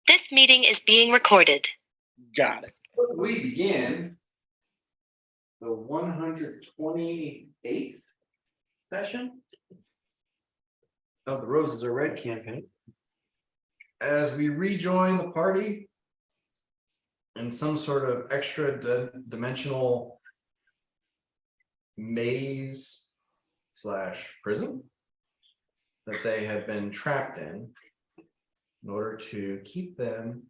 This meeting is being recorded. Got it. We begin the 128th session of the Roses Are Red campaign. As we rejoin the party in some sort of extra dimensional maze / prison that they have been trapped in order to keep them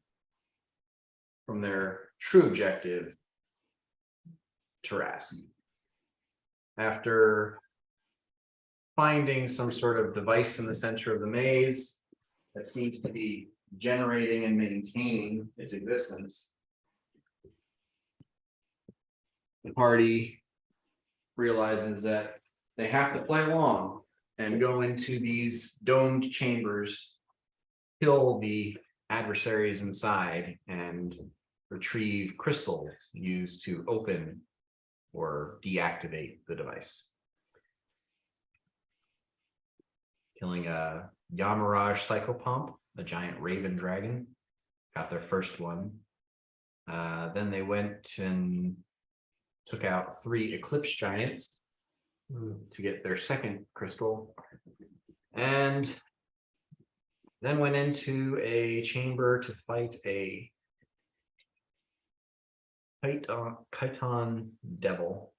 from their true objective, Tarrasque. After finding some sort of device in the center of the maze that seems to be generating and maintaining its existence, the party realizes that they have to play along and go into these domed chambers, kill the adversaries inside, and retrieve crystals used to open or deactivate the device. Killing a Yamaraj Psychopomp, a giant raven dragon, got their first one. Then they went and took out 3 Eclipse Giants to get their second crystal, and then went into a chamber to fight a Chiton devil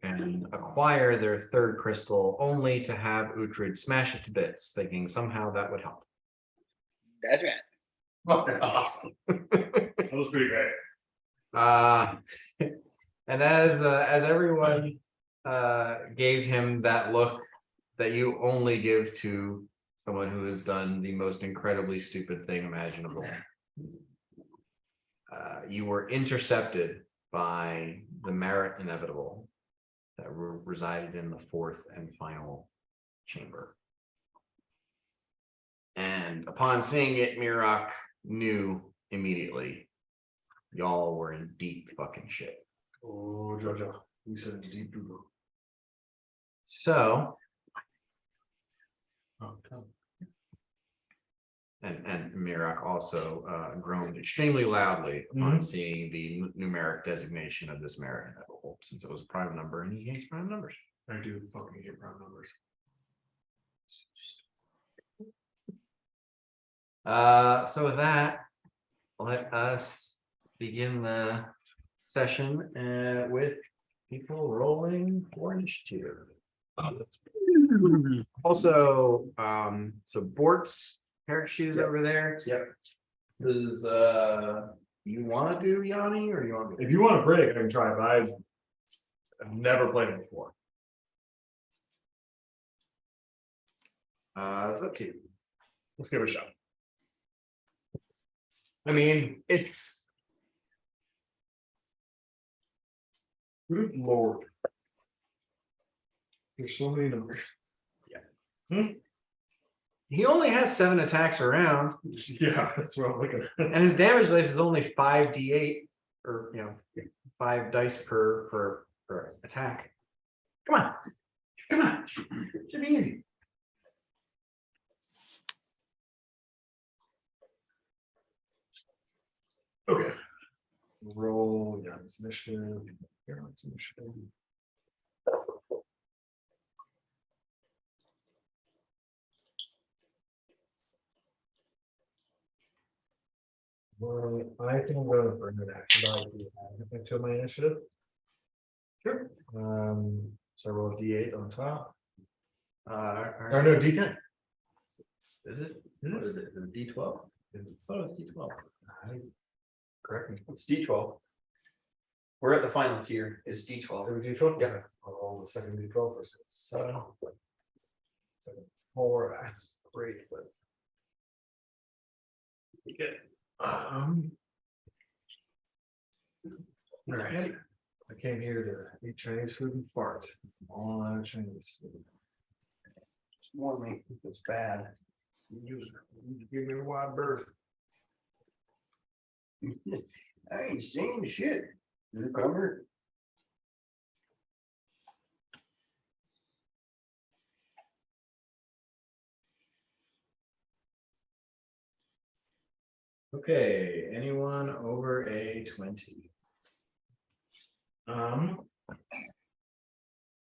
and acquire their third crystal, only to have Uhtred smash it to bits, thinking somehow that would help. That's right. Awesome. That was pretty great. And as everyone gave him that look that you only give to someone who has done the most incredibly stupid thing imaginable, you were intercepted by the Merit Inevitable that resided in the 4th and final chamber. And upon seeing it, Mirok knew immediately y'all were in deep fucking shit. Oh, Jojo, you said deep doo. So, Oh, come. and Mirok also groaned extremely loudly upon seeing the numeric designation of this Merit Inevitable, since it was a prime number and he hates prime numbers. I do fucking hate round numbers. So with that, let us begin the session with people rolling for initiative. Also, so Bort's parachutes over there. Yep. Does you want to do Yanni, or you want me? If you want to break, I can try, but I've never played it before. It's up to you. Let's give it a shot. I mean, it's Good Lord. There's so many numbers. he only has 7 attacks around, Yeah, that's what I'm looking at. and his damage dice is only 5d8, or 5 dice per attack. Come on, should be easy. Okay. Roll, yeah, it's initiative. Yeah, it's initiative. Well, I think I'm going for an action die to my initiative. Sure. So I roll a D8 on top. Or no, D10. Is it? Is it a D12? I thought it was D12. Correct me. It's D12. We're at the final tier. It's D12. D12? Yeah. I'll roll the second D12 for 7. 7, 4. That's great, but good. All right. I came here to eat Chinese food and fart. All out of Chinese food. Just warn me if it's bad. You give me a wide berth. I ain't seen shit. Newcomer. Okay, anyone over a 20?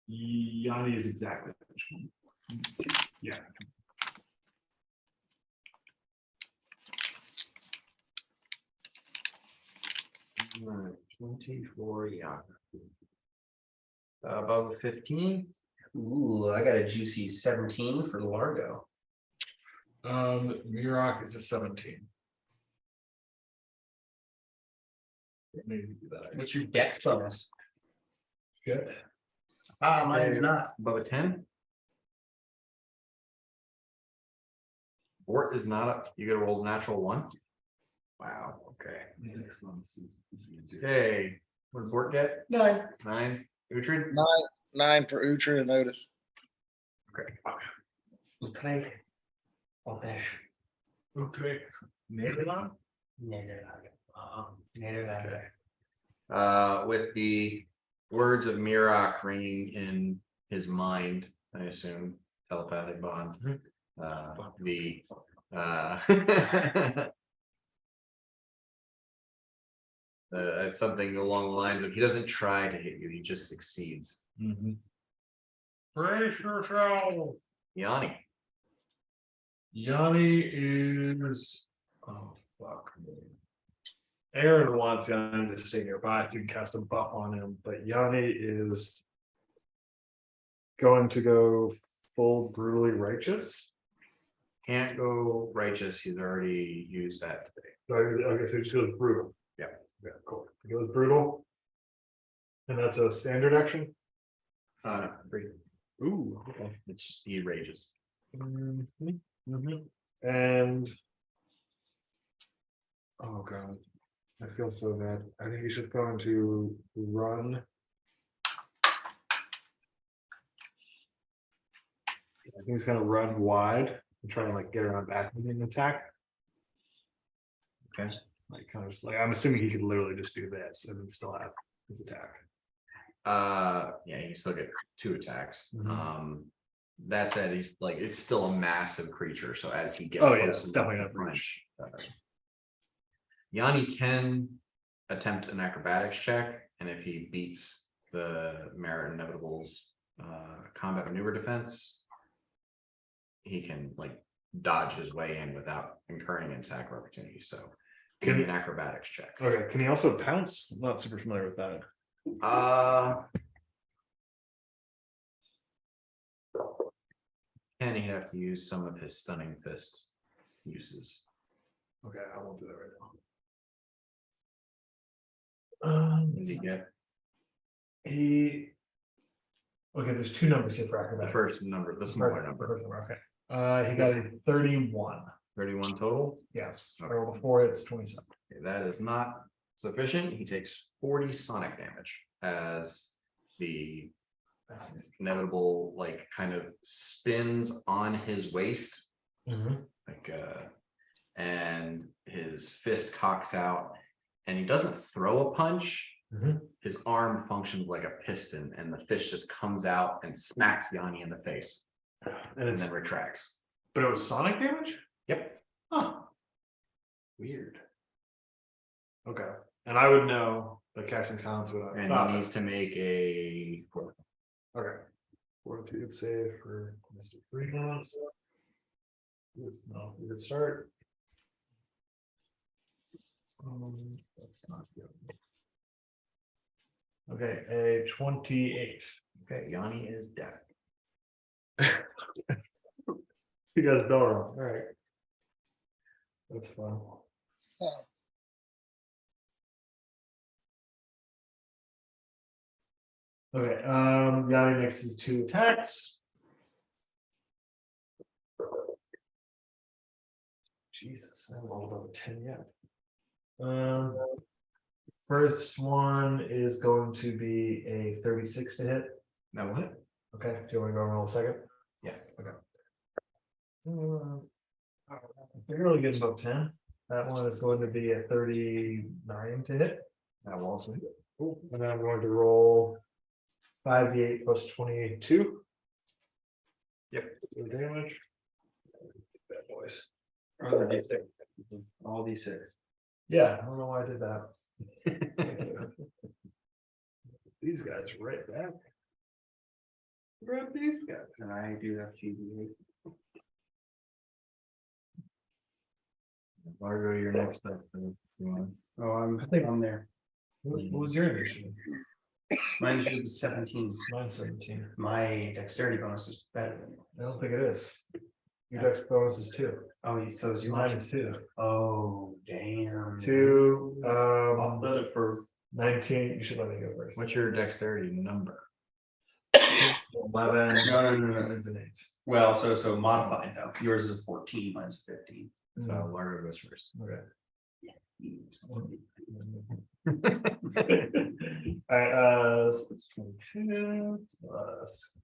Yanni is exactly which one. Yeah. Alright, 24, yeah. Above 15? Ooh, I got a juicy 17 for Largo. Murok is a 17. Maybe do that. What's your dex bonus? Good. Ah, mine's Okay. not. Above a 10? Bort is not up. You gotta roll a natural 1. Wow, okay. Okay, what did Bort get? 9. 9. Uhtred? 9 for Uhtred and Otis. Okay. We play. Okay. Okay. Nederland? Netherlands. With the words of Mirok ringing in his mind, I assume, telepathic bond. It's something along the lines of he doesn't try to hit you, he just succeeds. Brace yourself. Yanni. Yanni is. Oh, fuck. Aaron wants Yanni to stay nearby. You can cast a buff on him, but Yanni is going to go full brutally righteous. Can't go righteous, he's already used that today. Okay, so he just goes brutal. Yeah. Yeah, cool. He goes brutal. And that's a standard action. Free. Ooh, okay. It's just, he rages. And oh god, I feel so bad. I think he's just going to run. I think he's gonna run wide and try and like get around back and then attack. Okay. Like kind of just like I'm assuming he could literally just do this and then still have his attack. Yeah, you still get 2 attacks. Mhm. That said, he's like it's still a massive creature, so as he gets Oh, yeah, close it's enough definitely to not reach. Yanni can attempt an acrobatics check, and if he beats the Merit Inevitable's combat maneuver defense, he can like dodge his way in without incurring an attack of opportunity. So give me an acrobatics check. Okay, can he also pounce? I'm not super familiar with that. And he'd have to use some of his stunning fist uses. Okay, I won't do that right now. What did he get? Okay, there's 2 numbers here for The acrobatics. first number, the smaller The number. first number, okay. He got a 31. 31 total. Yes, I rolled a 4, it's 27. Okay, that is not sufficient. He takes 40 sonic damage as the inevitable like kind of spins on his waist, like and his fist cocks out, and he doesn't throw a punch. His arm functions like a piston, and the fist just comes out and smacks Yanni in the face, and then retracts. But it was sonic damage? Yep. Huh. Weird. Okay. And I would know the casting silence would And stop he it. needs to make a Okay. Fortitude save for Mr. Freeman. No, we could start. That's not good. Okay, a 28. Okay, Yanni is deaf. You guys don't. All right. That's fun. Oh. Okay, Yanni makes his 2 attacks. Jesus, I haven't rolled above a 10 yet. First one is going to be a 36 to hit. Now what? Okay, do you want to go roll a second? Yeah. Okay. Barely gets above 10. That one is going to be a 39 to hit. That will also hit. Cool. And then I'm going to roll 5d8 plus 22. Yep. So damage. Bad boys. All these six. Yeah, I don't know why I did that. These guys right back. Grab these guys. And I do have GBA. Margo, you're next up. You want- Oh, I think- I'm there. What was your initiative? Mine is 17. Mine's 17. My dexterity bonus is better than yours. I don't think it is. Your dex bonus is 2. Oh, so is Mine yours. is 2. Oh, damn. 2, I'll let it first. 19. You should let me go first. What's your dexterity number? 11? No. It's an 8. Well, so modified though. Yours is a 14, mine's a 15. So Largo goes first. Okay. Alright, so it's 22 plus.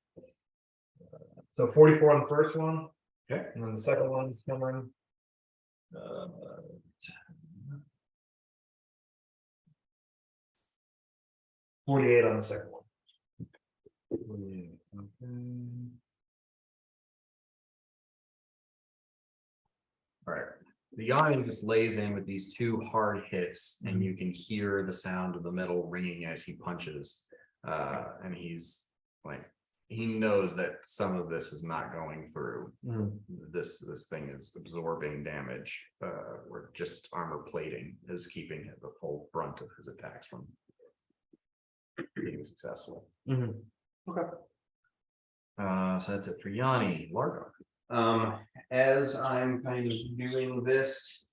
So 44 on the first one. Okay. And then the second one coming. 48 on the second one. All right. The yawning just lays in with these 2 hard hits, and you can hear the sound of the metal ringing as he punches. And he's like, he knows that some of this is not going through. This thing is absorbing damage, or just armor plating is keeping the full brunt of his attacks from being successful. Okay. So that's it for Yanni. Largo. As I'm kind of doing this,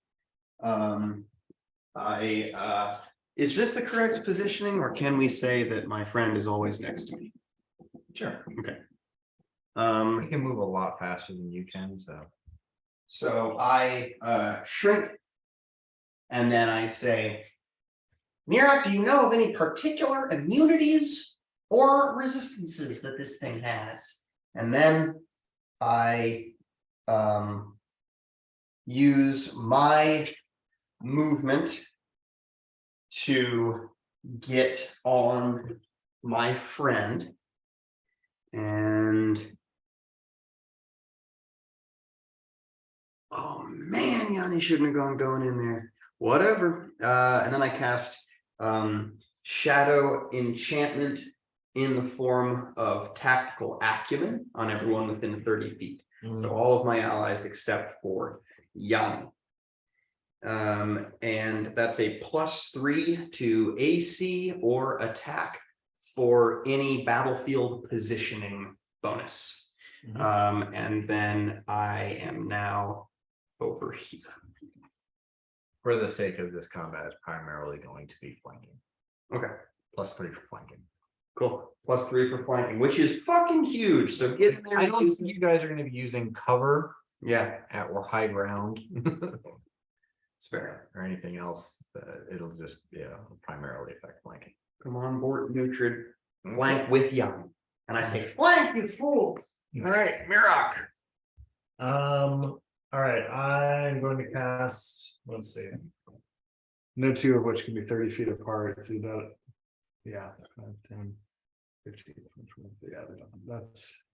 is this the correct positioning, or can we say that my friend is always next to me? Sure. Okay. I can move a lot faster than you can, so. So I shrink, and then I say, Mirak, do you know of any particular immunities or resistances that this thing has? And then I use my movement to get on my friend. And oh man, Yanni shouldn't have going in there. Whatever. And then I cast Shadow Enchantment in the form of Tactical Acumen on everyone within 30 feet. So all of my allies except for Yanni. And that's a +3 to AC or attack for any battlefield positioning bonus. And then I am now over here. For the sake of this combat, it's primarily going to be flanking. Okay, +3 for flanking. cool. +3 for flanking, which is fucking huge. So get in there. I don't think you guys are going to be using cover Yeah, or high ground it's fair. or anything else. It'll just primarily affect flanking. Come on board, Neutrid. Flank with Yanni. And I say, flank, you fools. All right, Mirak. All right, I'm going to cast, let's see. No 2 of which can be 30 feet apart, so that, 5, 10, 15, 20, that's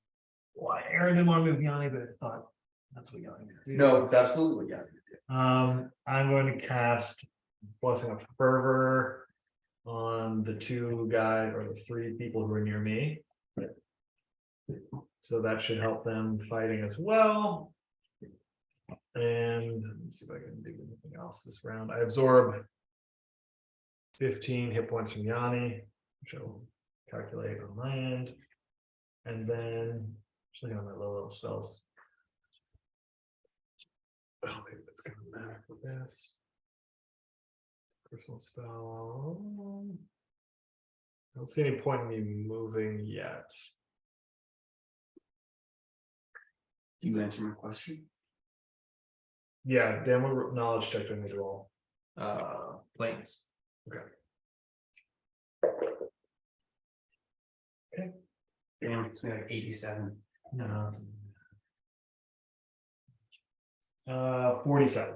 why Aaron didn't want to move Yanni, but I thought that's what Yanni did. No, it's absolutely Yanni. I'm going to cast Blessing of Fervor on the 2 guys or the 3 people who are near me. So that should help them fighting as well. And let me see if I can do anything else this round. I absorb 15 hit points from Yanni, which I'll calculate on my end. And then actually on my little spells. Oh, maybe that's gonna matter for this. Personal spell. I don't see any point in me moving yet. Do you answer my question? Yeah, damn, what knowledge check do I need to roll? Planes. Damn, it's like 87. No. 47.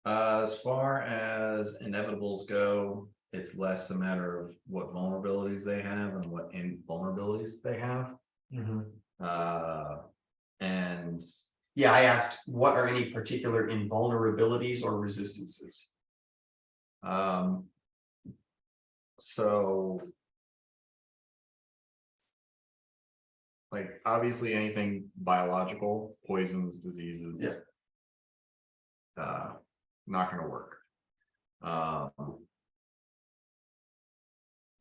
As far as inevitables go, it's less a matter of what vulnerabilities they have and what invulnerabilities they have. And Yeah, I asked, what are any particular invulnerabilities or resistances? So. Like, obviously, anything biological, poisons, diseases. Yeah. Not gonna work.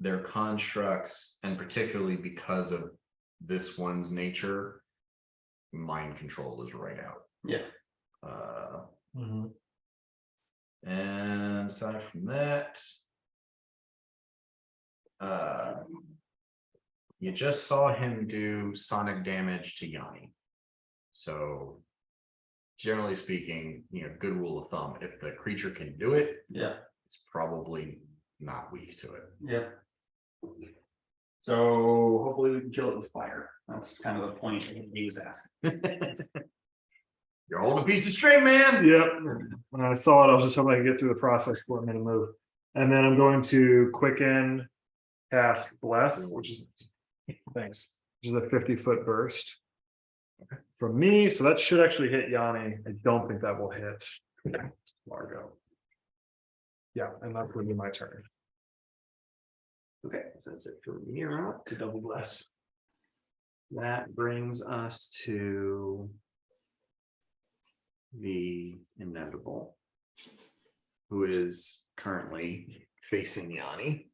Their constructs, and particularly because of this one's nature, mind control is right out. Yeah. And aside from that, you just saw him do sonic damage to Yanni. So generally speaking, good rule of thumb, if the creature can do it, Yeah. it's probably not weak to it. Yeah. So hopefully we can kill it with fire. That's kind of the point he was asking. You're holding a piece of string, man. Yep. When I saw it, I was just hoping I could get through the process before I'm gonna move. And then I'm going to quicken cast bless, which is thanks, which is a 50-foot burst. From me, so that should actually hit Yanni. I don't think that will hit Margot. Yeah, and that's gonna be my turn. Okay, so that's it for me. Up to double bless. That brings us to the inevitable, who is currently facing Yanni.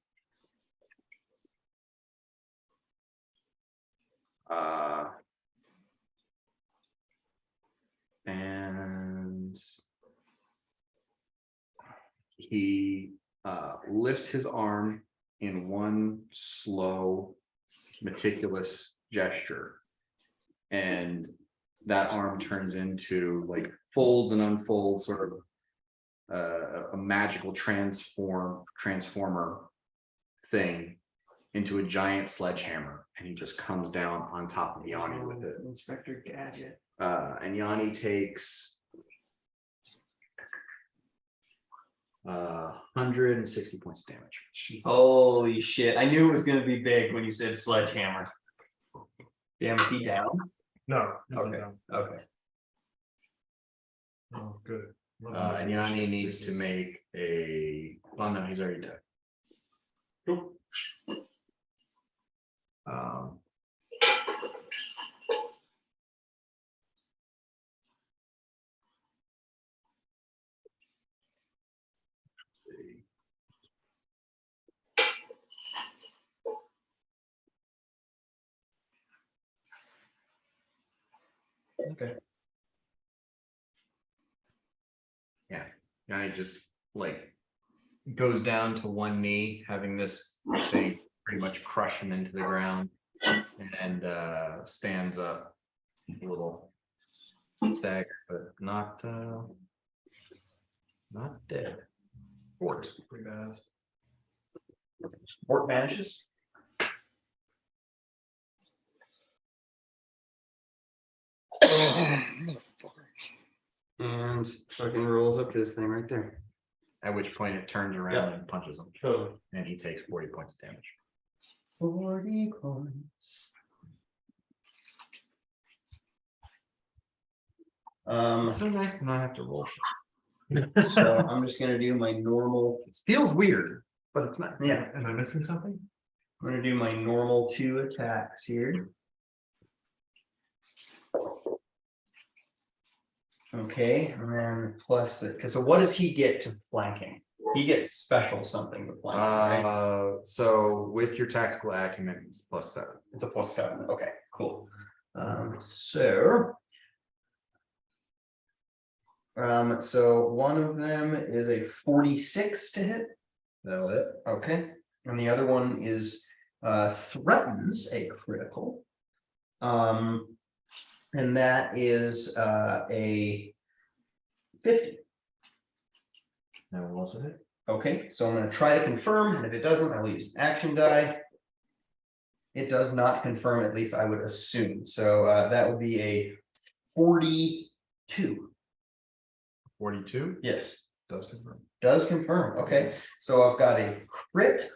And he lifts his arm in one slow, meticulous gesture, and that arm turns into like folds and unfolds, sort of a magical transformer thing into a giant sledgehammer, and he just comes down on top of Yanni with it. Inspector Gadget. And Yanni takes 160 points of damage. Holy shit. I knew it was going to be big when you said sledgehammer. Damn, is he down? No. Okay. Okay. Oh, good. And Yanni needs to make a. Well, no, he's already dead. Cool. Okay. Yeah, Yanni just like goes down to one knee, having this thing pretty much crush him into the ground, and stands up a little staggered, but not dead. Fort, pretty bad. Fort vanishes. Motherfucker. And fucking rolls up to this thing right there. At which point it turns around and punches him, Totally. and he takes 40 points of damage. 40 points. It's so nice to not have to roll shit. So I'm just gonna do my normal. It feels weird, but it's not. Yeah, Am I missing something? I'm gonna do my normal 2 attacks here. Okay, and then plus the, because so what does he get to flanking? He gets special something with flanking, right? So with your tactical acumen, it's +7. It's a +7. Okay, cool. So one of them is a 46 to hit. That'll hit. Okay, and the other one is threatens a critical. And that is a 50. That will also hit. Okay, so I'm going to try to confirm, and if it doesn't, I'll use an action die. It does not confirm, at least I would assume. So that would be a 42. 42? Yes. Does confirm. Does confirm. Okay, so I've got a crit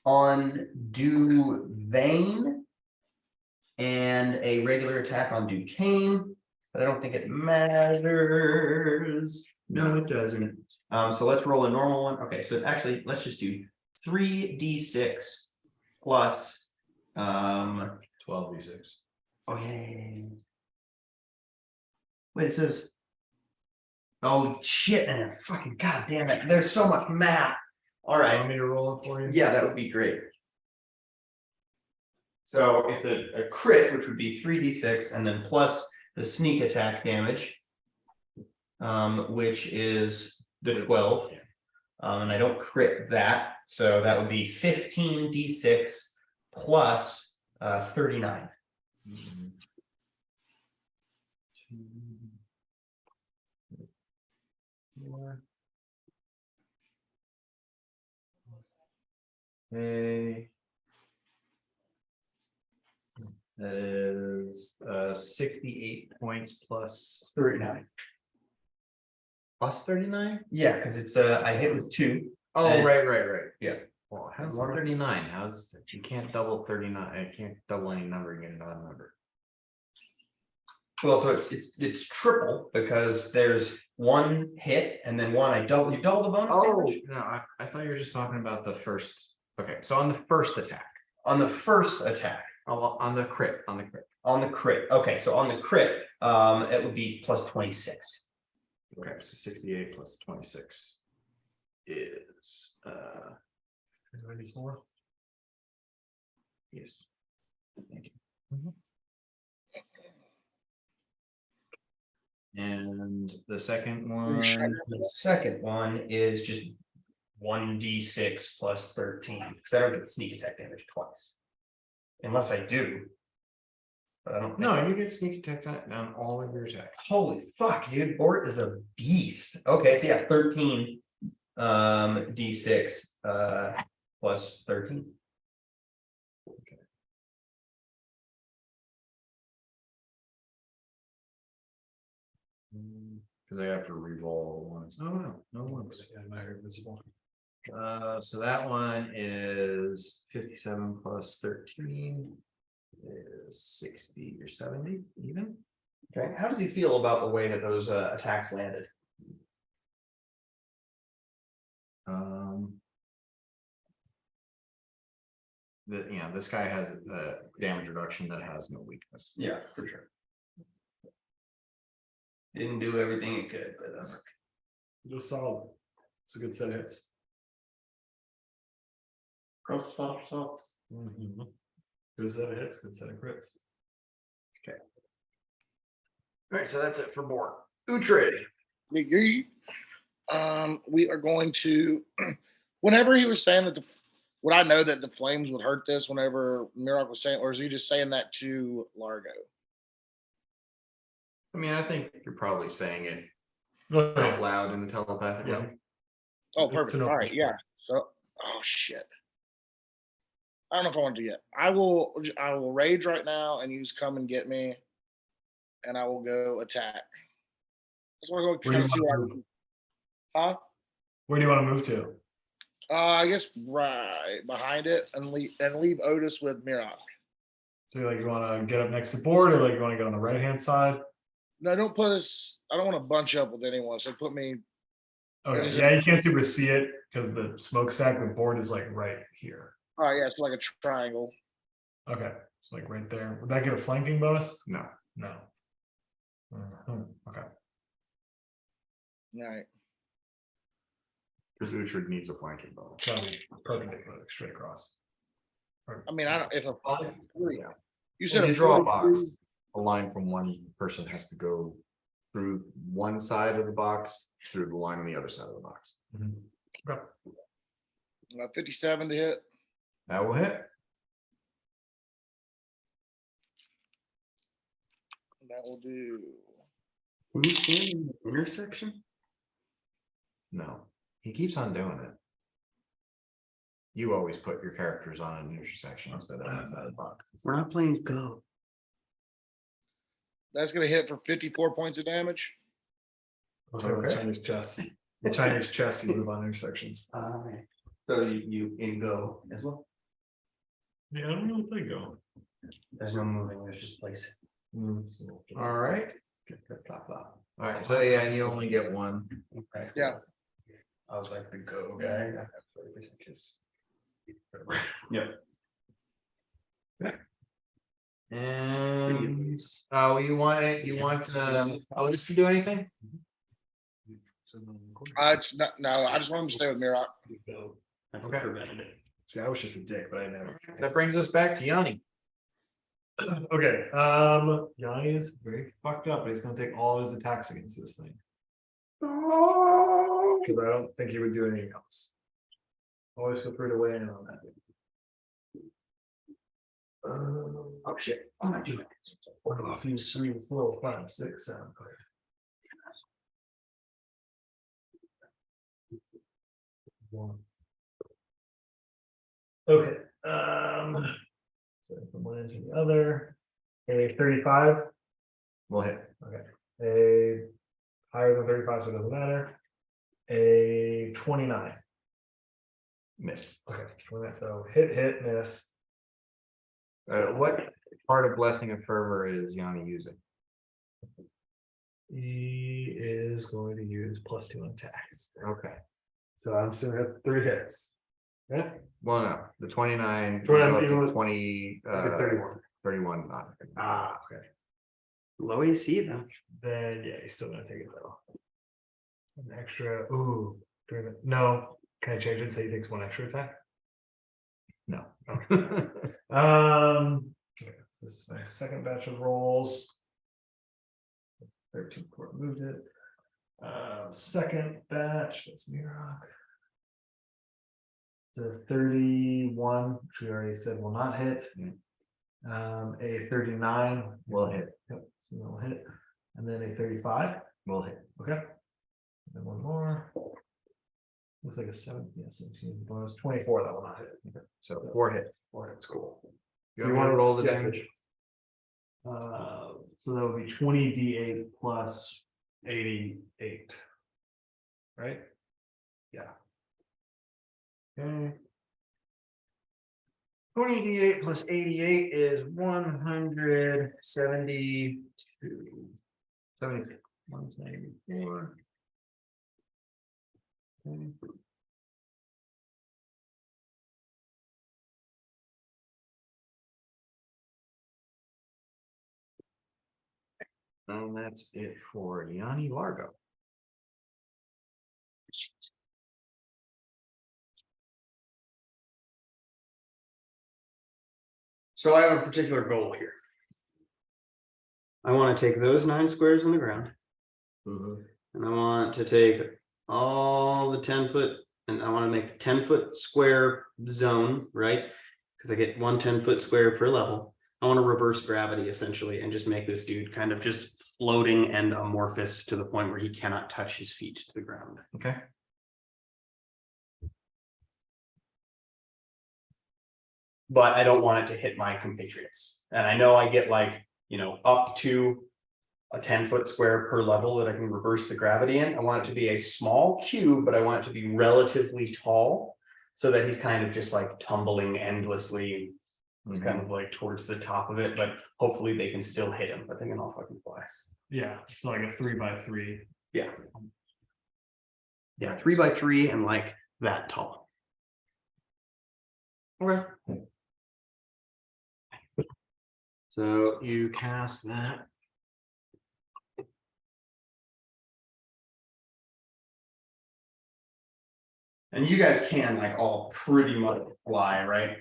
on Duvane and a regular attack on Duquesne. but I don't think it matters. No, it doesn't. So let's roll a normal one. Okay, so actually, let's just do 3d6 plus 12d6. okay. Wait, it says. Oh shit, man, fucking goddamn it. There's so much math. All You right. want me to roll it for you? Yeah, that would be great. So it's a crit, which would be 3d6, and then plus the sneak attack damage. Which is the 12. And I don't crit that, so that would be 15d6 plus 39. Okay. That is 68 points plus 39. plus 39. Yeah, because it's I hit with 2. Oh, And- right. Yeah. Well, how's One- 39? How's you can't double 39? I can't double any number and get another number. Well, so it's triple because there's one hit and then one you double the bonus damage No, I thought you were just talking about the first. Okay, so on the first attack. on the first attack. Oh, on the crit. On the crit. Okay, so on the crit, it would be plus 26. Okay, so 68 plus 26 is 94. yes. Thank you. And the second one, The second one is just 1d6 plus 13, because I don't get the sneak attack damage twice. Unless I do. But I don't think no, you get sneak attack on all of your attacks. Holy fuck, dude, Bort is a beast. Okay, so yeah, 13 d6 plus 13. Because I have to re-roll ones. Oh no ones. Yeah, my invisible. So that one is 57 plus 13 is 60 or 70 even. Okay, how does he feel about the way that those attacks landed? This guy has a damage reduction that has no weakness. Yeah, for sure. Didn't do everything it could, but that's okay. Just solid. It's a good set of hits. Mm-hmm. Good set of hits, good set of crits. All right, so that's it for Born. Uhtred. We are going to, whenever he was saying that would I know that the flames would hurt this whenever Mirok was saying, or is he just saying that to Largo? I mean, I think you're probably saying it Oh, out loud in the telepathic Yeah. way. Oh, It's perfect. an All right, official. yeah. So, oh shit. I don't know if I want to yet. I will rage right now and use come and get me, and I will go attack. That's what I'm going to Where do kind you of see what I want to can. move? Huh? Where do you want to move to? I guess right behind it and leave Otis with Mirok. So you want to get up next to the board, or like you want to get on the right hand side? No, don't put us. I don't want to bunch up with anyone. So put me. Okay, Is it- yeah, you can't super see it because the smokestack, the board is like right here. All right, yeah, it's like a triangle. Okay, it's like right there. Would that get a flanking bonus? No. No. Okay. All right. Because Uhtred needs a flanking bonus. That'll be perpendicular, straight across. I mean, I don't. If a three. You You said a draw a 43. box. A line from one person has to go through one side of the box, through the line on the other side of the box. Mhm. Okay. 57 to hit. That will hit. That will do. Can you stand in the intersection? No, he keeps on doing it. You always put your characters on an intersection instead of outside the box. We're not playing Go. That's gonna hit for 54 points of damage. I'll say the Okay. Chinese chess. The Chinese chess, you move on intersections. So you in Go as well? Yeah, I don't really play Go. There's no moving, there's just placing. All right. So yeah, you only get one. Okay. Yeah. I was like the go guy. Yep. And you want Otis to do anything? It's not, no, I just want him to stay with Mirok. Okay. Prevented it. See, I was just a dick, but I never. That brings us back to Yanni. Okay, Yanni is very fucked up, but he's gonna take all of his attacks against this thing. Cause I don't think he would do anything else. Always feel free to weigh in on that. Oh shit. I'm not doing it. 1, 2, 3, 4, 5, 6, 7. Okay, so from one end to the other, a 35, We'll hit. a higher than 35, so it doesn't matter. A 29. Miss. Okay, 29, so hit, miss. What part of Blessing of Fervor is Yanni using? He is going to use +2 on attacks. Okay. So I'm still at 3 hits. Yeah, Well, no, the 29, 29, to you know, 20, 31. 31, not. Ah, okay. Low AC then. Then yeah, he's still gonna take it though. An extra, ooh, no, can I change it? Say he takes 1 extra attack? No. Okay, so this is my second batch of rolls. 13 before I moved it. Second batch, that's Mirok. The 31, which we already said will not hit. A 39 Will hit. Yep, so that'll hit. And then a 35. We'll hit. Okay. And then one more. Looks like a 7, yeah, 17 bonus 24, that will not hit. Okay. So 4 hits. 4 hits, cool. You want to roll the Yes, damage? so that would be 20d8 plus 88. Right? Yeah. Okay. 20d8 plus 88 is 172. 70. 194. Okay. And that's it for Yanni Largo. So I have a particular goal here. I want to take those 9 squares on the ground. And I want to take all the 10-foot, and I want to make a 10-foot square zone, right? Because I get 1 10-foot square per level. I want to reverse gravity essentially and just make this dude kind of just floating and amorphous to the point where he cannot touch his feet to the ground. Okay. But I don't want it to hit my compatriots. And I know I get like, you know, up to a 10-foot square per level that I can reverse the gravity in. I want it to be a small cube, but I want it to be relatively tall so that he's kind of just like tumbling endlessly, kind of like towards the top of it, but hopefully they can still hit him, but they can all fucking fly. Yeah, so like a 3 by 3. Yeah. Yeah, 3 by 3 and like that tall. Okay. So You cast that. and you guys can like all pretty much fly, right?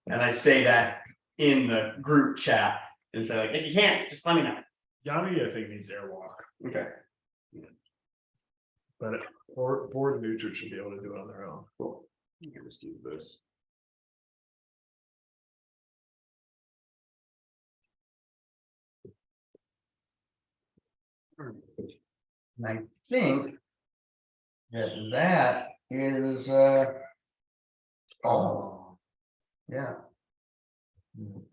And I say that in the group chat and say like, if you can't, just let me know. Yanni, I think, needs airwalk, Okay, but board neutral should be able to do it on their own. cool. You can just do this. And I think that is all. Yeah.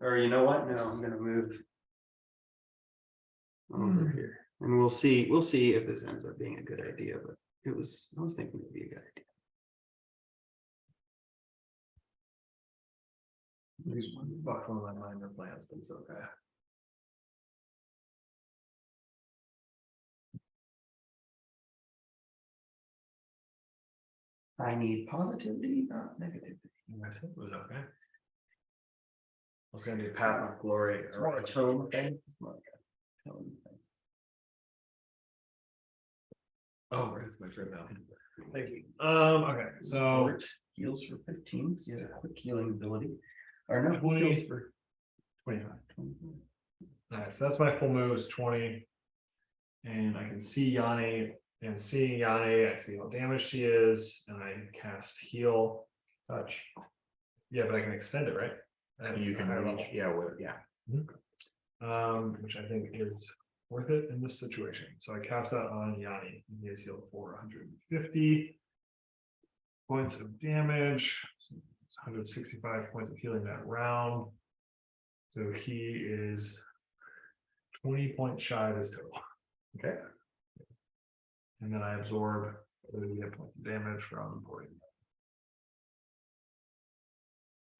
Or you know what? No, I'm gonna move over here. And we'll see if this ends up being a good idea, but I was thinking it'd be a good idea. Fuck one of my minor plans, but it's okay. I need positivity, not negativity. I said it was okay. I was gonna do Path of Glory. It's more a tone thing. It's more like a tone thing. Oh, right, it's my turn now. Thank you. Okay, so Bort heals for 15, because he has a quick healing ability. Or no, 20. heals for 25. Nice, that's my full move is 20. And I can see Yanni, and seeing Yanni, I see how damaged she is, and I cast heal touch. Yeah, but I can extend it, right? At You a can higher reach, level. yeah, with, yeah. Which I think is worth it in this situation. So I cast that on Yanni. He is healed for 150 points of damage. It's 165 points of healing that round. So he is 20 points shy of his total. Okay. And then I absorb 30 points of damage from 40.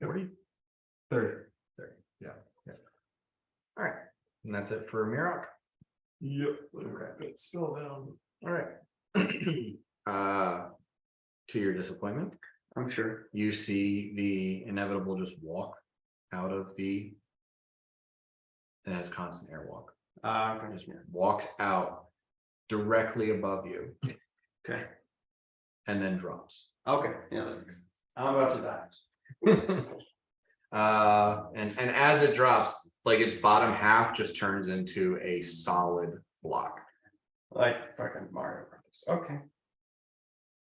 40? 30. Yeah. All right, and that's it for Mirok. Yep. Okay. It's still down. All right. To your disappointment, I'm sure. you see the inevitable just walk out of the. It has constant airwalk. Just walks out directly above you Okay. and then drops. Okay, yeah, that makes sense. I'm about to die. And as it drops, like its bottom half just turns into a solid block. Like fucking Mario Brothers. Okay.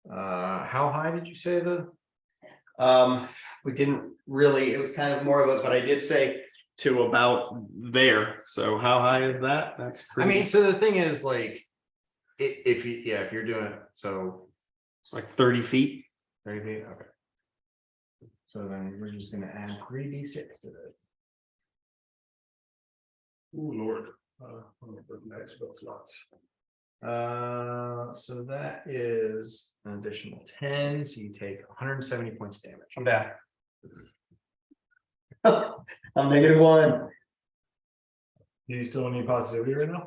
How high did you say the? We didn't really, it was kind of more of a, but I did say to about there. So how high is that? That's I pretty. mean, so the thing is, like, if you, yeah, if you're doing it, so It's like 30 feet. 30 feet, okay. So then we're just gonna add 3d6 to it. Oh Lord. Next spell slots. So that is an additional 10, so you take 170 points of damage. I'm back. I'm -1. Do you still need positivity right now?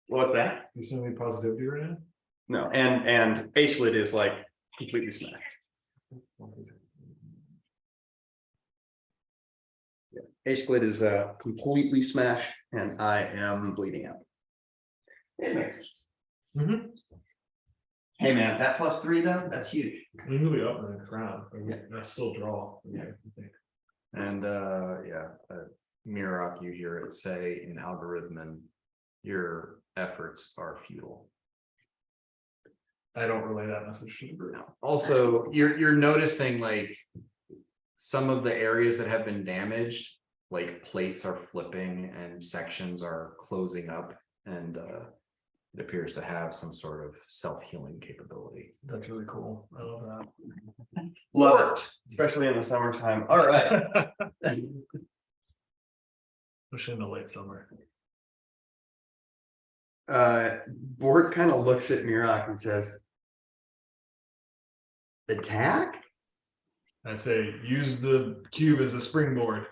What's that? Do you still need positivity right now? No, and H-lid is like completely smashed. H-lid is completely smashed, and I am bleeding out. It makes sense. Mm-hmm. Hey man, that +3 though, that's huge. You'll be up in the next round. Yeah. I still draw. Yeah. And Mirok, you hear it say in algorithm, your efforts are futile. I don't relay that message to the group. Also, you're noticing like some of the areas that have been damaged, like plates are flipping and sections are closing up, and it appears to have some sort of self-healing capability. That's really cool. I love that. Love it, especially in the summertime. All right. Especially in the late summer. Bort kind of looks at Mirok and says, "Attack?" I say use the cube as a springboard.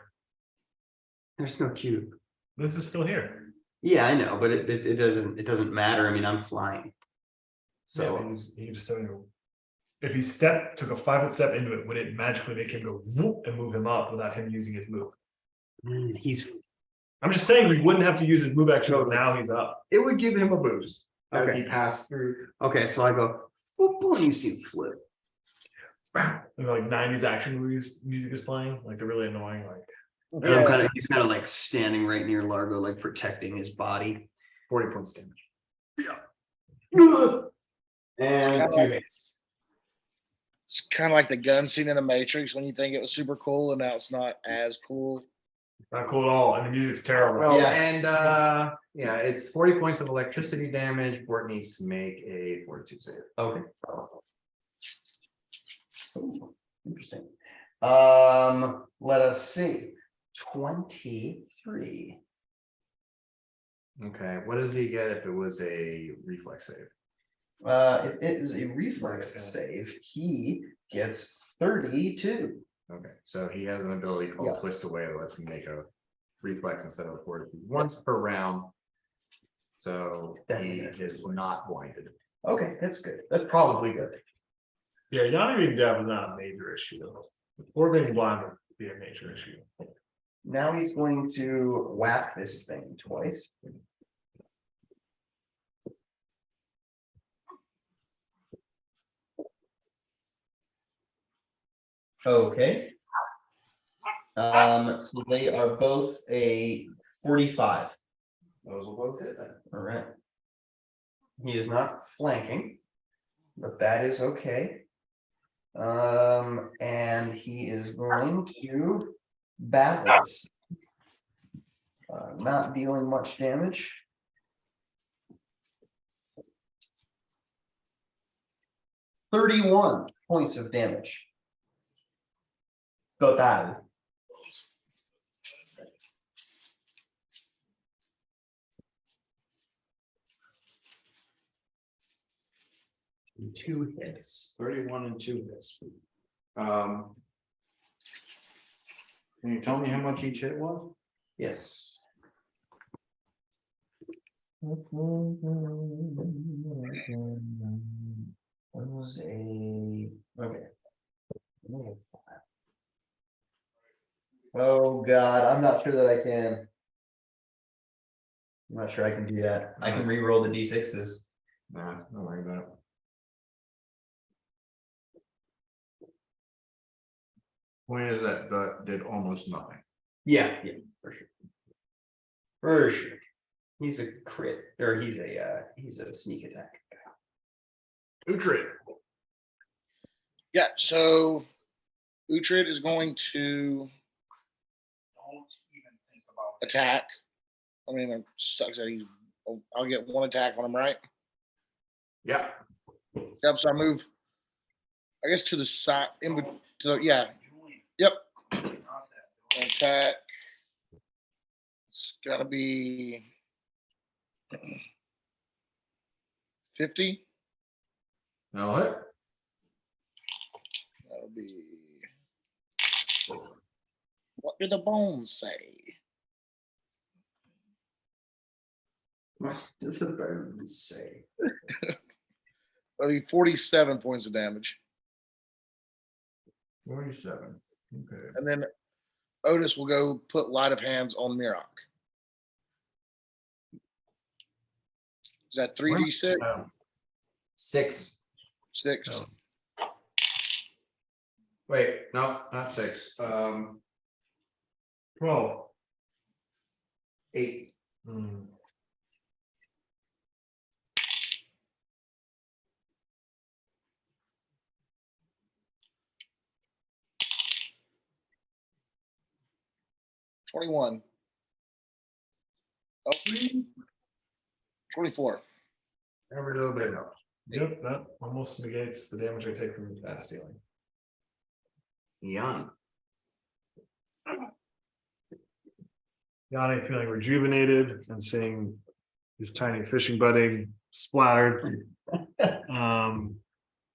There's no cube. This is still here. Yeah, I know, but it doesn't matter. I mean, I'm flying. So So he just don't know. If he took a 5-foot step into it, would it magically make him go whoop and move him up without him using his move? he's I'm just saying we wouldn't have to use his move action, but now he's up. It would give him a boost as Okay. he passed through. okay. So I go, whoop, and you see him flip. And like 90s action movies music is playing, like they're really annoying, like And I'm kind of, he's kind of like standing right near Largo, like protecting his body. 40 points damage. And 2 hits. It's kind of like the gun scene in the Matrix when you think it was super cool and now it's not as cool. not cool at all. And the music's terrible. Well, Yeah. and yeah, it's 40 points of electricity damage. Bort needs to make a fortitude save. Okay. Ooh, interesting. Let us see. 23. Okay, what does he get if it was a reflex save? If it is a reflex save, he gets 32. Okay, so he has an ability called Yeah. Twist Away that lets him make a reflex instead of a fortitude once per round. So he Definitely. is not blinded. Okay, that's good. That's probably good. Yeah, Yanni being deaf is not a major issue. Or being blind would be a major issue. Now he's going to whack this thing twice. Okay. So they are both a 45. Those will both hit then. All right. He is not flanking, but that is okay. And he is going to battle this. Not dealing much damage. 31 points of damage. Total. Two hits. 31 and 2 hits. Can you tell me how much each hit was? Yes. What was a okay. Oh God, I'm not sure that I can. I'm not sure I can do that. I can re-roll the d6s. Nah, don't worry about it. Point is that did almost nothing. Yeah, for sure. For sure. He's a crit, or he's a sneak attack. Utrid. Yeah, so Uhtred is going to attack. I mean, it sucks that I'll get one attack on him, right? Yeah. Yep, so I move, I guess, to the side, yeah. Yep. Attack. It's gotta be 50. That'll hit. That'll be. What do the bones say? What does the bones say? That'll be 47 points of damage. 47. Okay. And then Otis will go put light of hands on Mirok. Is that 3d6? 6. 6. Oh. Wait, no, not 6. 12. 8. Hmm. $21. Oh, 24. Every little bit helps. Yep, that almost negates the damage I take from fast healing. Young. Yanni feeling rejuvenated and seeing his tiny fishing buddy splattered.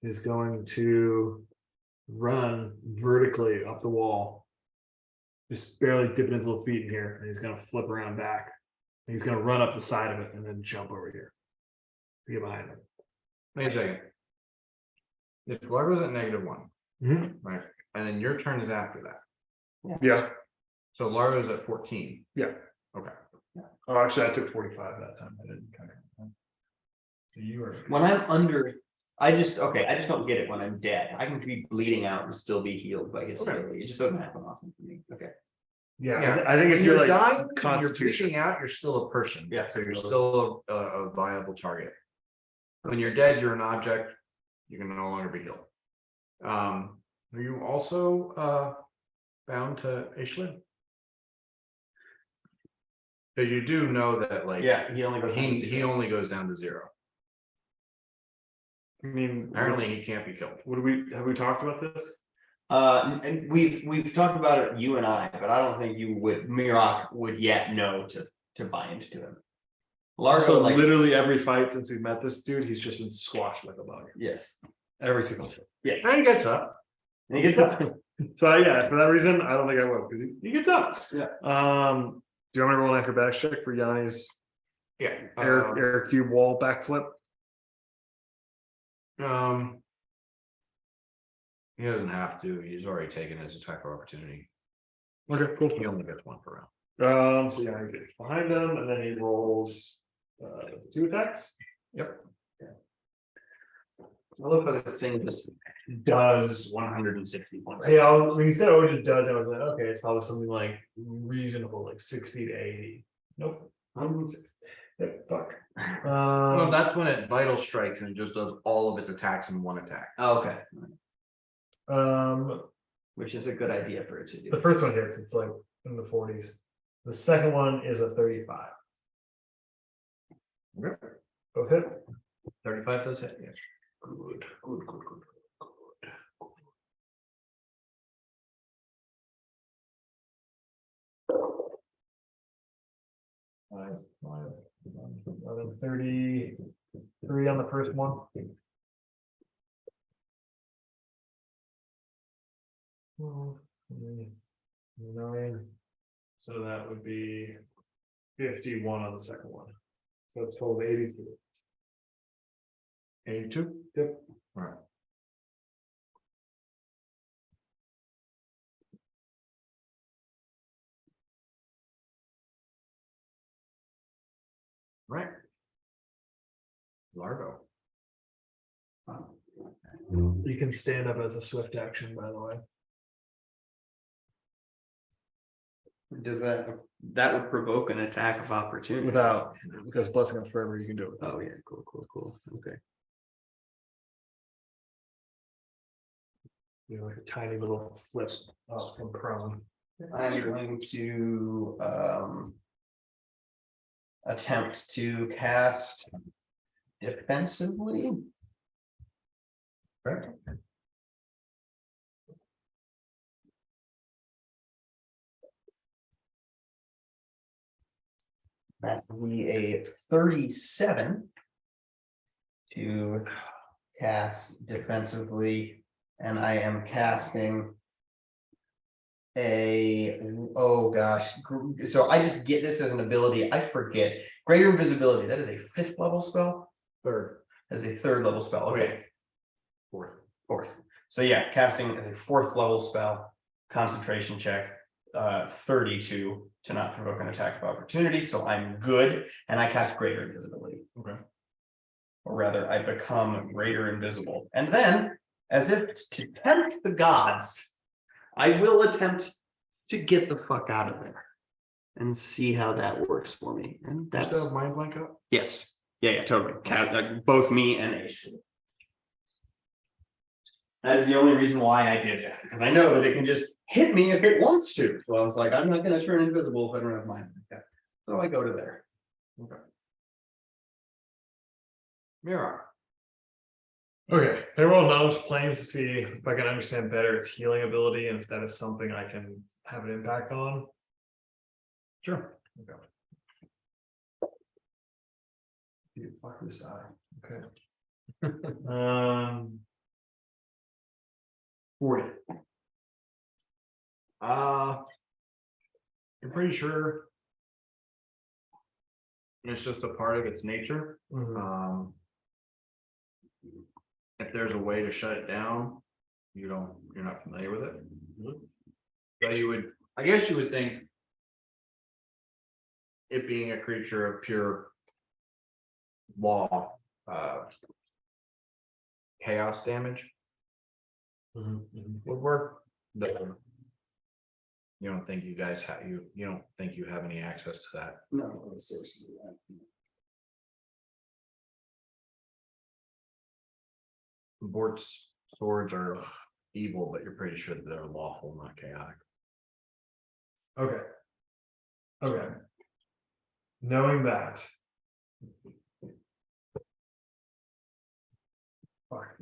Is going to run vertically up the wall. Just barely dipping his little feet in here, and he's gonna flip around back. And he's gonna run up the side of it and then jump over here. To get behind him. Wait a second. If Largo's at -1, right? And then your turn is after that. Yeah. So Largo's at 14. Yeah. Okay. Oh, actually, I took 45 that time. I didn't count it. So you are. When I'm under, I just don't get it when I'm dead. I can be bleeding out and still be healed by his ability. It just doesn't happen often for me. Okay. Yeah, I think When if you're like dying, and you're Constitution. bleeding out, you're still a person. Yeah. So you're still a viable target. When you're dead, you're an object. You can no longer be healed. Are you also bound to Aishlin? Because you do know that, like, Yeah, he only goes. he only goes down to 0. I mean, Apparently, he can't be killed. have we talked about this? And we've talked about it, you and I, but I don't think Mirok would yet know to bind to him. Largo, So like, literally every fight since we met this dude, he's just been squashed like a bug. yes, Every single time. yes. And he gets up. And he gets up. So yeah, for that reason, I don't think I will because he gets up. Yeah. Do you want me to roll an acrobatics check for Yanni's Yeah. air cube wall backflip? He doesn't have to. He's already taken his attack of opportunity. Okay, cool. He only gets one per round. So yeah, he gets behind him and then he rolls 2 attacks. Yep. I love how this thing just does 160 points. Yeah, when you said oh, it just does, I was like, okay, it's probably something like reasonable, like 60 to 80. Nope. 160. Yep, fuck. Well, that's when it vital strikes and it just does all of its attacks in one attack. Oh, okay, Um, which is a good idea for it to the do. first one hits, it's like in the 40s. The second one is a 35. Okay. Both hit. 35 does hit. Yeah. Good. Five, 11, 33 on the first one. Hmm, 9. So that would be 51 on the second one. So it's total 82. 82? Yep. All right. Right. Largo. You can stand up as a swift action, by the way. Does that would provoke an attack of opportunity? Without, because blessing of forever, you can do it without. Oh yeah, cool. Okay. You know, like a tiny little flip up from prone. I'm going to attempt to cast defensively. Right. That would be a 37 to cast defensively, and I am casting oh gosh, so I just get this as an ability. I forget greater invisibility. That is a 5th level spell. Third. As a 3rd level spell. Okay, Fourth. So yeah, casting as a 4th level spell, concentration check, 32 to not provoke an attack of opportunity. So I'm good, and I cast greater invisibility. Okay. Or rather, I become greater invisible, and then, as if to tempt the gods, I will attempt to get the fuck out of there and see how that works for me. And that's Still have mind blank up? yes, yeah, totally. Both me and Ace. That is the only reason why I did that, because I know that it can just hit me if it wants to. So I was like, I'm not going to turn invisible if I don't have mind like that. So I go to there. Okay. Mirror. Okay, I roll knowledge planes to see if I can understand better its healing ability and if that is something I can have an impact on. Sure. Okay. Dude, fuck this die. Okay. 40. You're pretty sure it's just a part of its nature. Mhm. If there's a way to shut it down, you're not familiar with it. So I guess you would think it being a creature of pure law, chaos damage would work. But you don't think you guys have you don't think you have any access to that. No, sources of that. Bort's swords are evil, but you're pretty sure that they're lawful, not chaotic. Okay. Okay. Knowing that. Fuck.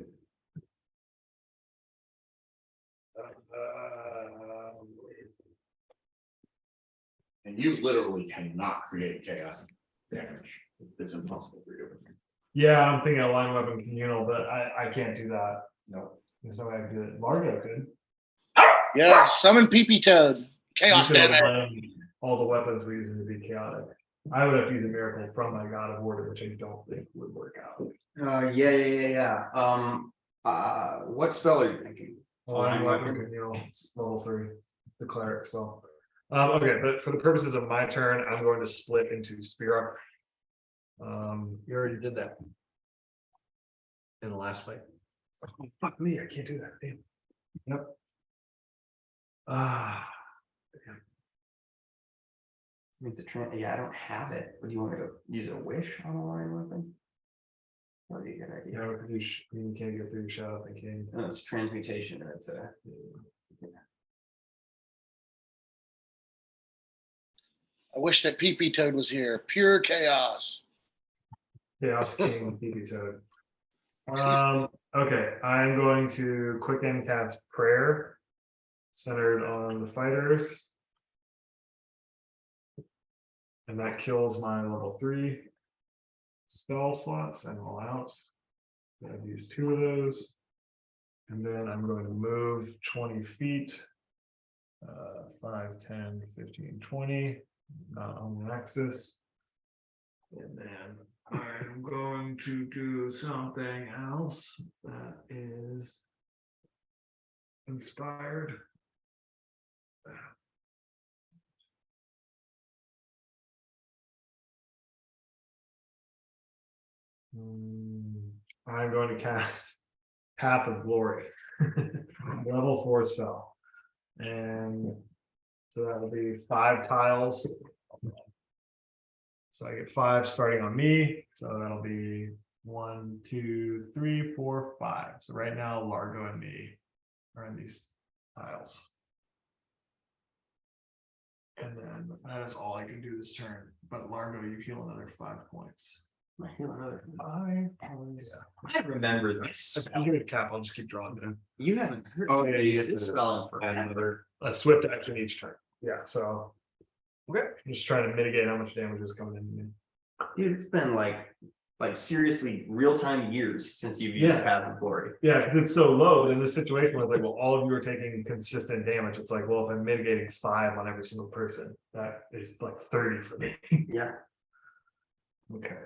And you literally cannot create chaos damage. It's impossible for you. Yeah, I'm thinking of line weapon communal, but I can't do that. No. There's no way I can do it. Largo could. Yeah, summon PP Toad. Chaos You could damage. align all the weapons we use to be chaotic. I would have to use a miracle from my god of order, which I don't think would work out. Yeah. What spell are you thinking? Align weapon, it's level 3, the cleric spell. Okay, but for the purposes of my turn, I'm going to split into spear up. You already did that. In the last fight. Oh, fuck me, I can't do that. Damn. Yep. Ah. It's a yeah, I don't have it. What do you want me to use a wish on a line weapon? That'd be a good idea. You can't get through your shot, I can. No, it's transmutation. It's a. I wish that PP Toad was here. Pure chaos. Chaos King BB Toad. Okay, I'm going to quicken cast prayer centered on the fighters. And that kills my level 3 spell slots and all out. I've used 2 of those. And then I'm going to move 20 feet. 5, 10, 15, 20. Not on the axis. And then I'm going to do something else that is inspired. I'm going to cast Path of Glory, level 4 spell. And so that will be 5 tiles. So I get 5 starting on me. So that'll be 1, 2, 3, 4, 5. So right now, Largo and me are in these tiles. And then that is all I can do this turn. But Largo, you heal another 5 points. I heal another 5 points. I remember this. I'll give it a cap. I'll just keep drawing them. You haven't heard. Oh, yeah, you get this to spell for add another. A swift action each turn. Yeah, so. Okay. Just trying to mitigate how much damage is coming in to me. Dude, it's been like seriously real-time years since you've used Yeah. Path of Glory. Yeah, because it's so low, but in this situation, it's like, well, all of you are taking consistent damage. It's like, well, if I'm mitigating 5 on every single person, that is like 30 for me. Yeah. Okay.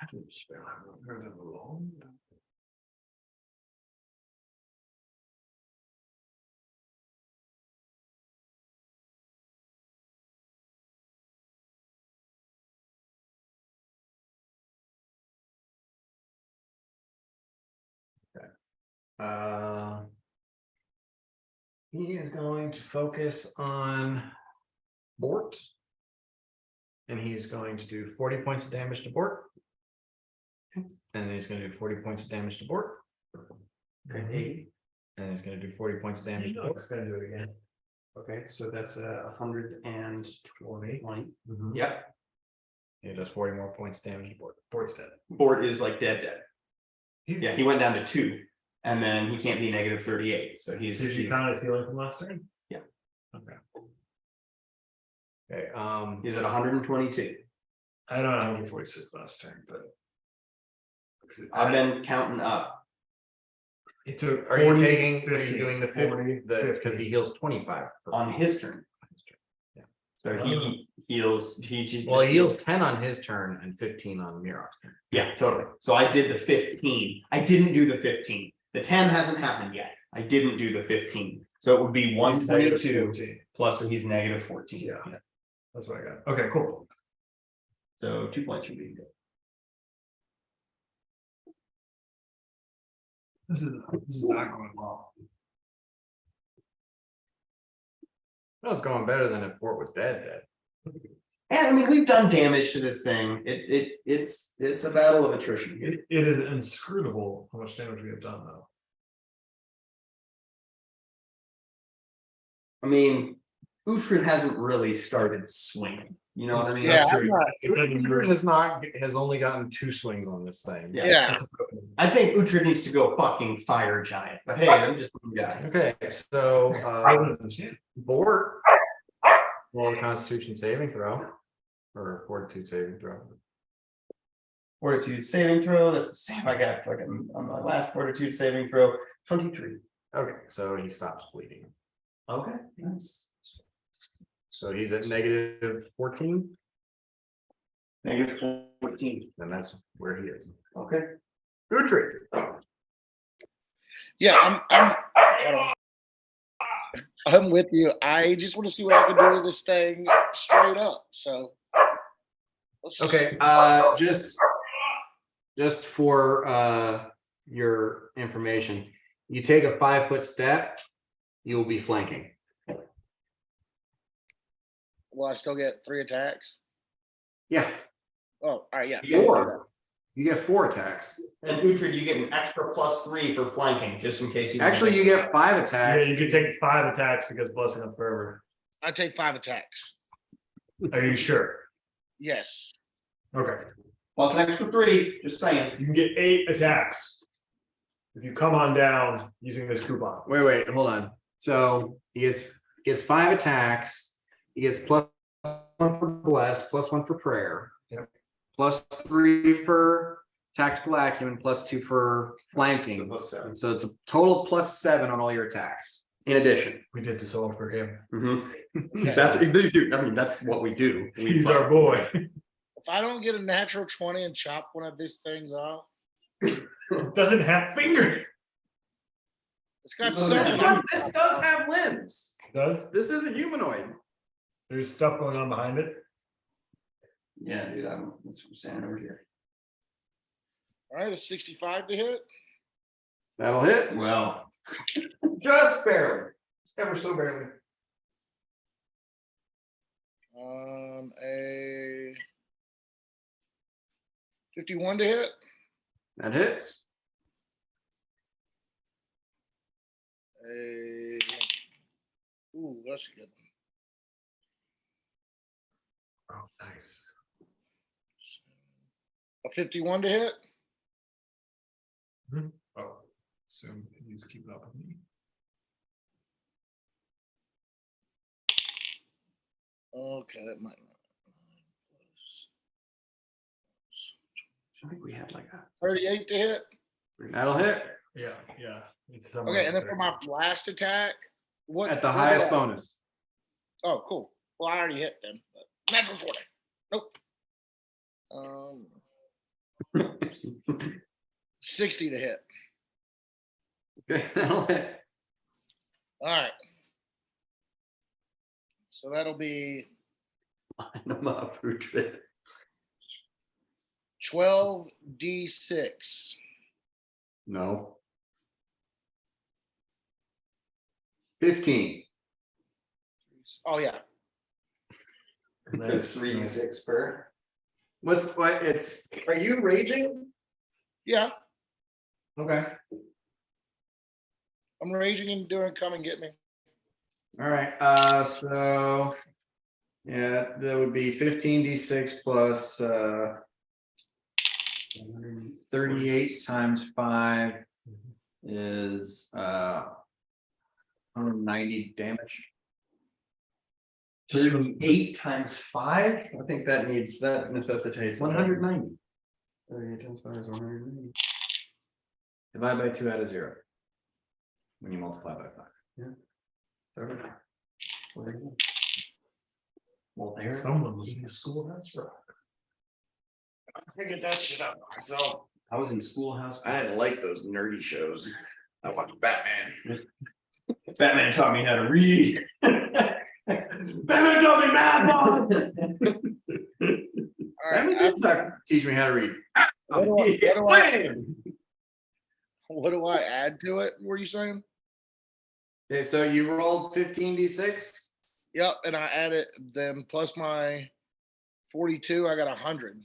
I didn't spell it. Heard it wrong. He is going to focus on Bort. And he's going to do 40 points of damage to Bort. And he's going to do 40 points of damage to Bort. Okay, 80. And he's going to do 40 points of damage to Bort. Let's do it again. Okay, so that's 120. Mhm. Yep. He does 40 more points of damage to Bort. Bort's dead. Bort is like dead. Yeah, he went down to 2, and then he can't be negative 38. So Did you count his healing from last turn? Yeah. Okay. Okay. He's at 122. I don't know 146 last turn, but I've been counting up. it took. Are you 40, taking? Are 50, you doing the 40, 50? Because 50. he heals 25 On his turn. Yeah. So he heals. He Well, he heals 10 on his turn and 15 on Mirok's turn. Yeah, totally. So I did the 15. I didn't do the 15. The 10 hasn't happened yet. I didn't do the 15. So it would be 122 plus, so he's negative 14. Yeah. That's what I got. Okay, cool. So 2 points for me. This is not going well. That was going better than if Bort was dead. And I mean, we've done damage to this thing. It's a battle of attrition here. It is inscrutable how much damage we have done, though. I mean, Uhtred hasn't really started swinging. You know what I mean? Yeah, true. I'm Has only gotten 2 swings on this thing. Yeah. Yeah. I think Uhtred needs to go fucking fire giant. But hey, I'm just one guy. Okay, so Yeah. Bort roll a Constitution saving throw or Fortitude saving throw. Fortitude saving throw. That's the same I got fucking on my last fortitude saving throw. 23. Okay, so he stops bleeding. Okay. Nice. So he's at negative 14, Negative 14. and that's where he is. Okay. Uhtred. Yeah, hold on. I'm with you. I just want to see what I can do with this thing straight up. So Okay, just for your information, you take a 5-foot step, you will be flanking. will I still get 3 attacks? Yeah, Oh, all right, yeah. you get 4 attacks. And Uhtred, you get an extra +3 for flanking, just in case you. Actually, you get 5 Yeah, attacks. you could take 5 attacks because blessing up forever. I take 5 attacks. Are you sure? Yes. Okay. Plus an extra 3, just saying. You can get 8 attacks. If you come on down using this coupon. Wait, hold on. So he gets 5 attacks. He gets +1 for bless, +1 for prayer. Yep. +3 for tactical acumen, +2 for flanking. +7. So it's a total of +7 on all your attacks. In addition. We did this all for him. That's, I mean, that's what we do. He's our boy. If I don't get a natural 20 and chop one of these things off, It doesn't have fingers. it's got No, something. This does have limbs. Does This is a humanoid. there's stuff going on behind it? Yeah, dude, I'm standing over here. All right, a 65 to hit. That'll hit. Well, Just barely. Ever so barely. A 51 to hit. That hits. Ooh, that's a good one. Oh, nice. A 51 to hit. Oh, so he's keeping up with me. Okay, that might not. I think we had like a. 38 to hit. That'll hit. Yeah. It's somewhere Okay, and then up for there. my last attack, what At the what highest do I- bonus. Oh, cool. Well, I already hit them. But natural 20. Nope. 60 to hit. Okay, that'll hit. All right. So that'll be line them up, Uhtred. 12d6. No. 15. Oh yeah. There's 3d6 per. Are you raging? Yeah. Okay. I'm raging and doing come and get me. All right, so. Yeah, that would be 15d6 plus 38 times 5 is 190 damage. 38 times 5? I think that necessitates 190. 38 times 5 is 190. Divide by 2 out of 0. When you multiply by 5. Perfect. Well, there. Someone was in the Schoolhouse Rock. I figured that shit out myself. I was in Schoolhouse. I didn't like those nerdy shows. I watched Batman. Batman taught me how to read. Batman taught me math. All That right. did teach me how to read. What do I add to it? What were you saying? Okay, so you rolled 15d6. Yep, and I added them plus my 42. I got 100.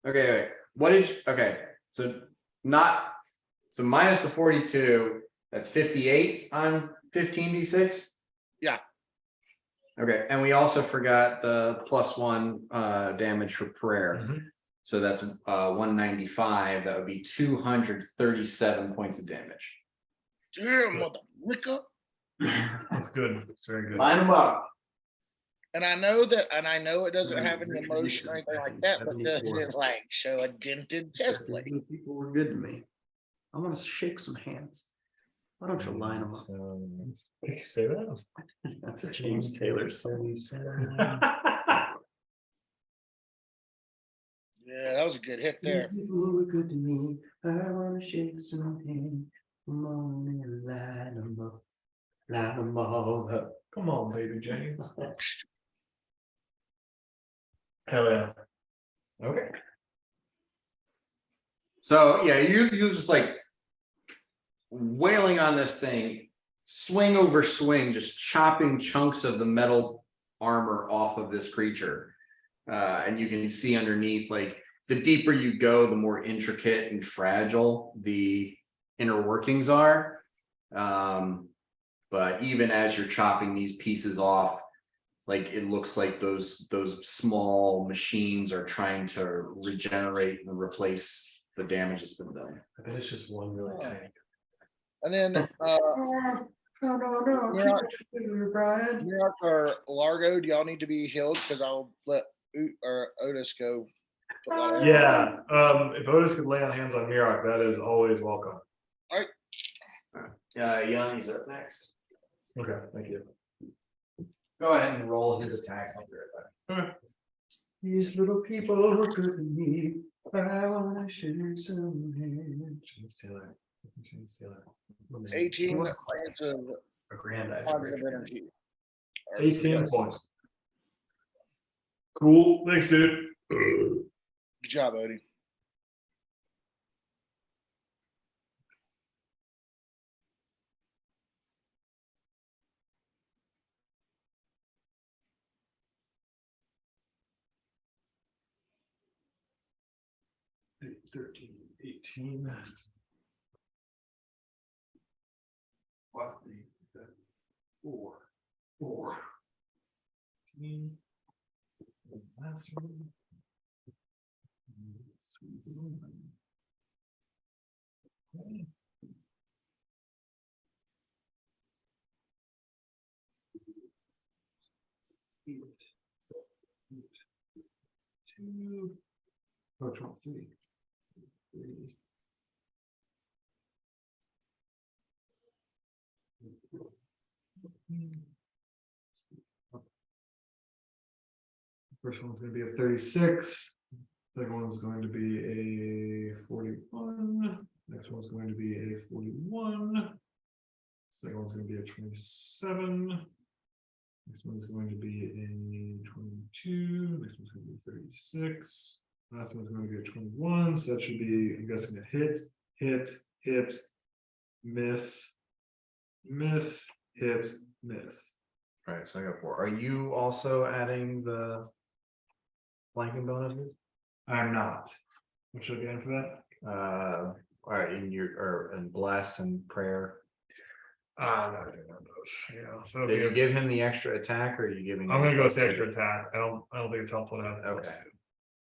Okay, wait. What did you, okay, so minus the 42, that's 58 on 15d6? Yeah. Okay, and we also forgot the +1 damage for prayer. Mhm. So that's 195. That would be 237 points of damage. Damn, motherfucker. That's good. It's very good. Line them up. And I know it doesn't have any emotion or anything like that, but does it like show a dented chest plate? People were good to me. I want to shake some hands. Why don't you line them up? Say that. That's a James Taylor song. Yeah, that was a good hit there. People were good to me. I want to shake some hands. Come on, baby Jane. Hell yeah. Okay. So yeah, you just like wailing on this thing, swing over swing, just chopping chunks of the metal armor off of this creature. And you can see underneath, like the deeper you go, the more intricate and fragile the inner workings are. But even as you're chopping these pieces off, like it looks like those small machines are trying to regenerate and replace the damage that's been done. I bet it's just one really tiny. And then No, Yeah. Brian. Mirok or Largo, do y'all need to be healed? Because I'll let Otis go. put water in. Yeah, if Otis could lay on hands on Mirok, that is always welcome. Yanni's up next. Okay, thank you. Go ahead and roll his attack. I'll be right back. These little people are good to me. I wanna shake some hands. James Taylor. 18 points of Aggrandize. positive energy. Or 18 yes. points. Cool, thanks, dude. Good job, Odie. Eight, 13, 18. What? 4. 18. Last one. Okay. Two. Oh, 23. 3. First one's going to be a 36. Second one's going to be a 41. Next one's going to be a 41. Second one's going to be a 27. Next one's going to be a 22. Next one's going to be a 36. Last one's going to be a 21. So that should be, I'm guessing, a hit, miss, hit, miss. All right, so I got 4. Are you also adding the flanking bonuses? I'm not. What should I be in for that? All right, in bless and prayer. No, I don't know those. Yeah, so Did you give him the extra attack, or are you giving? I'm him gonna go with the plus extra 2? attack. I don't think it's helpful to have. Okay.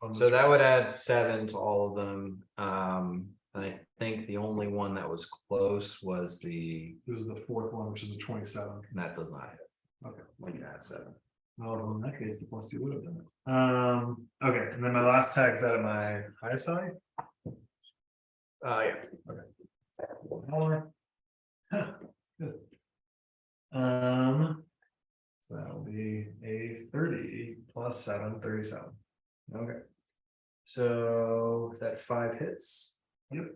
On So this that one. would add 7 to all of them. I think the only one that was close was This is the fourth one, which is a 27. that does not hit. Okay. When you add 7. Well, in that case, the +2 would have done it. Okay, and then my last attack is out of my highest value. Yeah. Smaller. Huh, good. So that will be a 30 plus 7, 37. Okay. So that's 5 hits. Yep.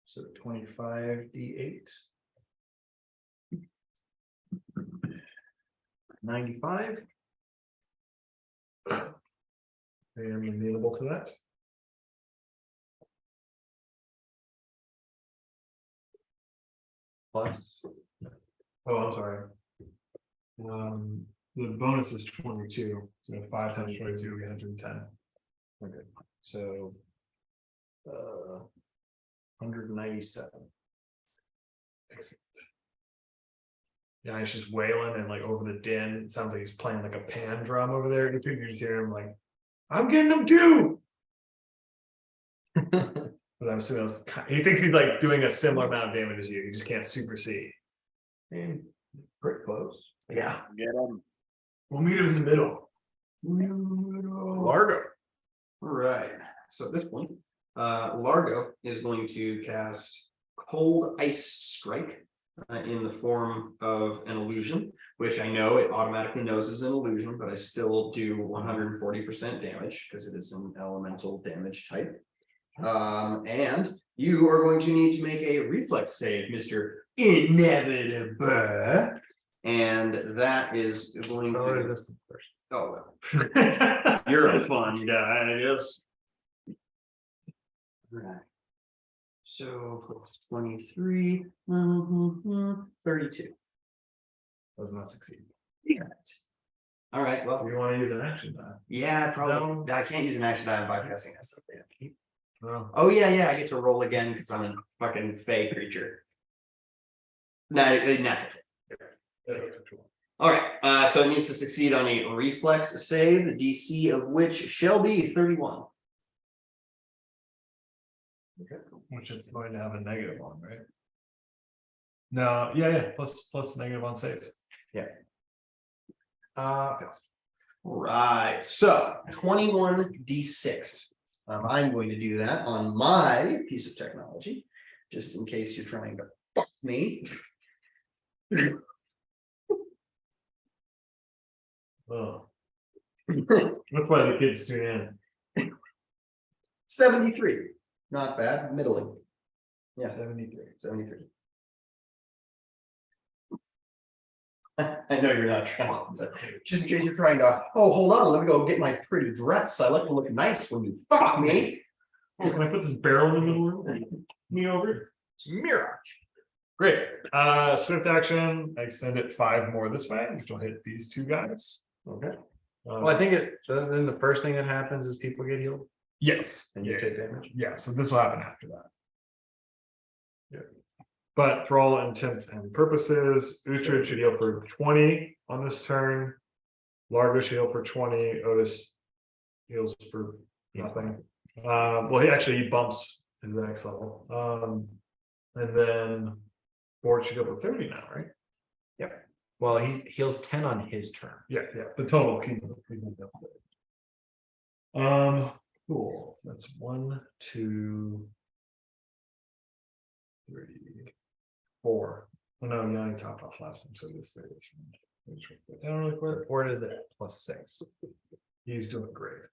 So 25 D8. 95. I am amenable to that. Plus. Oh, I'm sorry. The bonus is 22, so 5 times 22 will be 110. Okay. So 197. Excellent. Yeah, he's just wailing and like over the din. It sounds like he's playing like a pan drum over there. You just hear him like, "I'm getting them too." But I'm assuming he thinks he's like doing a similar amount of damage as you. You just can't super see. And pretty close. Yeah, Get him. we'll meet him in the middle. Largo. All right, so at this point, Largo is going to cast Cold Ice Strike in the form of an illusion, which I know it automatically knows is an illusion, but I still do 140% damage because it is an elemental damage type. And you are going to need to make a reflex save, Mr. Inevitable. And that is going Probably to. resistance first. Oh, well. You're a fun guy, I guess. Right. So plus 23, 32. Does not succeed. Yeah. All right, Do well, you want to use an action die? yeah, probably. No. I can't use an action die on bypassing that stuff. No. Oh, yeah, I get to roll again because I'm a fucking fey creature. No, natural. All right, so it needs to succeed on a reflex save, the DC of which shall be 31. Which it's going to have a negative on, right? No, yeah, plus negative on saves. Fails. Right, so 21d6. I'm going to do that on my piece of technology, just in case you're trying to fuck me. Oh. That's why the kids tune in. 73, not bad, middling. Yeah, 73. 73. I know you're not trying, but just in case you're trying to, oh, hold on, let me go get my pretty dress. I like to look nice when you fuck me. Oh, can I put this barrel in the middle of me over? Mirage. Great. Swift action. I extend it 5 more this way, which will hit these 2 guys. Okay. Well, I think then the first thing that happens is people get healed Yes. and you take damage. Yeah, so this will happen after that. Yeah. But for all intents and purposes, Uhtred should heal for 20 on this turn. Largo should heal for 20. Otis heals for nothing. Well, he bumps in the next level. And then Bort should go for 30 now, right? Yep. Well, he heals 10 on his turn. Yeah, the total. Cool. So that's 1, 2, 3, 4. Oh no, you only topped off last time, so this thing is down really quick. So Bort is at +6. He's doing great.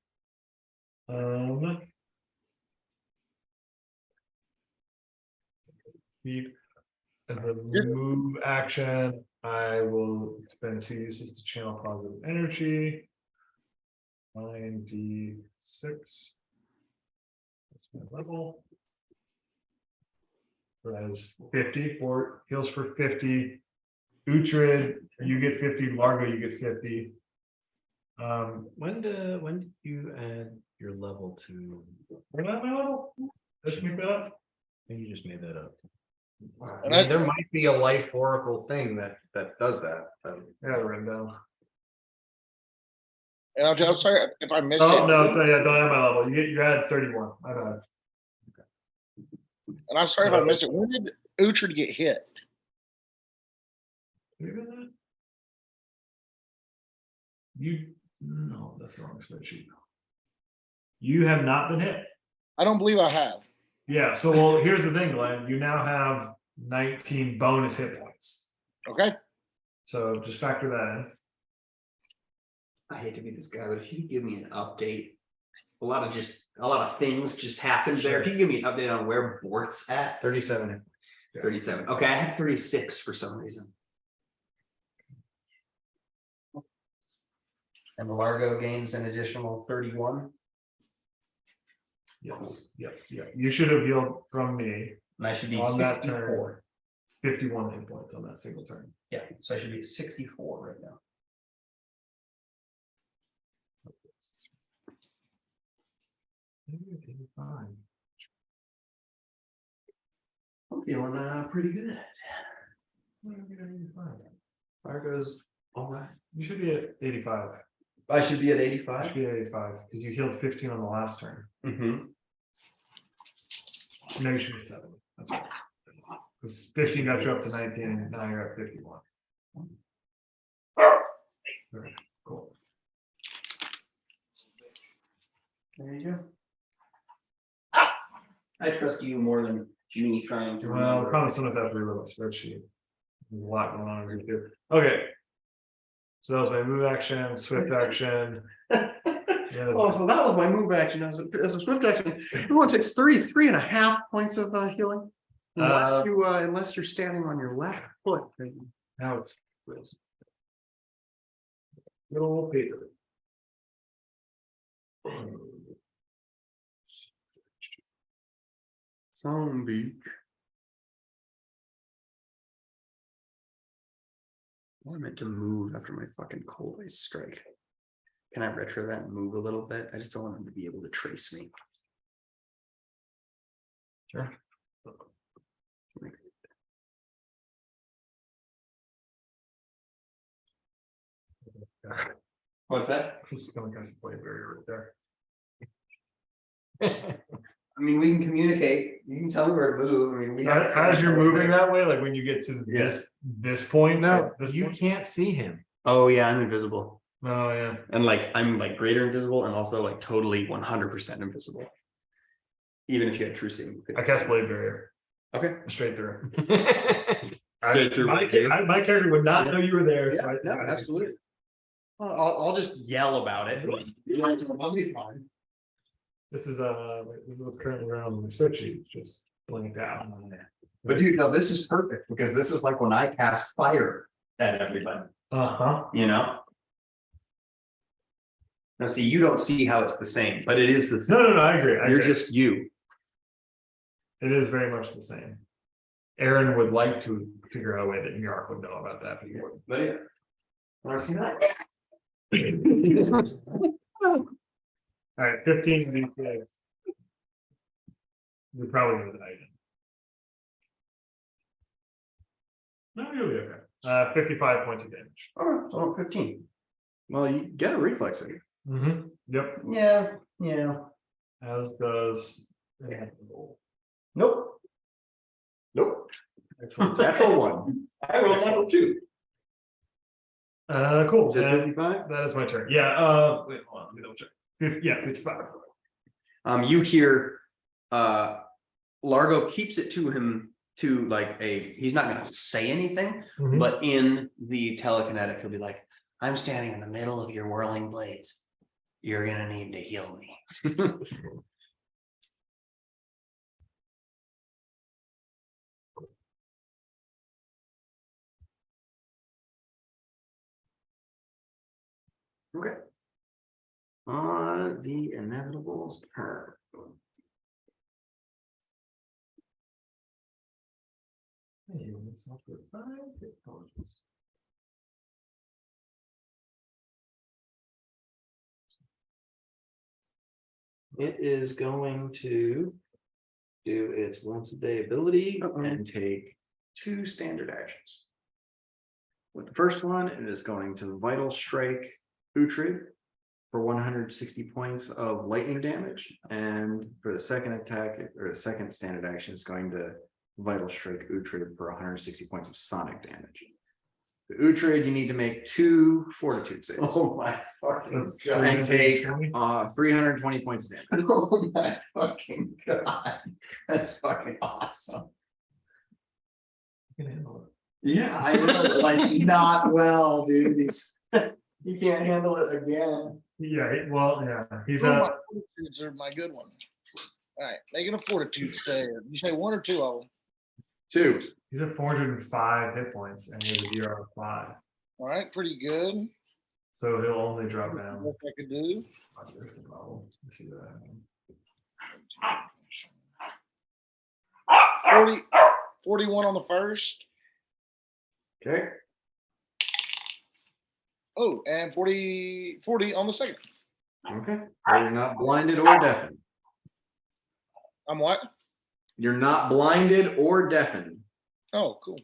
As a move action, I will spend 2 uses to channel positive energy. 9d6. That's my level. So that is 50. Bort heals for 50. Uhtred, you get 50. Largo, you get 50. When did you add your level to? We're not my level. Just make that up. I think you just made that up. And I mean, there might be a life oracle thing that does that. Yeah, written down. And I'm sorry if I missed Oh it. no, yeah, don't have my level. You had 31. My bad. And I'm sorry if I missed it. When did Uhtred get hit? No, that's the wrong spreadsheet. You have not been hit. I don't believe I have. Yeah, so well, here's the thing, Glenn. You now have 19 bonus hit points. Okay. So just factor that in. I hate to be this guy, but if you could give me an update, a lot of things just happened there. If you could give me an update on where Bort's at. 37. 37. Okay, I had 36 for some reason. And Largo gains an additional 31. Yes. You should have healed from me And I should be on that 64. turn. 51 hit points on that single turn. Yeah, so I should be 64 right now. I'm feeling pretty good. Largo's all right. You should be at 85. I should be at You 85. should be at 85 because you healed 15 on the last turn. Mm-hmm. No, you should be 70. That's right. Because 15 got you up to 19, and now you're at 51. Okay, cool. There you go. I trust you more than me trying to Well, remember. probably sometimes I have to reload my spreadsheet. There's a lot going on here too. Okay. So that was my move action, swift action. Yeah. Oh, so that was my move action. As a swift action, everyone takes 3.5 points of healing. Unless you're standing on your left foot. Now it's little Peter. Zombie. Well, I meant to move after my fucking cold ice strike. Can I retro that and move a little bit? I just don't want him to be able to trace me. Sure. What's that? Just going against the blade barrier right there. I mean, we can communicate. You can tell me where to move. I mean, we have. As you're moving that way, like when you get to this point, No, this you point? can't see him. Oh yeah, I'm invisible, Oh yeah. and like I'm like greater invisible, and also like totally 100% invisible. Even if you had true seeing. I cast blade barrier Okay. straight through. Straight through. My character would not know you were there. Yeah, So no, absolutely. Well, I'll just yell about it. I'll be fine. This is what's currently around on the spreadsheet, just blanked out. But dude, no, this is perfect because this is like when I cast fire at everybody, you know? Now, see, you don't see how it's the same, but it is the same. No, I agree. You're just you. It is very much the same. Aaron would like to figure out a way that New York would know about that, but he wouldn't. But yeah. Want to see that? All right, 15 D6. You're probably gonna die again. No, you'll be okay. 55 points of damage. Oh, 15. Well, you get a reflex save. Yep. Yeah. As does. Nope. Excellent. Natural 1. I rolled natural 2. Cool. Is it And 55? that is my turn. Yeah. Wait, hold on. Let me double check. Yeah, 55. You hear Largo keeps it to him to like he's not gonna say anything, but in the telekinetic, he'll be like, I'm standing in the middle of your whirling blades. You're gonna need to heal me. Okay. On the inevitable's turn. Hey, it's not good. 5 hit points. It is going to do its once a day ability and take 2 standard actions. With the first one, it is going to Vital Strike Uhtred for 160 points of lightning damage. And for the second attack, or the second standard action, is going to Vital Strike Uhtred for 160 points of sonic damage. The Uhtred, you need to make 2 fortitude saves. Oh my fucking god. And take 320 points of damage. Oh my fucking god. That's fucking awesome. You can handle it. Yeah, I know, like not well, dude. He can't handle it again. Yeah, well, yeah. He's My fortitudes are my good one. All right, making a fortitude save. You say 1 or 2 of them? 2. He's at 405 hit points and he has a DR of 5. All right, pretty good. So he'll only drop down. What I could do. There's the problem. You see that. 41 on the first. Okay. Oh, and 40 on the second. Okay. Well, you're not blinded or deafened. I'm what? You're not blinded or deafened. Oh, cool.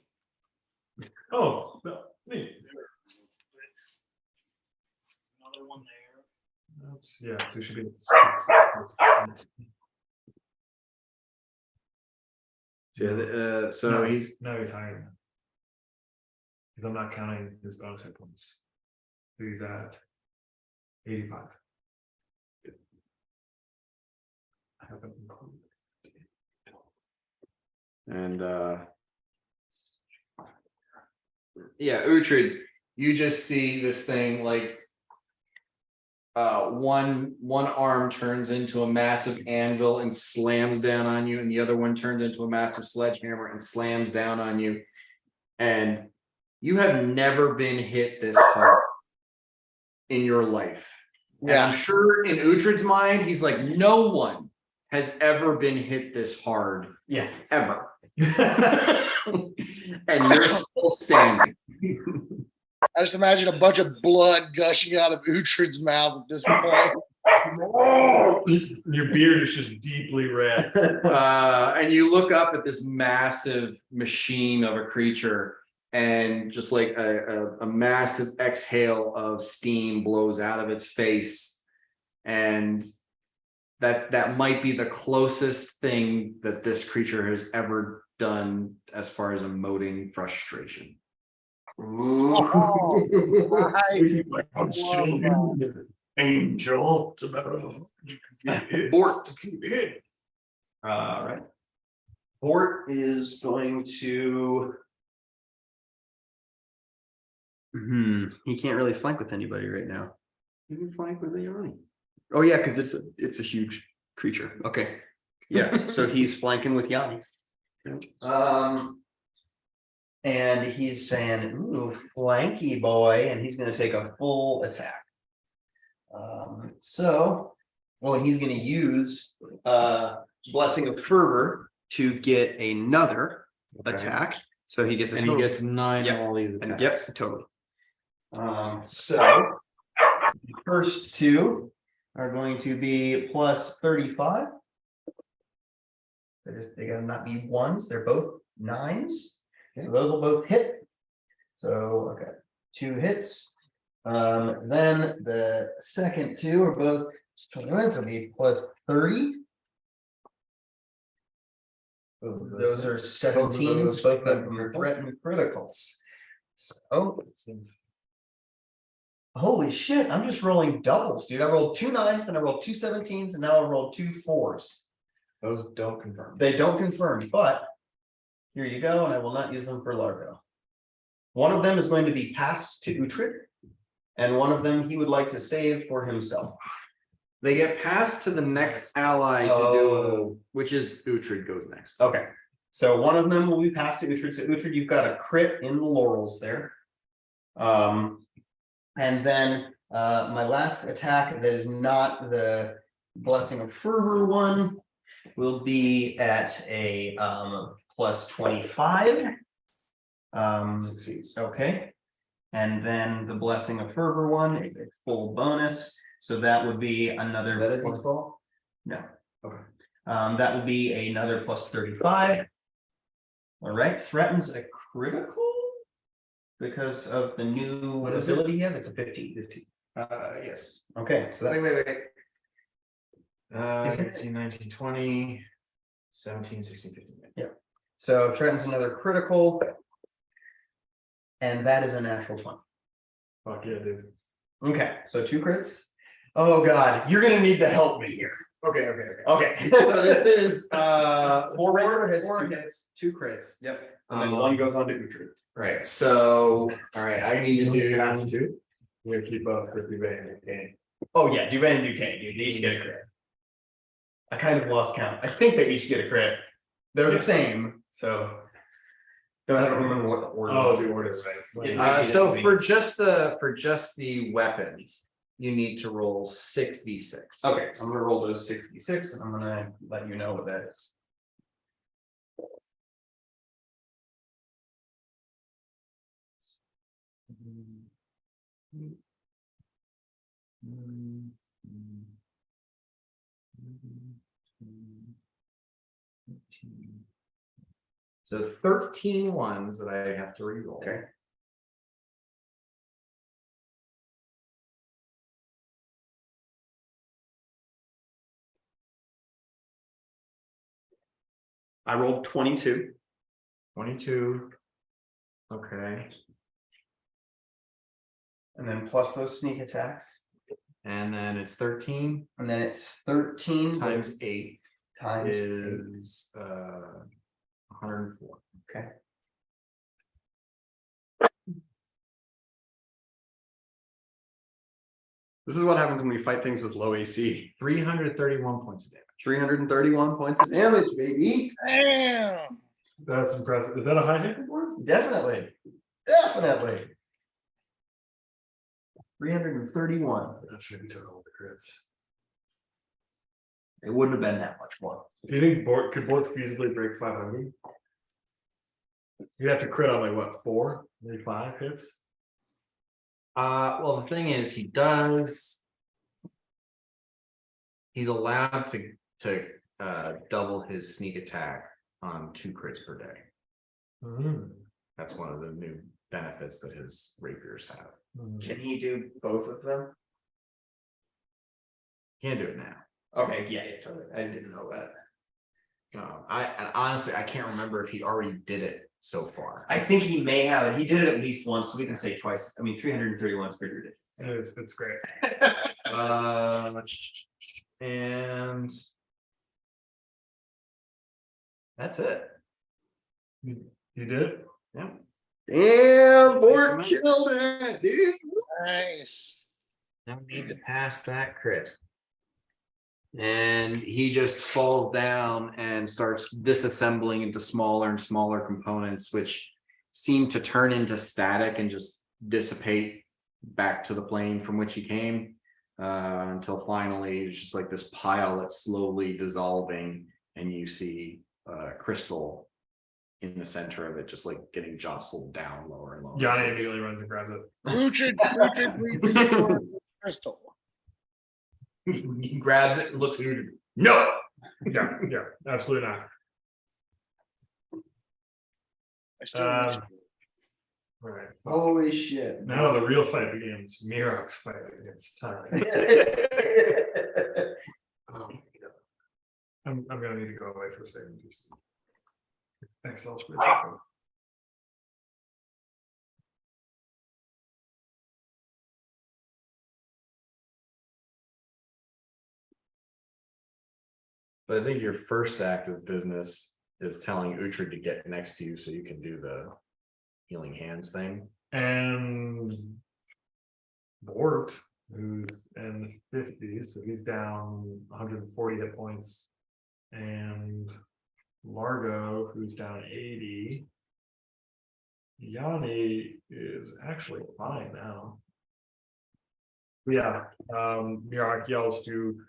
Oh, no, neat. Another one there. Oops, yeah, so you should be at 6. So No, he's he's higher than that. Because I'm not counting his bonus hit points. So he's at 85. I haven't included. and yeah, Uhtred, you just see this thing like one arm turns into a massive anvil and slams down on you, and the other one turns into a massive sledgehammer and slams down on you. And you have never been hit this hard in your life. And I'm sure in Uhtred's mind, he's like, no one has ever been hit this hard. Yeah. Ever. And you're still standing. I just imagine a bunch of blood gushing out of Uhtred's mouth at this point. Your beard is just deeply red. And you look up at this massive machine of a creature, and just like a massive exhale of steam blows out of its face. And that might be the closest thing that this creature has ever done as far as emoting frustration. Right. I'm still human, angel. Tomorrow. Bort. All right. Bort is going to. He can't really flank with anybody right now. You can flank with Yanni. Oh yeah, because it's a huge creature. Okay. Yeah, so he's flanking with Yanni. And he's saying, ooh, flanky boy, and he's gonna take a full attack. And he's gonna use Blessing of Fervor to get another attack. So he gets a And total. he gets 9 Yep. of all these And attacks. yep, totally. So the first two are going to be plus 35. They gotta not be ones, they're both 9s. So those will both hit. So okay, 2 hits. Then the second two are both 21, so it'll be plus 30. Those are 17s, both of them are threatened criticals. So holy shit, I'm just rolling doubles, dude. I rolled 2 9s, then I rolled 2 17s, and now I rolled 2 4s. Those don't confirm. They don't confirm, but here you go, and I will not use them for Largo. One of them is going to be passed to Uhtred, and one of them he would like to save for himself. They get passed to the next ally to do, which is Uhtred goes next. Okay, so one of them will be passed to Uhtred. So Uhtred, you've got a crit in the laurels there. And then my last attack that is not the Blessing of Fervor one will be at a plus 25. Succeeds. Okay. And then the Blessing of Fervor one is a full bonus. So that would be another. Is that a D12? No. Okay. That would be another plus 35. All right, threatens a critical because of the new ability he has. It's a 15. Yes. Okay, so that's Wait. Is it? 18, 19, 20, 17, 16, 15. Yeah. So threatens another critical. And that is a natural 20. Fuck yeah, dude. Okay, so 2 crits. Oh god, you're gonna need to help me here. Okay. Okay. So this is 4 regular hits, 4 2 hits, 2 crits. Yep. And then one goes on to Uhtred. Right. So all right, I need to do Pass 2. We're gonna keep up with the game. Oh yeah, Duvain and Duquesne, dude. They each get a crit. I kind of lost count. I think they each get a crit. They're the same, so. No, I don't remember what the order Oh, was. the orders, right? so for just the weapons, you need to roll 6d6. Okay, so I'm gonna roll those 66 and I'm gonna let you know what that is. So 13 ones that I have to reroll. Okay. I rolled 22. 22. Okay. And then plus those sneak attacks. And then it's 13 And then it's 13 times 8 times 8. is 104. Okay. This is what happens when we fight things with low AC. 331 points of damage. 331 points of damage, baby. Damn. That's impressive. Is that a high hit board? Definitely. 331. That should be took all the crits. It wouldn't have been that much more. Do you think could Bork feasibly break 500? You'd have to crit on like what, 4, maybe 5 hits? Well, the thing is, he's allowed to double his sneak attack on 2 crits per day. That's one of the new benefits that his rapiers have. Can he do both of them? Can't do it now. Okay, yeah, totally. I didn't know that. And honestly, I can't remember if he already did it so far. I think he may have it. He did it at least once, so we can say twice. I mean, 331 is pretty ridiculous. It's great. And that's it. You did? Yeah. Damn, Bork killed it, dude. Nice. No need to pass that crit. And he just falls down and starts disassembling into smaller and smaller components, which seem to turn into static and just dissipate back to the plane from which he came, until finally it's just like this pile that's slowly dissolving, and you see crystal in the center of it, just like getting jostled down lower and lower. Yanni immediately runs and grabs it. Richard, crystal. He grabs it and looks at you. No. Yeah, absolutely not. I still All right. Holy shit. Now the real fight begins. Mirok's fight against Ty. I'm gonna need to go away for a second. Just Excel spreadsheet. But I think your first act of business is telling Uhtred to get next to you so you can do the healing hands thing. And Bort, who's in the 50s, so he's down 140 hit points. And Largo, who's down 80. Yanni is actually fine now. Yeah, Mirok yells to.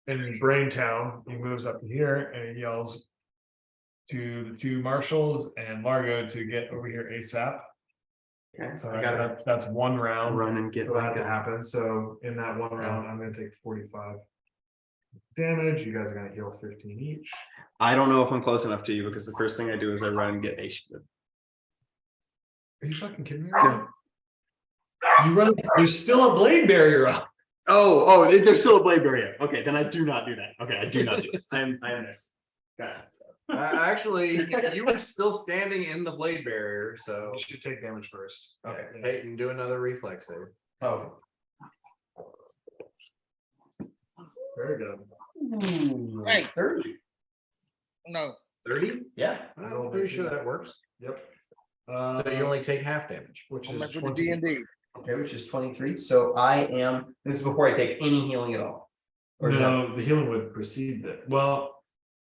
In Braintown, he moves up here and he yells to the 2 marshals and Largo to get over here ASAP. Okay, So I gotta that's 1 round run and get for that back to in. happen. So in that 1 round, I'm gonna take 45 damage. You guys are gonna heal 15 each. I don't know if I'm close enough to you because the first thing I do is I run and get H. Are you fucking kidding me? Right now? You run. There's still a blade barrier up. Oh, there's still a blade barrier. Okay, then I do not do that. Okay, I do not do it. I am there. Got it. Actually, you were still standing in the blade barrier, so You should take damage first. Okay. hey, and do another reflex save. Oh. Very good. Hey. 30. No. 30? Yeah. I'm pretty sure that works. Yep. So you only take half damage. Which I'm is with the 20. D&D. Okay, which is 23. So I am. This is before I take any healing at all. Or is that- No, the healing would precede that. Well,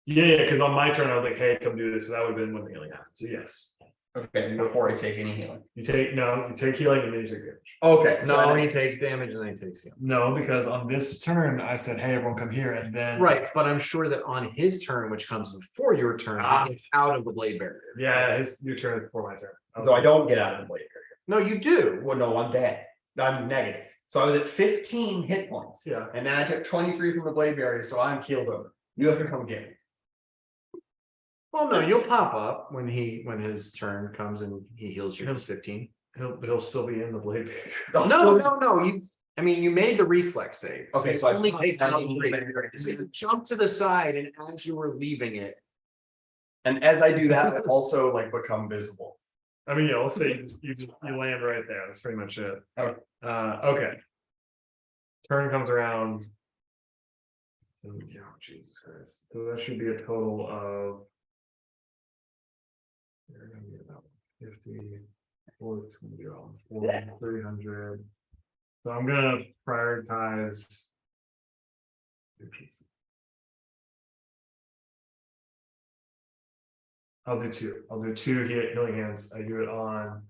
yeah, because on my turn I was like, "Hey, come do this." So that would have been when the healing happened. So yes, Okay, before I take any healing. you take healing and then you take damage. Okay. So No, I- he takes damage and then he takes healing. No, because on this turn I said, "Hey, everyone, come here," and then Right, but I'm sure that on his turn, which comes before your turn, he gets out of the blade barrier. Yeah, your turn is before my turn. So I don't get out of the blade barrier. No, you do. Well, no, I'm dead. I'm negative. So I was at 15 hit points. Yeah. And then I took 23 from the blade barrier, so I'm keeled over. You have to come get me. Well, no, you'll pop up when his turn comes and he heals you for 15. He'll still be in the blade barrier. No. You made the reflex save. Okay, you so I only popped take out down of the 3. blade barrier. So you jump to the side, and as you were leaving it, And as I do that, I also like become visible. I mean, yeah, let's say you land right there. That's pretty much it. Okay. Okay. Turn comes around. Oh, Jesus Christ. So that should be a total of. They're gonna be about 50. Or it's gonna be around 300. So I'm gonna prioritize. I'll do two. I'll do two healing hands. I do it on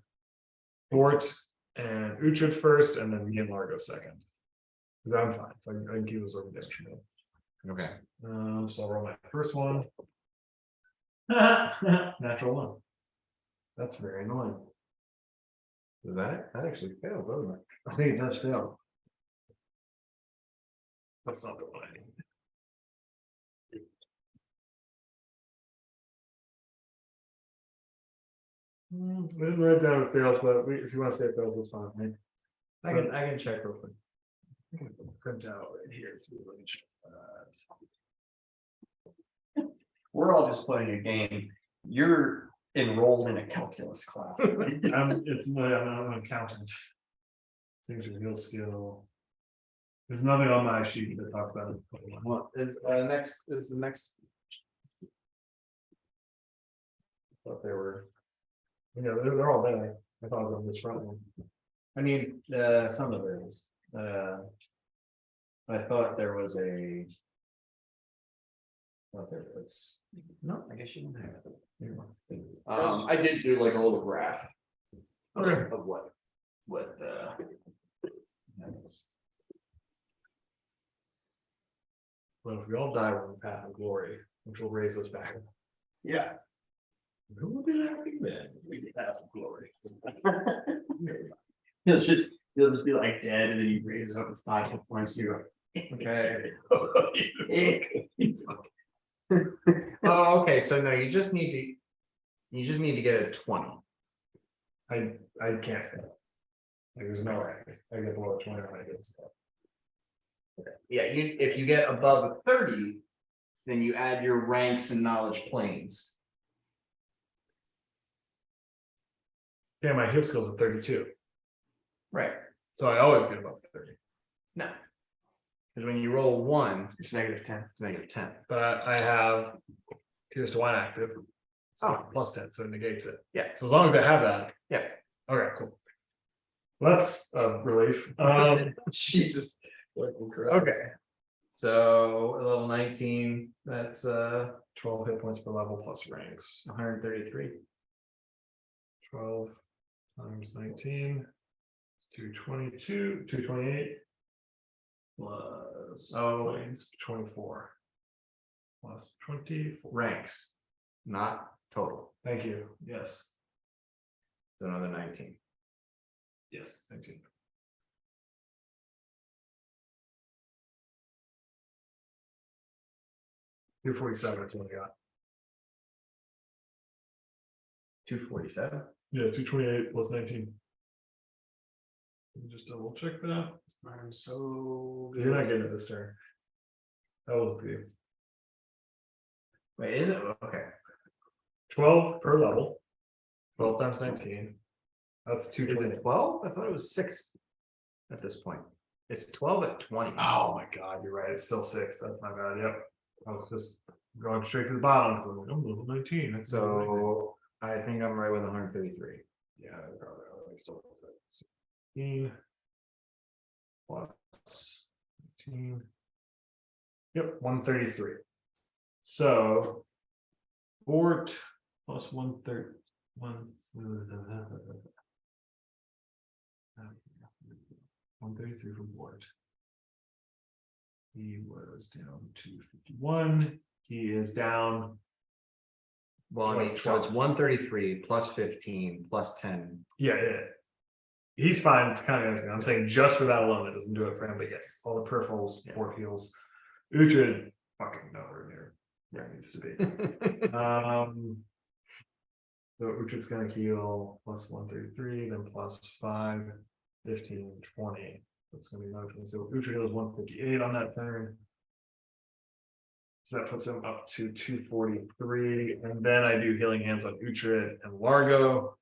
Bort and Uhtred first, and then me and Largo second. Because I'm fine. So I can keep those over there. Okay. So I'll roll my first one. Natural one. That's very annoying. Is that it? That actually failed, doesn't it? I think it does fail. That's not the one I need. We didn't write down it fails, but if you want to say it fails, it's fine. Right? I can check real quick. Print out right here too. Let me check that. We're all just playing a game. You're enrolled in a calculus class. I'm an accountant. Things are real skill. There's nothing on my sheet that talks about it. What is the next? Thought they were. Yeah, they're all there. I thought it was on this front one. I mean, some of it is. I thought there was a. Thought there was. No, I guess you didn't have it. I did do like a little graph. Okay. Of what. But if we all die, we're on the path of glory, which will raise us back. Yeah. Who will be happy then? We the path of glory. He'll just be like dead, and then he raises up with 5 hit points. And you Okay. go. Oh, okay, so no, you just need to get a 20. I can't fail. Like, there's no way. I get below 20 when I get stuff. Yeah, if you get above a 30, then you add your ranks and knowledge planes. Yeah, my hip skills are 32. Right. So I always get above 30. No. Because when you roll 1, It's -10. it's -10. But I have Pierce to 1 active. So Oh. plus 10, so it negates it. Yeah. So as long as I have that. Yeah. Okay, cool. Well, that's a relief. Jesus. Okay. So level 19, that's 12 hit points per level plus ranks. 133. 12 times 19. 222, 228. Plus points, 24. Plus 24. Ranks, not total. Thank you. Yes. So another 19. Yes, 19. You're 47, that's what I got. 247. Yeah, 228 plus 19. Let me just double check that. I'm so You're not getting it this turn. That was good. Wait, is it? Okay. 12 per level. 12 times 19. That's Is 228. it 12? I thought it was 6 at this point. It's 12 at 20. Oh my god, you're right. It's still 6. That's my bad. Yep. I was just going straight to the bottom because I'm like, I'm level 19. That's So I think I'm right with 133. yeah, probably still 16 plus 19. Yep, 133. So Bort plus 130. 133 from Bort. He was down to 51. He is down. Well, I mean, so it's 133 plus 15 plus 10. Yeah. He's fine, kind of everything. I'm saying just for that alone, it doesn't do it for him, but yes, all the peripherals, Yeah. Bort heals. Uhtred, fucking nowhere near where it needs to be. So Uhtred's gonna heal plus 133, then plus 5, 15, 20. That's gonna be another 20. So Uhtred heals 158 on that turn. So that puts him up to 243. And then I do healing hands on Uhtred and Largo.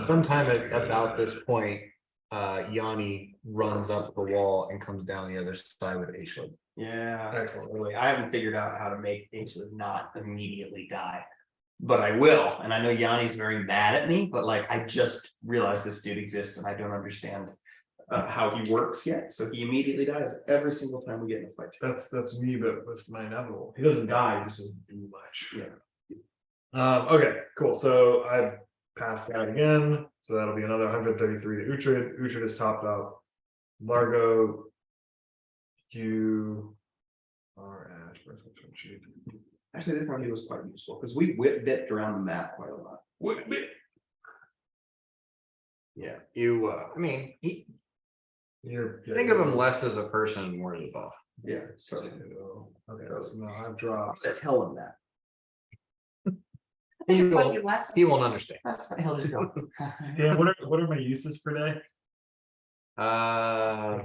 Sometime at about this point, Yanni runs up the wall and comes down the other side with Aishlin. Yeah. Excellent. Really, I haven't figured out how to make Aisling not immediately die. But I will, and I know Yanni's very mad at me, but like I just realized this dude exists and I don't understand how he works yet, so he immediately dies every single time we get in a fight. That's me, but with my inevitable. He doesn't die, he just doesn't do much. Yeah. Okay, cool. So I passed that again. So that'll be another 133 to Uhtred. Uhtred is topped up. Largo, you are at where's the term sheet? Actually, this one he was quite useful because we whipped around the map quite a lot. Yeah, you. I mean, You're think of him less as a person and more as a buff. Yeah, so Okay, so now I've dropped. let's tell him that. He won't understand. That's what he'll just go. Yeah, what are my uses per day?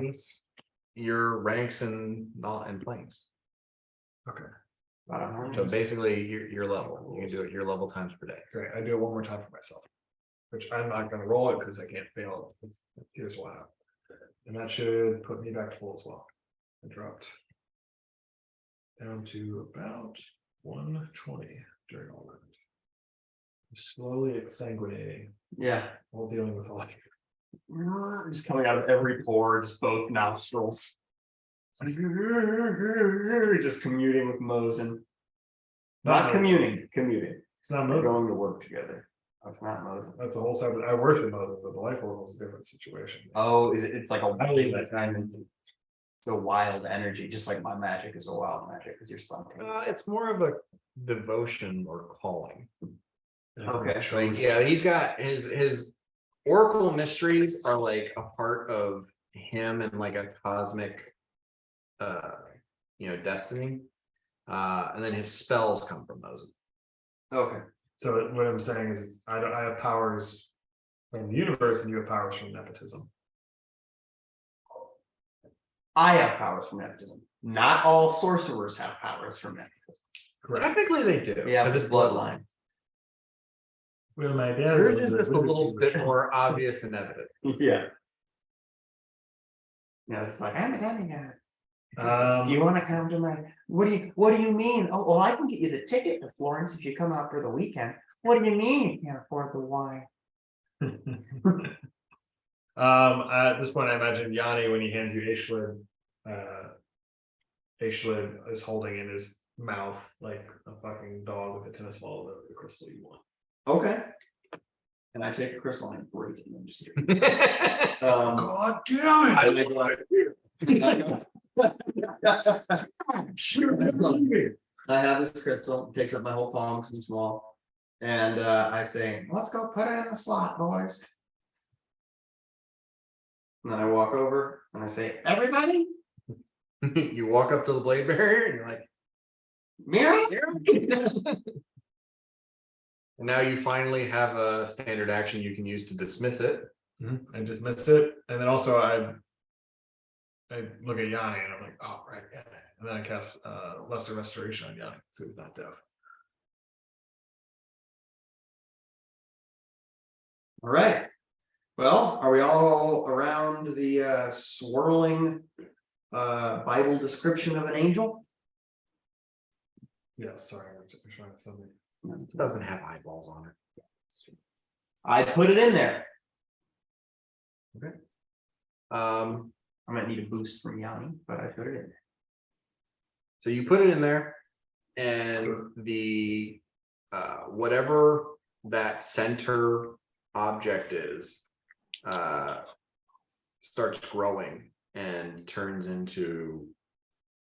This? Your ranks and not and planes. Okay, So basically, your level. You can do it your level times per day. great. I do it one more time for myself, which I'm not going to roll it because I can't fail it. Here's why. And that should put me back to full as well. I dropped down to about 120 during all that. Slowly exsanguinating Yeah. while dealing with all. Just coming out of every pore, just both nostrils. Just commuting with Mosin. Not commuting. It's not We're Moses. going to work together. Oh, it's not Mosin. That's a whole separate. I worship Moses, but the life level is a different situation. Oh, is it? It's like a I believe that time. It's a wild energy, just like my magic is a wild magic because you're spontaneous. It's more of a devotion or calling. Okay. Like, yeah, he's got his oracle mysteries are like a part of him and like a cosmic destiny. And then his spells come from those. Okay. So what I'm saying is, I have powers from the universe, and you have powers from nepotism. I have powers from nepotism. Not all sorcerers have powers from nepotism. Correct. Technically, they do. Yeah, because it's bloodline. Well, my dad. Yours was is just a little bit more obvious and evident. Yeah. Yeah, it's like I'm a demigod. Um, You want to come to my? What do you mean? Oh, well, I can get you the ticket to Florence if you come out for the weekend. What do you mean you can't afford the wine? At this point, I imagine Yanni, when he hands you Aishlid is holding in his mouth like a fucking dog with a tennis ball of the crystal you want. Okay. And I take a crystal and break it and just. God damn it! I have this crystal, it takes up my whole palm because I'm small. And I say, let's go put it in the slot, boys. And then I walk over and I say, everybody, You walk up to the blade barrier and you're like, Mira. and now you finally have a standard action you can use to dismiss it. I just missed it, and then also I look at Yanni and I'm like, oh right, yeah. And then I cast lesser restoration on Yanni, so he's not deaf. All right. Well, are we all around the swirling Bible description of an angel? Yes, sorry, I'm trying to something. It doesn't have eyeballs on it. I put it in there. I might need a boost from Yanni, but I put it in there. So you put it in there, and the whatever that center object is starts growing and turns into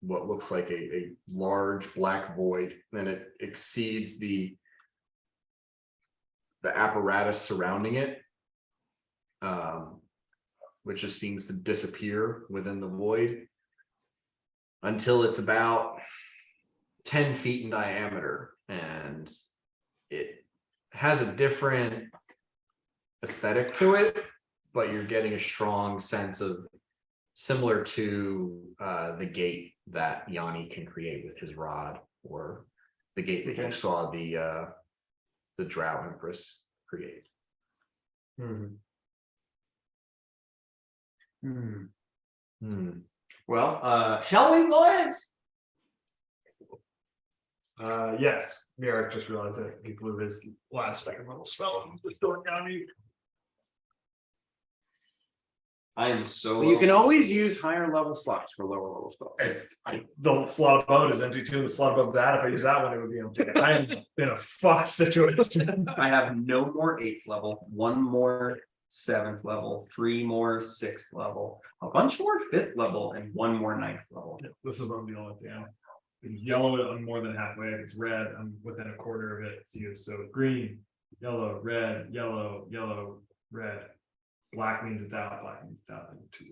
what looks like a large black void. Then it exceeds the apparatus surrounding it, which just seems to disappear within the void until it's about 10 feet in diameter, and it has a different aesthetic to it, but you're getting a strong sense of similar to the gate that Yanni can create with his rod, or the gate that you saw the Drow Empress create. Well, shall we, boys? Yes, Merrick just realized that he blew his last second level spell and was going down me. I am so. Well, you can always use higher level slots for lower level spells. The slot above it is empty too, and the slot above that, if I use that one, it would be empty. I'm in a fuck situation. I have no more 8th level, 1 more 7th level, 3 more 6th level, a bunch more 5th level, and 1 more 9th level. This is what I'm dealing with, yeah. It's yellow, I'm more than halfway. If it's red, I'm within a quarter of it. It's used. So green, yellow, red, yellow, yellow, red. Black means it's out, black means it's out in 2.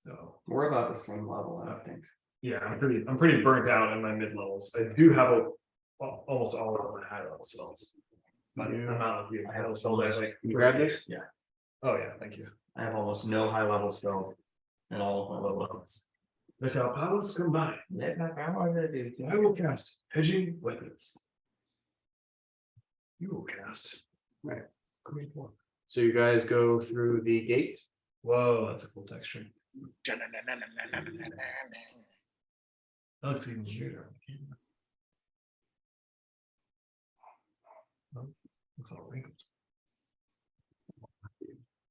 So We're about the same level, I think. yeah, I'm pretty burnt out in my mid levels. I do have almost all of my high level spells. But I'm not like you. I have High level spells, like, You grab this? yeah. Oh yeah, thank you. I have almost no high level spells and all of my low levels. Let our powers combine. I will cast hedging weapons. You will cast. Right. Great one. So you guys go through the gate. Whoa, that's a cool texture. That looks even weirder. Oh, looks all wrinkled.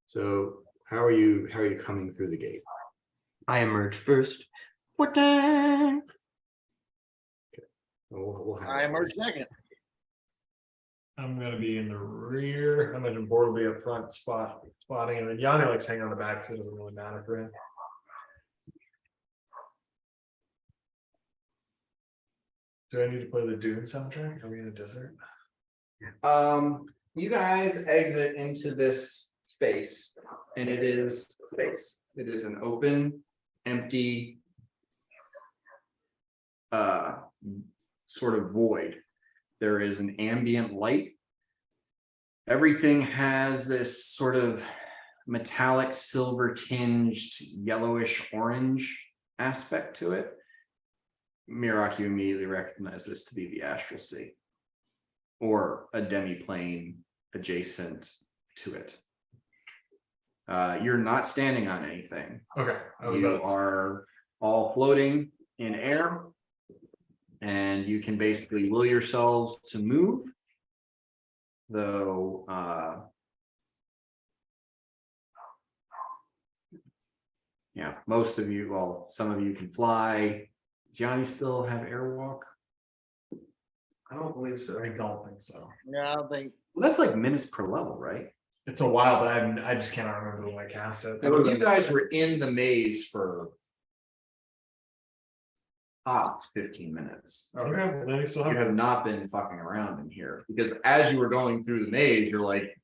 So how are you coming through the gate? I emerge first. What the? We'll have I emerge second. I'm gonna be in the rear. I'm gonna board will be up front spotting, and then Yanni likes hanging on the back, so it doesn't really matter for him. Do I need to play the Dune soundtrack? Are we in the desert? You guys exit into this space, and it is space. It is an open, empty, sort of void. There is an ambient light. Everything has this sort of metallic silver tinged yellowish orange aspect to it. Mirak, you immediately recognize this to be the astral sea, or a demiplane adjacent to it. You're not standing on anything. Okay. You are all floating in air, and you can basically will yourselves to move, though yeah, most of you, well, some of you can fly. Does Yanni still have airwalk? I don't believe so. I don't think so. Yeah, I don't think. Well, that's like minutes per level, right? It's a while, but I just cannot remember when I cast it. You guys were in the maze for tops 15 minutes. Okay, well, then you still You have. have not been fucking around in here, because as you were going through the maze, you're like,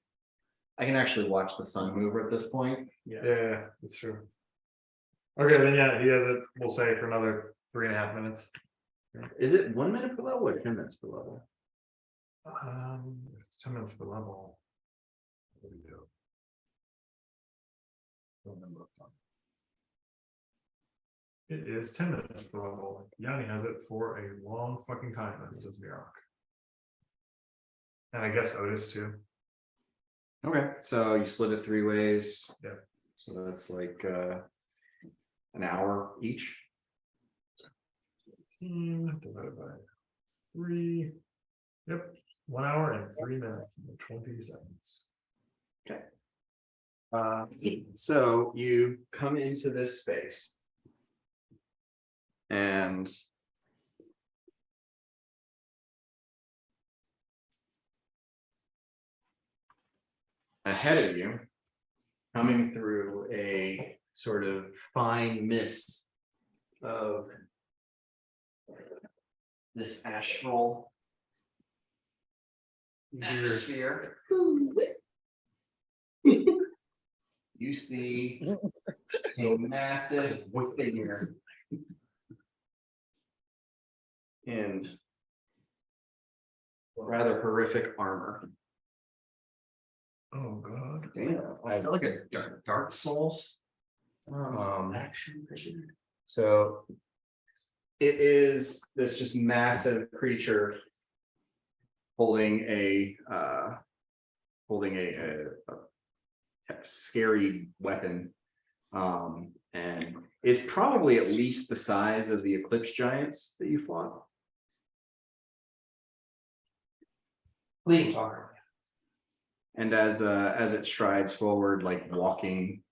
I can actually watch the sun move at this point. Yeah, that's true. Okay, then yeah, he has it. We'll say for another 3.5 minutes. Is it 1 minute per level or 10 minutes per level? It's 10 minutes per level. What do we do? Don't remember. It is 10 minutes per level. Yanni has it for a long fucking time, as does Mirak. And I guess Otis too. Okay, so you split it 3 ways. Yeah. So that's like an hour each. 15 divided by 3. Yep, 1 hour and 3 minutes and 20 seconds. Okay. So you come into this space, and ahead of you, coming through a sort of fine mist of this astral atmosphere, you see a massive figure in rather horrific armor. Oh god. I feel like a Dark Souls. Action. So it is this just massive creature holding a scary weapon, and it's probably at least the size of the Eclipse Giants that you fought. Leading talker. And as it strides forward, like walking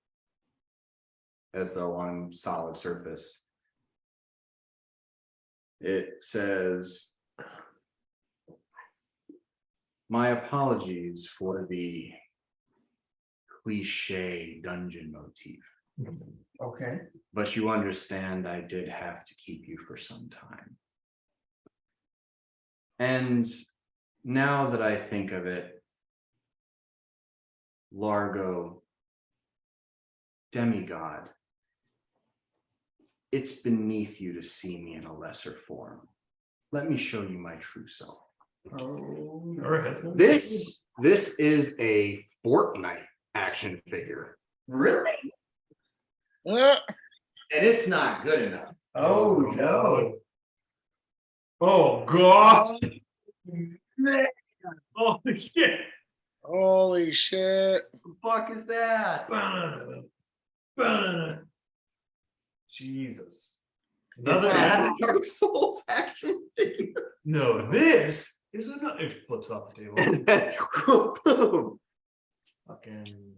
as though on solid surface. It says, my apologies for the cliche dungeon motif, Okay. but you understand I did have to keep you for some time. And now that I think of it, Largo, demigod, it's beneath you to see me in a lesser form. Let me show you my true self. Oh. This is a Fortnite action figure, Really? Ah, and it's not good enough. Oh no. Oh god. Oh shit. holy shit. The fuck is that? Jesus. Is Another that a Dark Souls action figure? No, this is another. It flips off the table. Boom. Fucking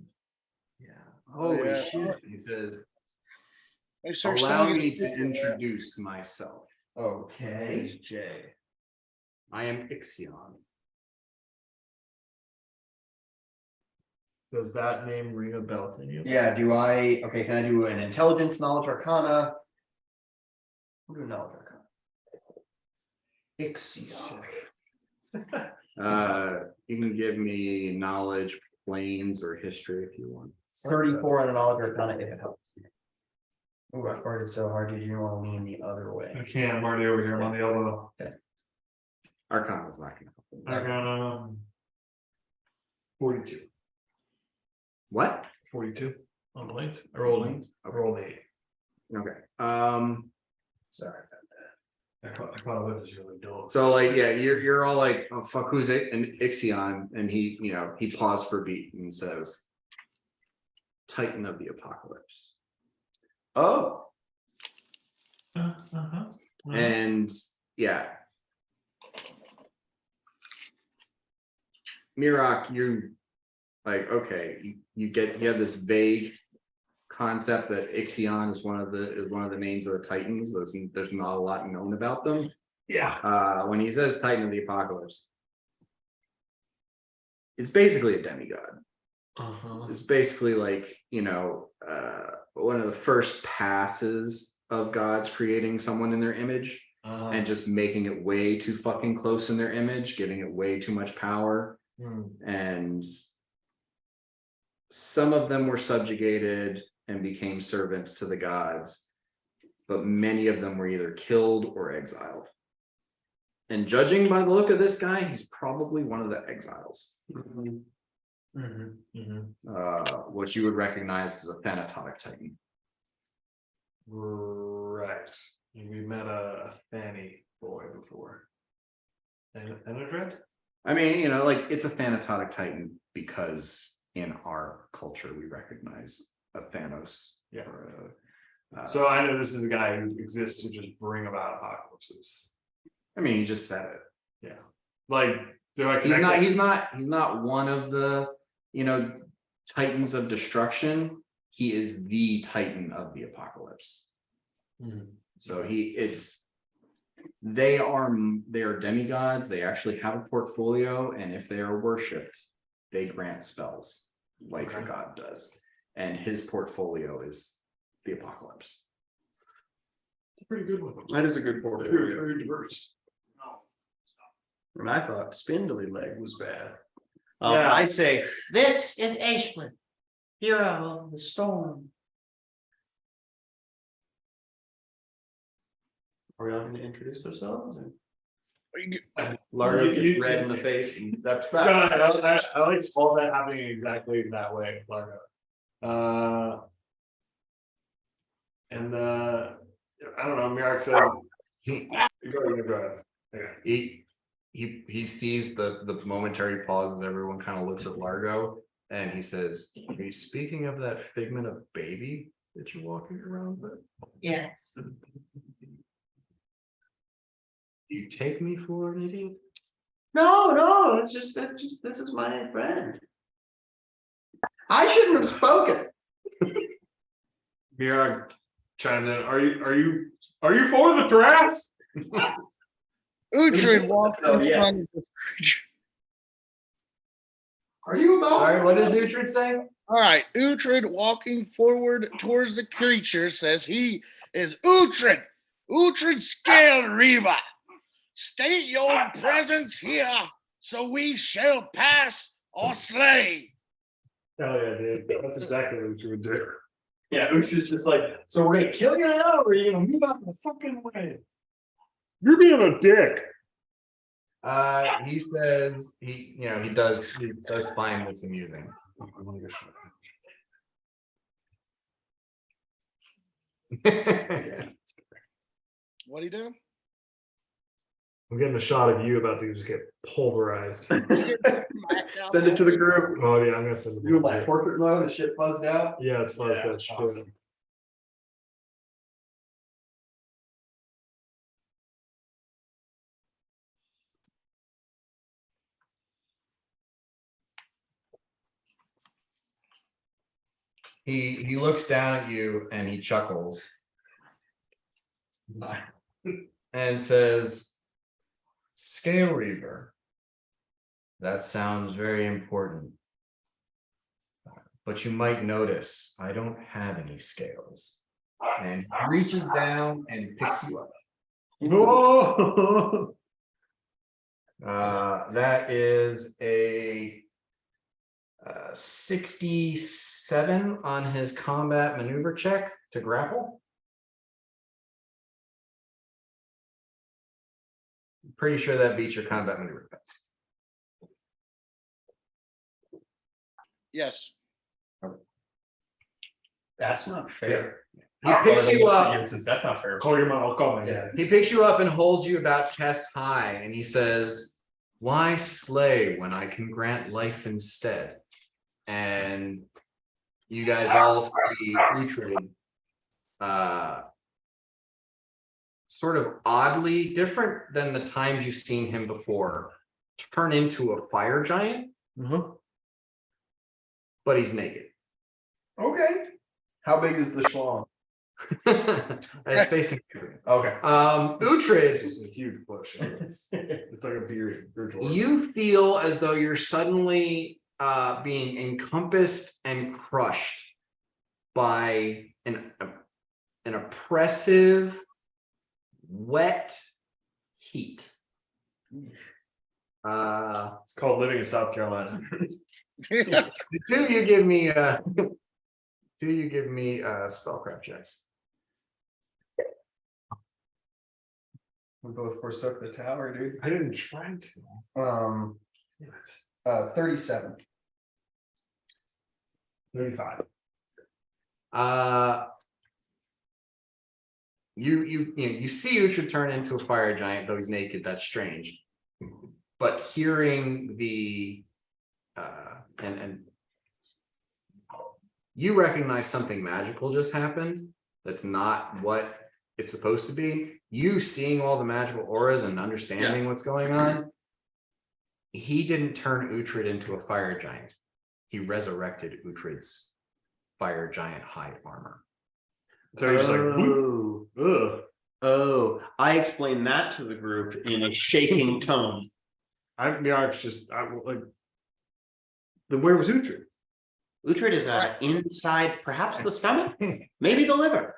yeah. Holy Yeah. shit. He says, Make sure allow somebody's- me to introduce myself. Okay. There's Jay. I am Ixion. Does that name ring a bell to you? Yeah, okay, can I do an intelligence, knowledge, arcana? I'll do knowledge arcana. Ixion. You can give me knowledge, planes, or history if you want. 34 on a knowledge arcana if it helps. Oh, I farted so hard, dude. You don't want to lean the other I way. can't. I'm already over here. I'm on the elbow. Arcana is not gonna help. I got 42. What? 42 on the lanes. I rolled an 8. Okay. Sorry about I caught it was really dull. So like, yeah, you're all like, oh fuck, who's it? And Ixion, and he paused for a beat and says, Titan of the Apocalypse. that. Oh, And yeah. Mirak, you like, okay, you have this vague concept that Ixion is one of the names of the Titans. There's not a lot known about them. Yeah. When he says Titan of the Apocalypse, it's basically a demigod. It's basically like, one of the first passes of gods creating someone in their image and just making it way too fucking close in their image, giving it way too much power. And some of them were subjugated and became servants to the gods, but many of them were either killed or exiled. And judging by the look of this guy, he's probably one of the exiles. What you would recognize as a Thanatotic Titan. Right. We met a Fanny boy before. And a dread? I mean, like it's a Thanatotic Titan because in our culture we recognize a Thanos. Yeah. Or So I know this is a guy who exists to just bring about apocalypses. I mean, he just said it. Yeah. Like, so I He's not one of the, Titans of destruction. He is the Titan of the Apocalypse. So they are demigods. They actually have a portfolio, and if they are worshipped, they grant spells like a god does. And his portfolio is the Apocalypse. It's a pretty good one. that is a good Very, portfolio. very diverse. And I thought Spindly Leg was bad. Yeah. I say, this is Ashland, hero of the storm. Are we all going to introduce ourselves? Largo gets red in the face and that's No, back. I like all that happening exactly that way, Largo. And I don't know, Mirak says, go ahead. Okay. He sees the momentary pause as everyone kind of looks at Largo, and he says, are you speaking of that figment of baby that you're walking around with? Yes. Do you take me for an idiot? No, it's just this is my friend. I shouldn't have spoken. Mirag chimes in. Are you for the draft? Uhtred walks Oh, in front yes. of the creature. Are you about? Sorry, what does Uhtred say? All right, Uhtred walking forward towards the creature says he is Uhtred Scale Reaver. State your presence here, so we shall pass or slay. Hell yeah, dude. That's exactly what you would do. Yeah, Uhtred's just like, so we're gonna kill you now, or are you gonna move out of the fucking way? You're being a dick. He says he does find this amusing. What are you doing? I'm getting a shot of you about to just get pulverized. Send it to the group. Oh yeah, I'm gonna send it. You like portrait mode and shit buzzed out. Yeah, it's fuzzed Yeah, out shit. awesome. He looks down at you and he chuckles and says, "Scale Reaver. That sounds very important. But you might notice I don't have any scales." And he reaches down and picks you up. Whoa! That is a 67 on his combat maneuver check to grapple. Pretty sure that beats your combat maneuver test. Yes. That's not fair. He picks you up. That's not fair. Call your mom. I'll call my dad. He picks you up and holds you about chest high, and he says, "Why slay when I can grant life instead?" And you guys all see Uhtred, sort of oddly different than the times you've seen him before, turn into a fire giant, but he's naked. Okay. How big is the schlong? It's facing you. Okay. Uhtred, It's a huge bush. It's like a beard. you feel as though you're suddenly being encompassed and crushed by an oppressive, wet heat. It's called living in South Carolina. The two of you give me spellcraft checks. We both forsook the tower, dude. I didn't try to. 37. 35. You see Uhtred turn into a fire giant, though he's naked. That's strange. But hearing the and you recognize something magical just happened. That's not what it's supposed to be. You seeing all the magical auras and understanding what's going on. He didn't turn Uhtred into a fire giant. He resurrected Uhtred's fire giant hide armor. So you're just like, whoop. Ugh. Oh, I explained that to the group in a shaking tone. Mirag's just like. Then where was Uhtred? Uhtred is inside, perhaps the stomach, maybe the liver.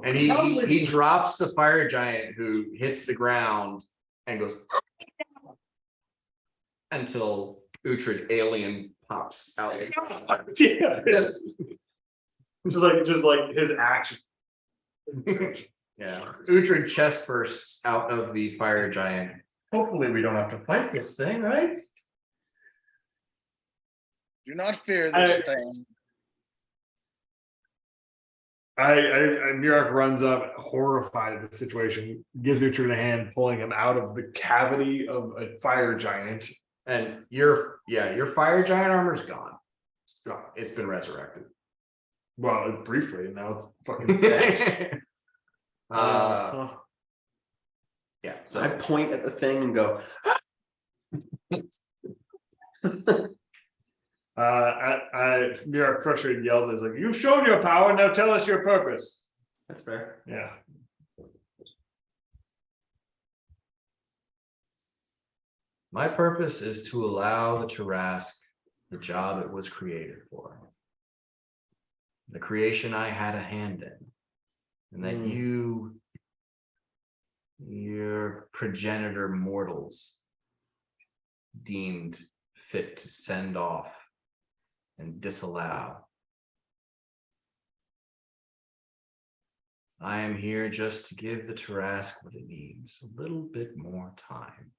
And he drops the fire giant, who hits the ground and goes until Uhtred alien pops out. Yeah. just like his action. Yeah. Uhtred chest bursts out of the fire giant. Hopefully we don't have to fight this thing, right? Do not fear this thing. Mirag runs up, horrified at the situation, gives Uhtred a hand, pulling him out of the cavity of a fire giant. And your fire giant armor's gone. It's gone. It's been resurrected. Well, briefly, now it's fucking dead. Yeah. So I point at the thing and go, Murak frustrated yells, "It's like you've shown your power. Now tell us your purpose." That's fair. Yeah. My purpose is to allow the Tarask the job it was created for. The creation I had a hand in. And that your progenitor mortals deemed fit to send off and disallow. I am here just to give the Tarask what it needs, a little bit more time.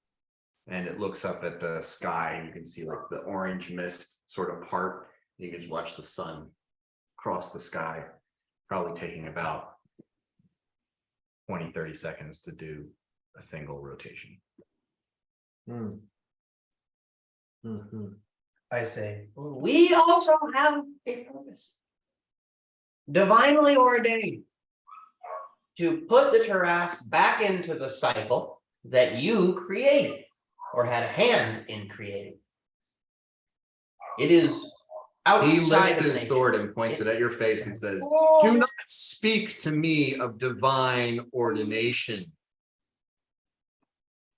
And it looks up at the sky, and you can see like the orange mist sort of part. You can just watch the sun cross the sky, probably taking about 20-30 seconds to do a single rotation. I say, we also have a purpose. Divinely ordained to put the Tarask back into the cycle that you created or had a hand in creating. It is He outside lifts of his nature. sword and points it at your face and says, "Do not speak to me of divine ordination,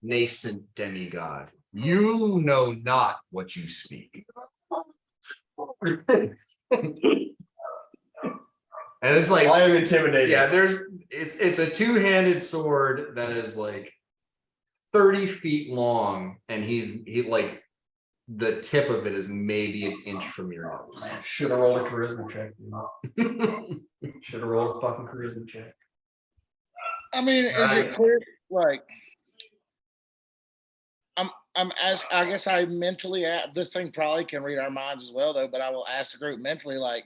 nascent demigod. You know not what you speak." And it's like, I am intimidated. yeah, it's a two-handed sword that is like 30 feet long, and he like the tip of it is maybe an inch from your nose. Should have rolled a charisma check. Should have rolled a fucking charisma check. I mean, is it clear? Like, I'm as I guess I mentally this thing probably can read our minds as well though. But I will ask the group mentally, like,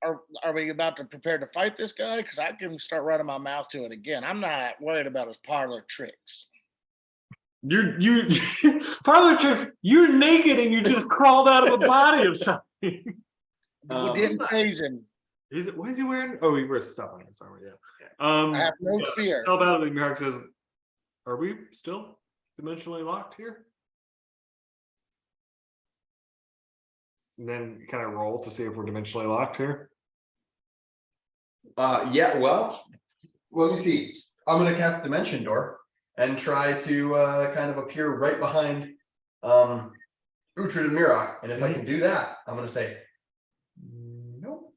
are we about to prepare to fight this guy? Because I can start running my mouth to it again. I'm not worried about his parlor tricks. You parlor tricks. You're naked and you just crawled out of a body of something. We didn't phase him. Is it? What is he wearing? Oh, he wears stuff on his armor. Yeah. I have no fear. Tell about it. Murak says, "Are we still dimensionally locked here?" And then kind of roll to see if we're dimensionally locked here. Yeah, well, let me see. I'm gonna cast Dimension Door and try to kind of appear right behind Uhtred and Murak. And if I can do that, I'm gonna say nope.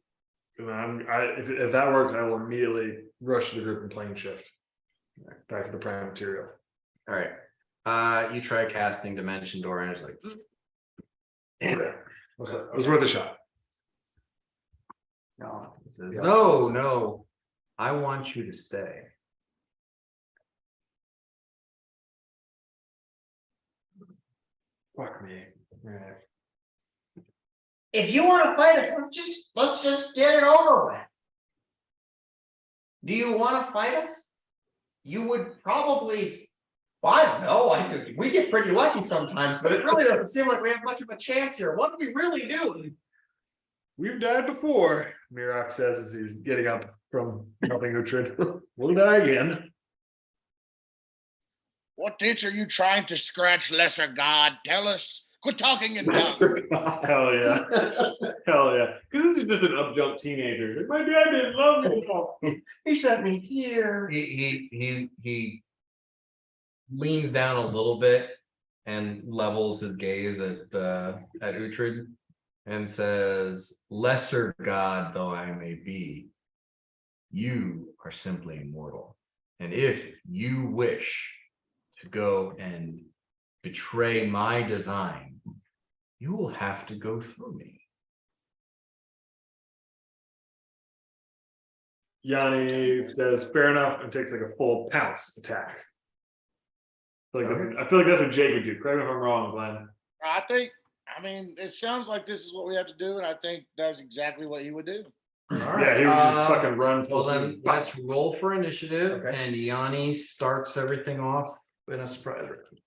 And if that works, I will immediately rush the group and plane shift back to the prime material. All right. You try casting Dimension Door, and it's like, Damn it. It was worth a shot. No. it says, no, I want you to stay. Fuck me. Right. If you want to fight us, let's just get it over with. Do you want to fight us? You would probably, well, I don't know. We get pretty lucky sometimes, but it really doesn't seem like we have much of a chance here. What do we really do? We've died before, Murak says as he's getting up from helping Uhtred. We'll die again. What ditch are you trying to scratch, lesser god? Tell us. Quit talking and Hell yeah. Hell yeah. Because this is just an up-jump teenager. My dad didn't love me. He sent me here. He leans down a little bit and levels his gaze at Uhtred and says, "Lesser god though I may be, you are simply immortal. And if you wish to go and betray my design, you will have to go through me." Yanni says, fair enough, and takes like a full pounce attack. I feel like that's what Jake would do. Correct me if I'm wrong, Glenn. I mean, it sounds like this is what we have to do, and I think that's exactly what he would do. All Yeah, he would just fucking run full Well, then speed. let's roll for initiative, Okay. and Yanni starts everything off in a surprise round.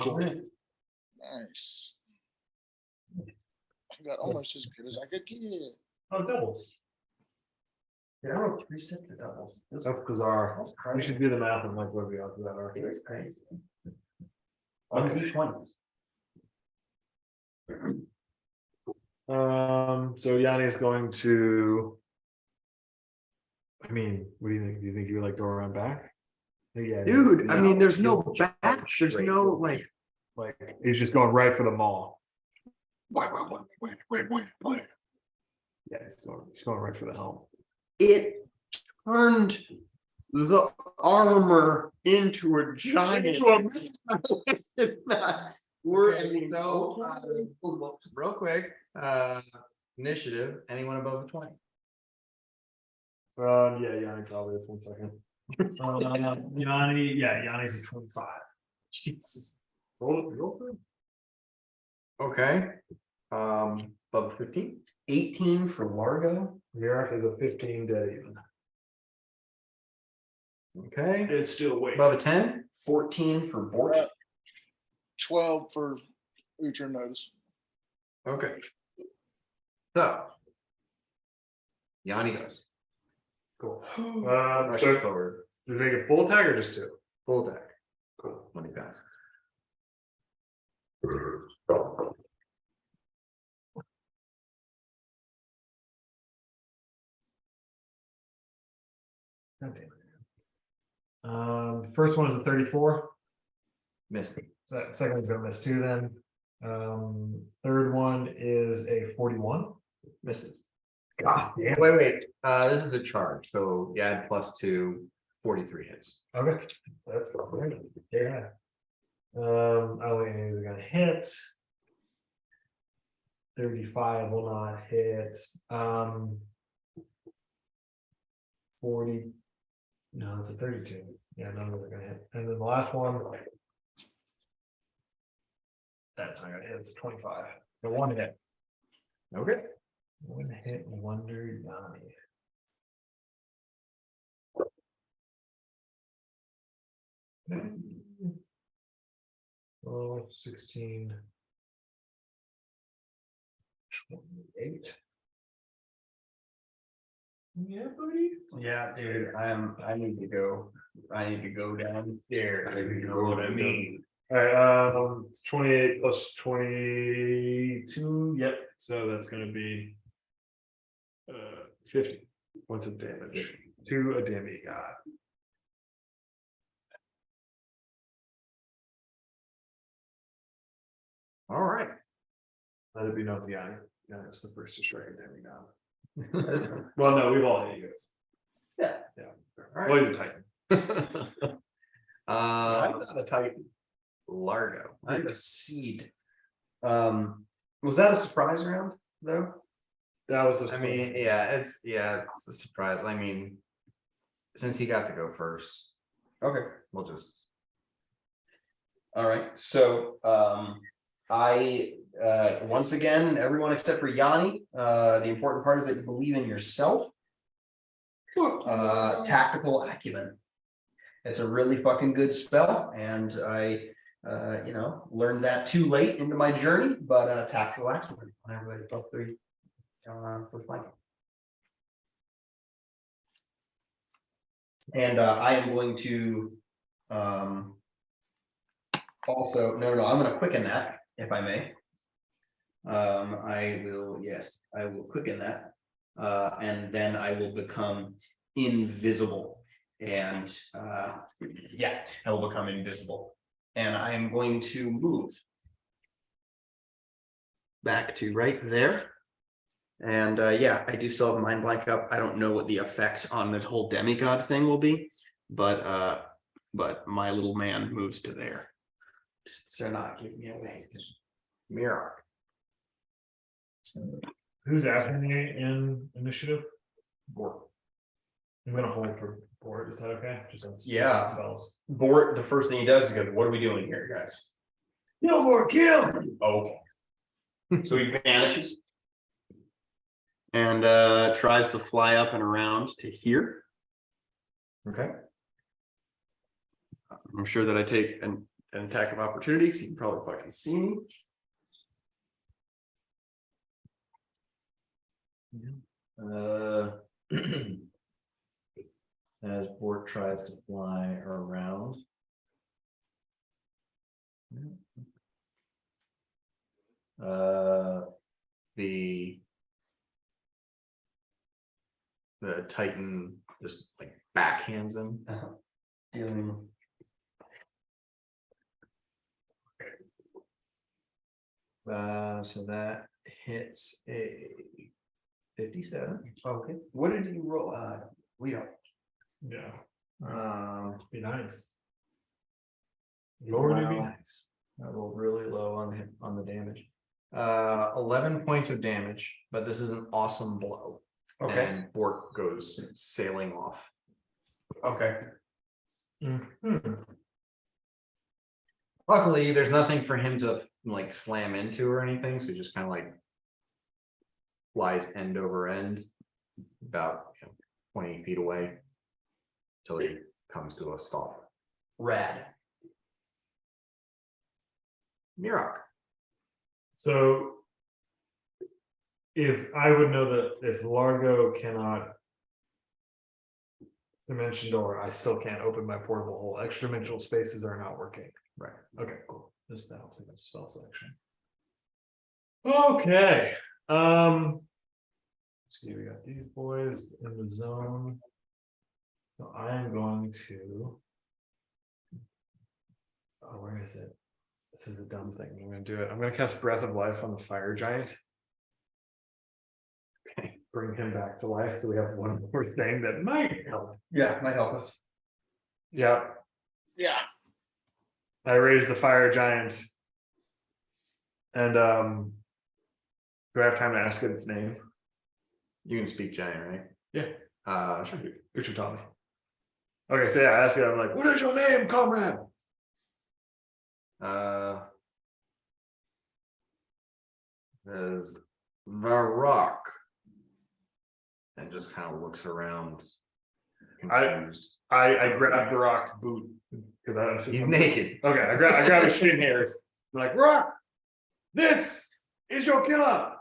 Cool. Nice. I got almost as good as I could get. Oh, doubles. Yeah, I wrote 3 sets of doubles. That's bizarre. That's We crazy. should do the math and like what we ought to that are. It was crazy. On D20s. So Yanni's going to. I mean, what do you think? Do you think you would like go around back? Yeah, Dude, I mean, there's no He'll back, charge there's straight no to it. like. he's just going right for the maul. Wait. Yeah, he's going right for the helm. It turned the armor into a giant. It's not. We're. Real quick, initiative, anyone above a 20? Yeah, Yanni probably. That's 1 second. Yanni's a 25. Jesus. Roll for it. Okay. Above 15? 18 for Largo. Miraf is a 15 dead even. Okay. It's still awake. Above a 10? 14 for Bort. 12 for Ultra Notice. Okay. So. Yanni goes. Cool. Rush So forward. does it make it full attack or just 2? Full attack. Cool. When he passes. First one is a 34. Missed me. So that second one's gonna miss 2 then. Third one is a 41. Misses. God damn. Wait. This is a charge. So you add +2, 43 hits. Okay. That's great. Yeah. I don't think anything's gonna hit. 35 will not hit. 40. No, it's a 32. Yeah, none of them are gonna hit. And then the last one. That's not gonna hit. It's 25. The 1 hit. Okay. 1 hit Wonder Yanni. Oh, 16. 28. Yeah, buddy. Yeah, dude, I need to go. I need to go downstairs. You know what I mean? All right, it's 28 plus 22. Yep. So that's gonna be 50 points of damage to a demigod. All right. Let it be known to Yanni. Yanni was the first to strike a demigod. Well, no, we've all hit you guys. Yeah. Yeah. All Well, right. he's a titan. I'm not a Titan. Largo. I'm a seed. Was that a surprise round though? That was. I mean, it's a surprise. I mean, since he got to go first, Okay. we'll just. All right. So I once again, everyone except for Yanni, the important part is that you believe in yourself. Tactical acumen. It's a really fucking good spell, and I learned that too late into my journey, but tactical acumen. Everybody +3 for flanking. And I am going to also, no, I'm going to quicken that, if I may. I will quicken that. And then I will become invisible. And I will become invisible. And I am going to move back to right there. And I do still have mind blank up. I don't know what the effect on this whole demigod thing will be, but my little man moves to there. So not give me away. Mirror. Who's asking me in initiative? Bort. I'm gonna hold for Bort. Is that okay? Just on Yeah. spells. Bort, the first thing he does is go, what are we doing here, guys? No more kill. Okay. So he vanishes. And tries to fly up and around to here. Okay. I'm sure that I take an attack of opportunity because he can probably fucking see me. As Bort tries to fly around. The Titan just like backhands him. Dealing. So that hits a 57. Okay. What did you roll? We don't. Yeah, be nice. Lord, it'd be Wow. nice. I rolled really low on the damage. 11 points of damage, but this is an awesome blow. Okay. And Bork goes sailing off. Okay. Mhm. Luckily, there's nothing for him to like slam into or anything, so he just kind of like flies end over end about 20 feet away till he comes to a stop. Rad. Mirok. So if I would know that if Largo cannot dimension door, I still can't open my portable hole. Extra dimensional spaces are not working. Right. Okay, cool. Just that helps against spell selection. Okay. See, we got these boys in the zone. So I am going to. Oh, where is it? This is a dumb thing. I'm gonna do it. I'm gonna cast Breath of Life on the fire giant. Okay, bring him back to life. So we have one more thing that might help. Yeah, might help us. Yeah, Yeah. I raised the fire giant. And do I have time to ask it its name? You can speak giant, right? Yeah. Sure. Richard taught me. Okay, so yeah, I ask it, I'm like, what is your name, comrade? There's Varrock. And just kind of looks around. Confused. I grabbed the rock's boot because He's naked. Okay, I grab his shin hairs. I'm like, Rock, this is your killer.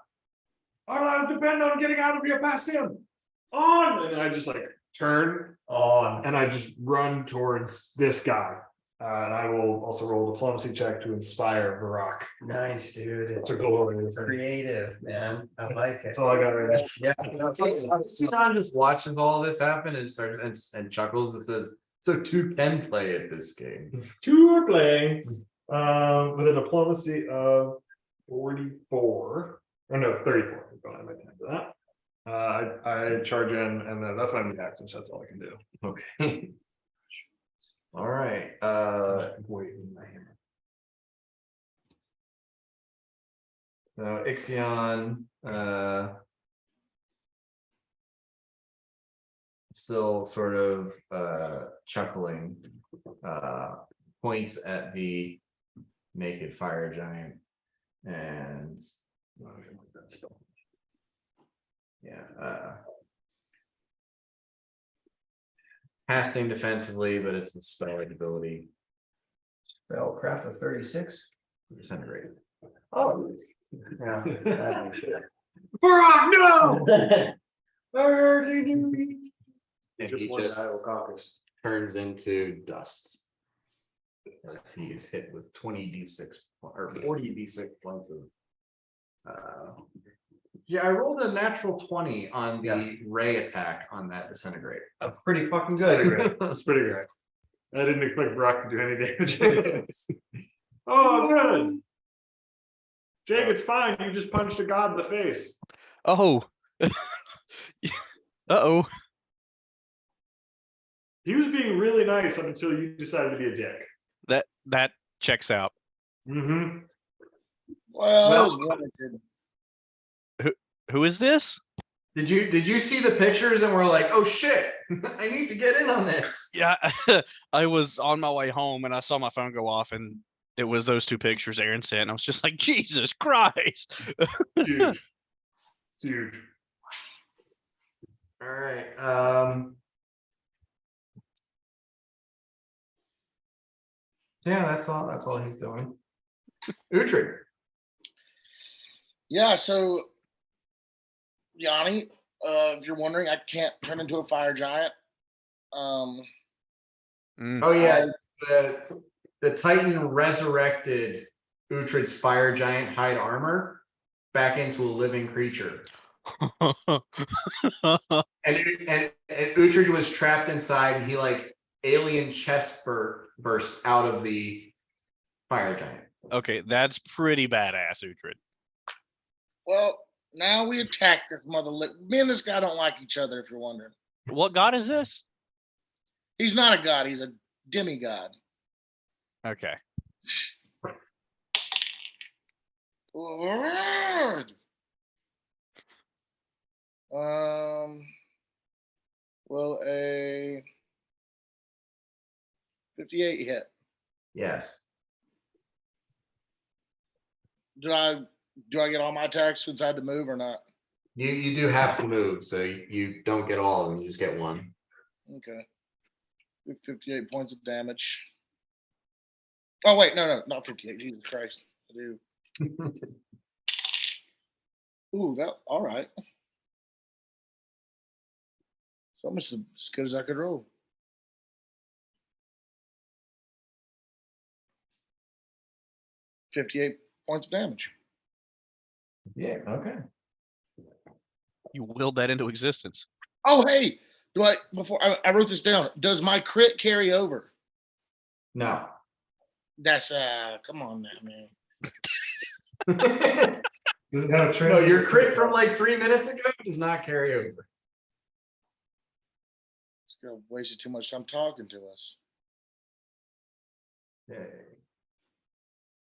Our lives depend on getting out of here past him. On, and then I just like turn on, and I just run towards this guy. And I will also roll a diplomacy check to inspire Barak Nice, dude. to go over this. Creative, man. I like it. That's all I got right now. Yeah. Sion just watches all this happen and starts and chuckles and says, "So two can play at this game." Two are playing with a diplomacy of 44. Or no, 34. I'm going to my time for that. I charge in, and then that's my move action, so that's all I can do. Okay. All right. Waiting my hammer. So Ixion still sort of chuckling, points at the naked fire giant and casting defensively, but it's a spell ability. Spellcraft of 36. Disintegrate. Oh. Yeah. that makes sense. Barak, no! And Just he one just Iowa caucus. turns into dust. As he is hit with 20d6 or 40d6 points of yeah, I rolled a natural 20 on the ray attack on that disintegrate. That's pretty fucking Pretty good. great. That's pretty great. I didn't expect Barak to do any damage. Oh, good. Jake, it's fine. You just punched a god in the face. Oh. Uh-oh. He was being really nice up until you decided to be a dick. That checks out. Mm-hmm. Well, that Well- was warranted. Who is this? Did you see the pictures and we're like, oh shit, I need to get in on this. Yeah, I was on my way home and I saw my phone go off and it was those two pictures Aaron sent. And I was just like, Jesus Christ. Huge. Huge. All right. Yeah, that's all he's doing. Uhtred. Yeah, so Yanni, if you're wondering, I can't turn into a fire giant. Mm. Oh yeah, the Titan resurrected Uhtred's fire giant hide armor back into a living creature. And Uhtred was trapped inside, and he like alien chest burst out of the fire giant. Okay, that's pretty badass, Uhtred. Well, now we attack this mother. Me and this guy don't like each other. If you're wondering, What god is this? he's not a god. He's a demigod. Okay. Lord. Will a 58 hit? Yes. Do I get all my attacks since I had to move or not? You do have to move, so you don't get all of them. You just get one. Okay. 58 points of damage. Oh wait, no, not 58. Jesus Christ, I do. Ooh, that all right. It's almost as good as I could roll. $58 points of damage. Yeah. Okay. You willed that into existence. Oh hey, do I before I wrote this down? Does my crit carry over? No. That's come on now, man. Does it have a No, your crit from like 3 minutes ago does not carry over. This guy wasted too much time talking to us. Okay.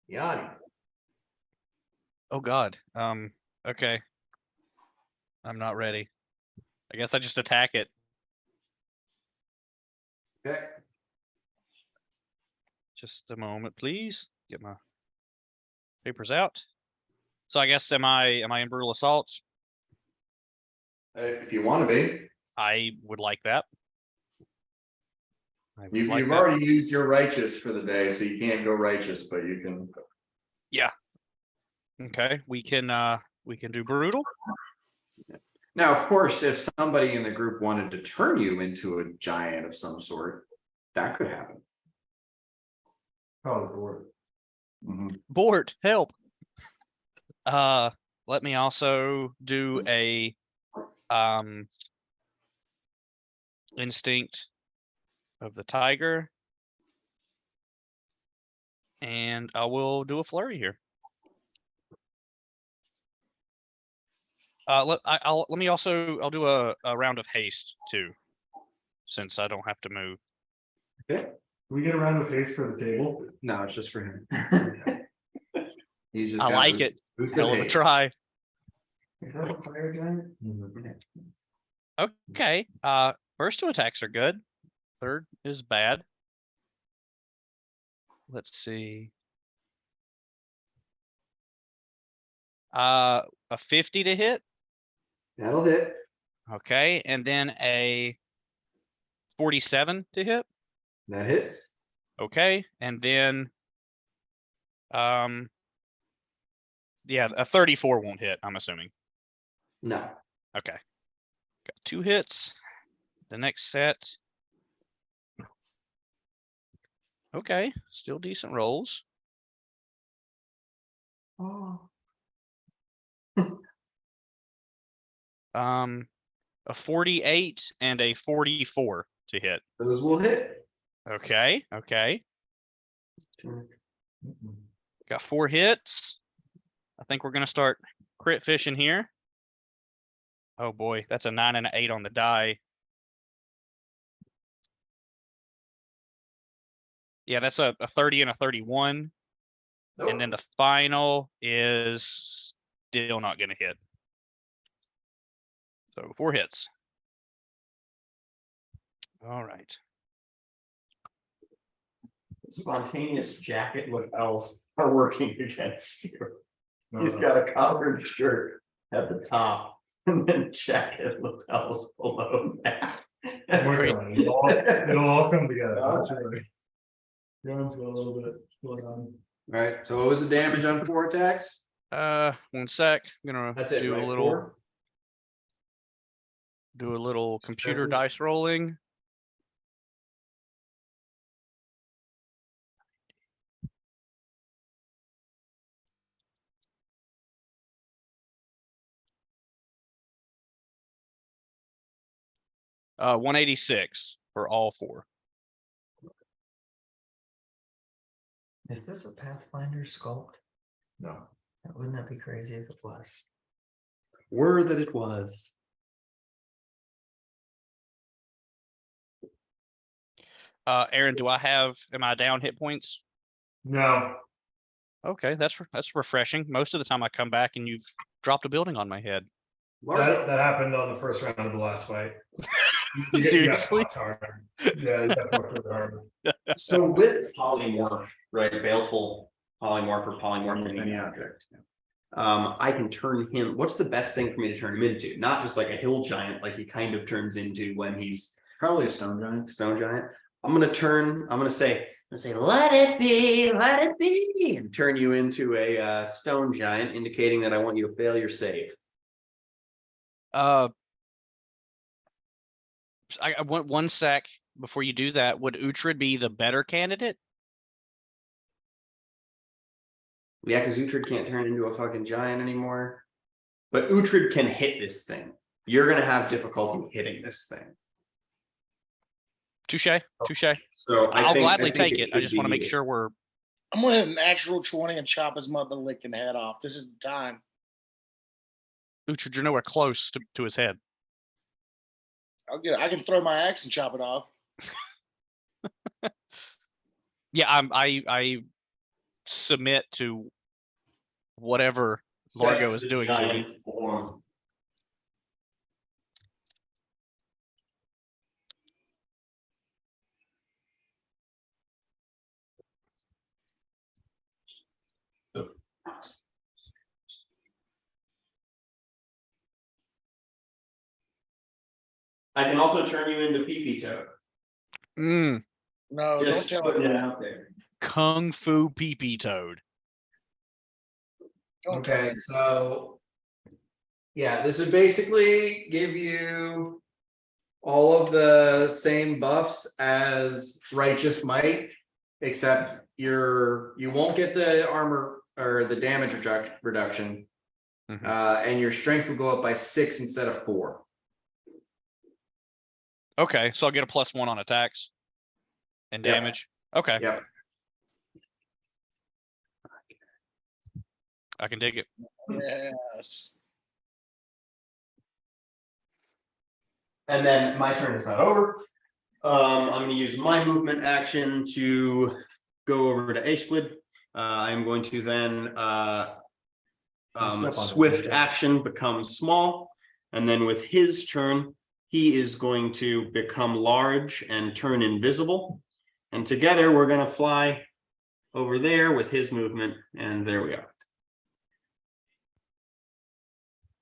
Yanni. Oh god. Okay. I'm not ready. I guess I just attack it. Okay. Just a moment, please. Get my papers out. So I guess am I in brutal assault? If you want to be. I would like that. I would You've like that. already used your righteous for the day, so you can't go righteous, but you can. Yeah. Okay, we can do brutal. Now, of course, if somebody in the group wanted to turn you into a giant of some sort, that could happen. Probably bored. Bort, help. Let me also do a instinct of the tiger. And I will do a flurry here. I'll do a round of haste too, since I don't have to move. Okay. Can we get a round of haste for the table? No, it's just for him. He's just. I got like it. boots Hell of a haste. try. Is that a fire giant? Okay. First two attacks are good. Third is bad. Let's see. A 50 to hit. That'll hit. Okay, and then a 47 to hit. That hits. Okay, and then yeah, a 34 won't hit, I'm assuming. No. Okay. Got 2 hits. The next set. Okay, still decent rolls. Oh. A 48 and a 44 to hit. Those will hit. Okay, okay. Got 4 hits. I think we're gonna start crit fishing here. Oh boy, that's a 9 and an 8 on the die. Yeah, that's a 30 and a 31. Nope. And then the final is still not gonna hit. So 4 hits. All right. Spontaneous jacket lapels are working against you. No, He's no. got a collared shirt at the top and then jacket lapels below that. Working on it. It'll all come together. All Don't you worry. John's got a little bit going on. All right. So what was the damage on 4 attacks? 1 sec. I'm gonna That's it. do Right? a little 4? computer Successes? dice rolling. 186 for all 4. Is this a Pathfinder sculpt? No. Wouldn't that be crazy if it was? Were that it was. Aaron, am I down hit points? No, Okay, that's refreshing. Most of the time I come back and you've dropped a building on my head. that happened on the first round of the last fight. You got Seriously? fucked hard. Yeah, you got fucked really hard. So with polymorph, right, baleful polymorph or polymorph in any object. I can turn him, what's the best thing for me to turn him into? Not just like a hill giant, like he kind of turns into when he's Probably a stone giant. stone giant. I'm gonna say, let it be, and turn you into a stone giant, indicating that I want you to fail your save. I want 1 sec before you do that. Would Uhtred be the better candidate? Yeah, because Uhtred can't turn into a fucking giant anymore. But Uhtred can hit this thing. You're gonna have difficulty hitting this thing. Touche. So I'll think- gladly think take it. I could just want to be- make sure we're. I'm gonna hit an actual 20 and chop his mother licking head off. This is the time. Uhtred, you're nowhere close to his head. I can throw my axe and chop it off. Yeah, I submit to whatever Largo is doing to me. Giant form. I can also turn you into pee-pee toad. Mm, No, Just don't tell putting him. it out there. Kung Fu pee toad. Don't tell Okay, him. so. Yeah, this would basically give you. All of the same buffs as Righteous Might, except you won't get the armor or the damage reduction. Mhm. And your strength will go up by 6 instead of 4. Okay, so I'll get a +1 on attacks and Yep. damage. Okay, Yep. I can dig it. Yes. And then my turn is not over. I'm gonna use my movement action to go over to Ashwood. I'm going to then swift action becomes small. And then with his turn, he is going to become large and turn invisible. And together we're gonna fly over there with his movement, and there we are.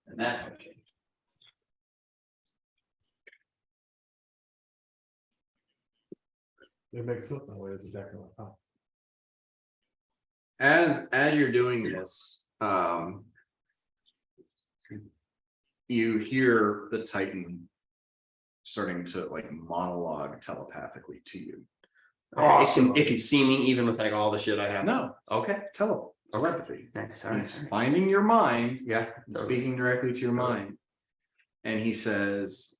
And that's my change. It makes sense that way as a deck. As you're doing this, you hear the Titan starting to like monologue telepathically to you. It can see me even with like all the shit I have. No, Okay. telepathy. Nice. He's finding your mind, Yeah. and speaking directly to your mind. And he says,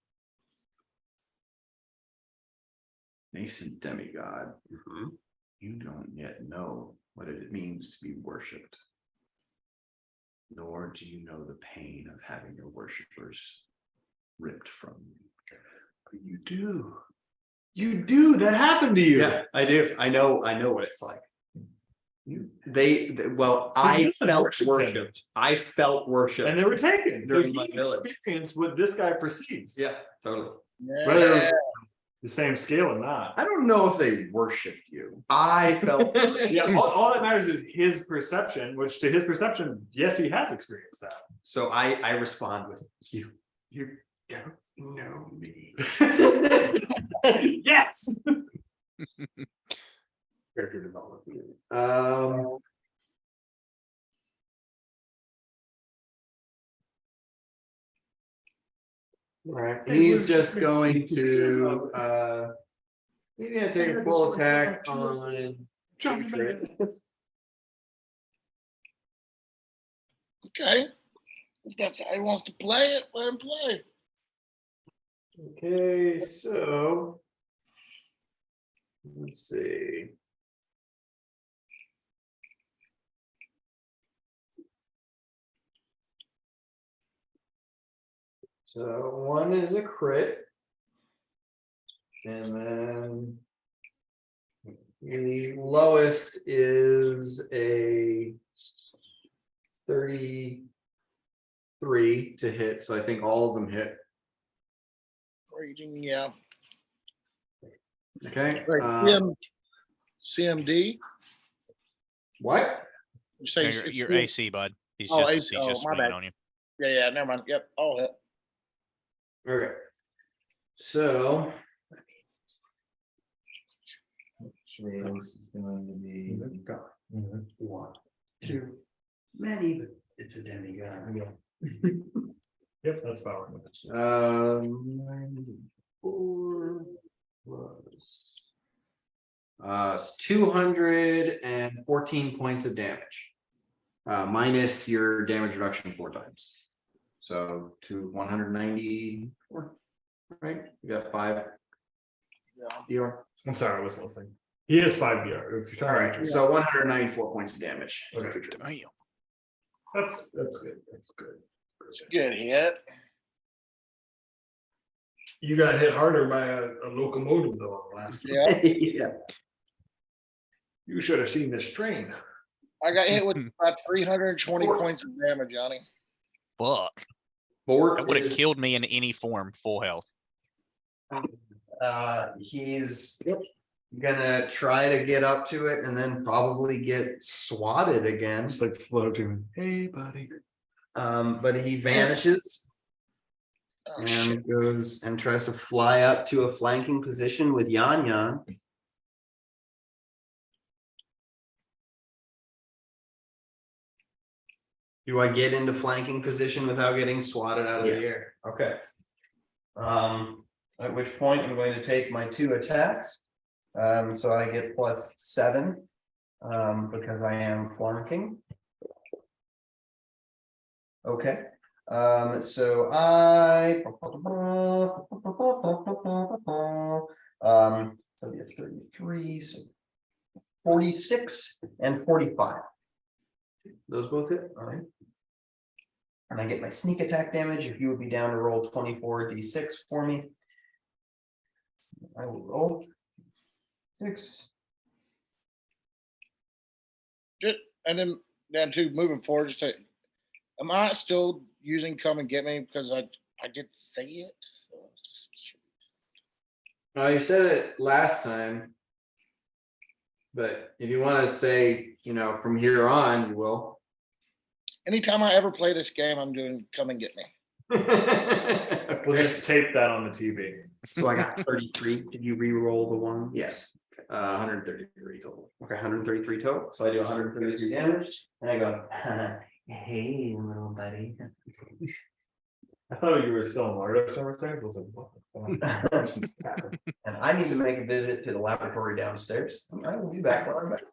nascent demigod, Mhm. you don't yet know what it means to be worshipped. Nor do you know the pain of having your worshippers ripped from you. But you do. You do, that happened to you. Yeah, I do. I know what it's like. Well, I you felt worshipped them. worshipped. I felt worshipped. And they were taken. So During you my village. experience what this guy perceives. Yeah, totally. Whether it was the same scale or not. I don't know if they worshipped you. I felt Yeah, all that matters is his perception, which to his perception, yes, he has experienced that. so I respond with you don't know me. Yes. Character development. Right, he's just going to he's gonna take a full attack on Uhtred. Okay. If that's how he wants to play it, let him play. Okay, so. Let's see. So one is a crit. And then. The lowest is a 33 to hit, so I think all of them hit. Raging, yeah. Okay. Right, CMD. What? You say No, it's your CM AC, bud. He's Oh, just AC. he's just Oh, my swinging bad. on you. Yeah, never mind. Yep. Oh, hit. Okay. So. Which means it's going to be. One, two, many, but it's a demigod. Yep, that's about right. 94 plus. 214 points of damage. Minus your damage reduction 4 times. So to 194, right? You got 5. Yeah. I'm sorry, I wasn't listening. He is 5 BR. If you're All talking right, so 194 points of damage. Okay. Damn. that's good. That's good. It's a good hit. You got hit harder by a locomotive though on the last one. Yeah. Yeah. You should have seen this train. I got hit with about 320 points of damage, Johnny. Fuck. Bork That would have is- killed me in any form, full health. He's gonna try to get up to it and then probably get swatted again. Just like floating. Hey, buddy. But he vanishes Oh, shit. and goes and tries to fly up to a flanking position with Yan Yan. Do I get into flanking position without getting swatted out of the air? Okay. At which point I'm going to take my 2 attacks. So I get +7, because I am flanking. Okay. So that'll be a 33, so 46 and 45. Those both hit, all right. And I get my sneak attack damage. If you would be down to roll 24d6 for me. I will roll 6. And then too, moving forward, just to, am I still using come and get me because I did say it? You said it last time. But if you want to say, from here on, you will. Anytime I ever play this game, I'm doing come and get me. We'll just tape that on the TV. So I got 33. Did you re-roll the one? Yes. 133 total. Okay, 133 total. So I do 133 damage. And I go, hey, little buddy. I thought you were still in Mario Summer Time. I was like, what the fuck? And I need to make a visit to the laboratory downstairs. I will be back when I'm back.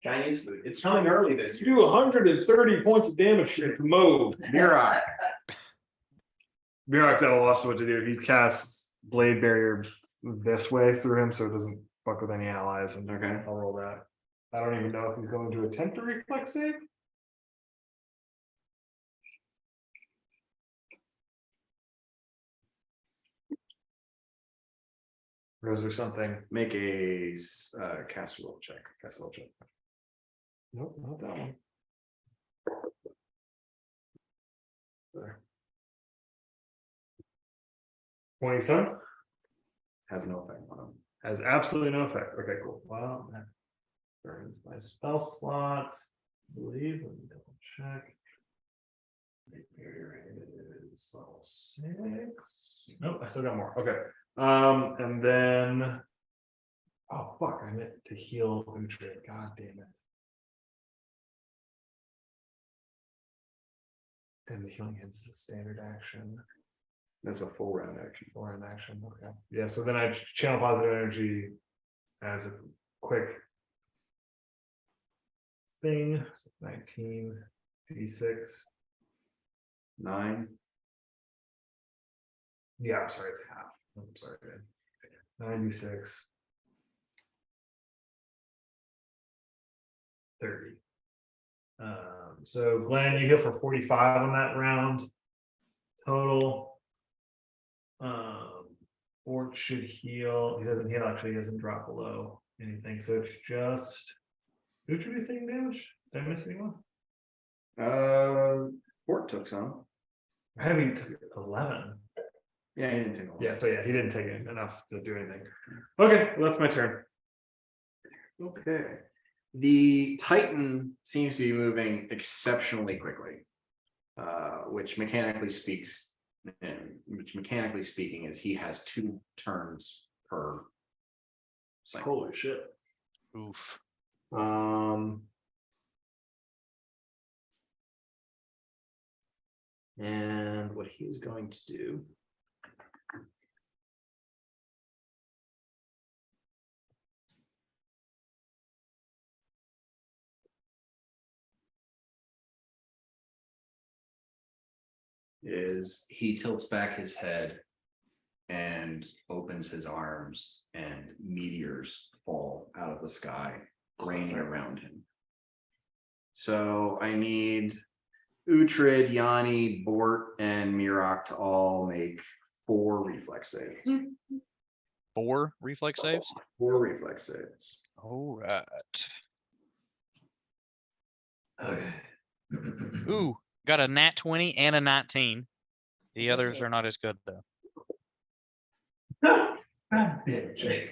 Chinese food. It's coming early this You year. do 130 points of damage to move. Mirok. Mirok's at a loss of what to do. He casts Blade Barrier this way through him, so it doesn't fuck with any allies. And Okay. I'll roll that. I don't even know if he's going to attempt a reflex save. Or is there something? Make a casserole check. Nope, not that one. There. 27 Has no effect on him. has absolutely no effect. Okay, cool. Well, that burns my spell slot. I believe. Let me double check. Here is level 6. Nope, I still got more. Okay. And then. Oh fuck! I meant to heal Uhtred. God damn it. And the healing hits the standard action. That's a full round action. Or an action, okay. Yeah, so then I channel positive energy as a quick thing. So 19 d6. 9. Yeah, I'm sorry, it's half. I'm sorry, man. 96. 30. So Glenn, you heal for 45 on that round. Total. Fort should heal. He doesn't heal, actually, he doesn't drop below anything. So it's just who should be taking damage? Did I miss anyone? Fort took some. Heavy took 11. Yeah, he didn't take a lot. Yeah, so yeah, he didn't take enough to do anything. Okay, well, that's my turn. Okay. The Titan seems to be moving exceptionally quickly. Which mechanically speaking is he has 2 turns per cycle. Holy shit. Oof. And what he's going to do is he tilts back his head and opens his arms, and meteors fall out of the sky, raining around him. So I need Uhtred, Yanni, Bort, and Mirok to all make 4 reflex saves. 4 reflex saves. 4 reflex saves. All right. Okay. Ooh, got a nat 20 and a 19. The others are not as good though. God damn it, Jake.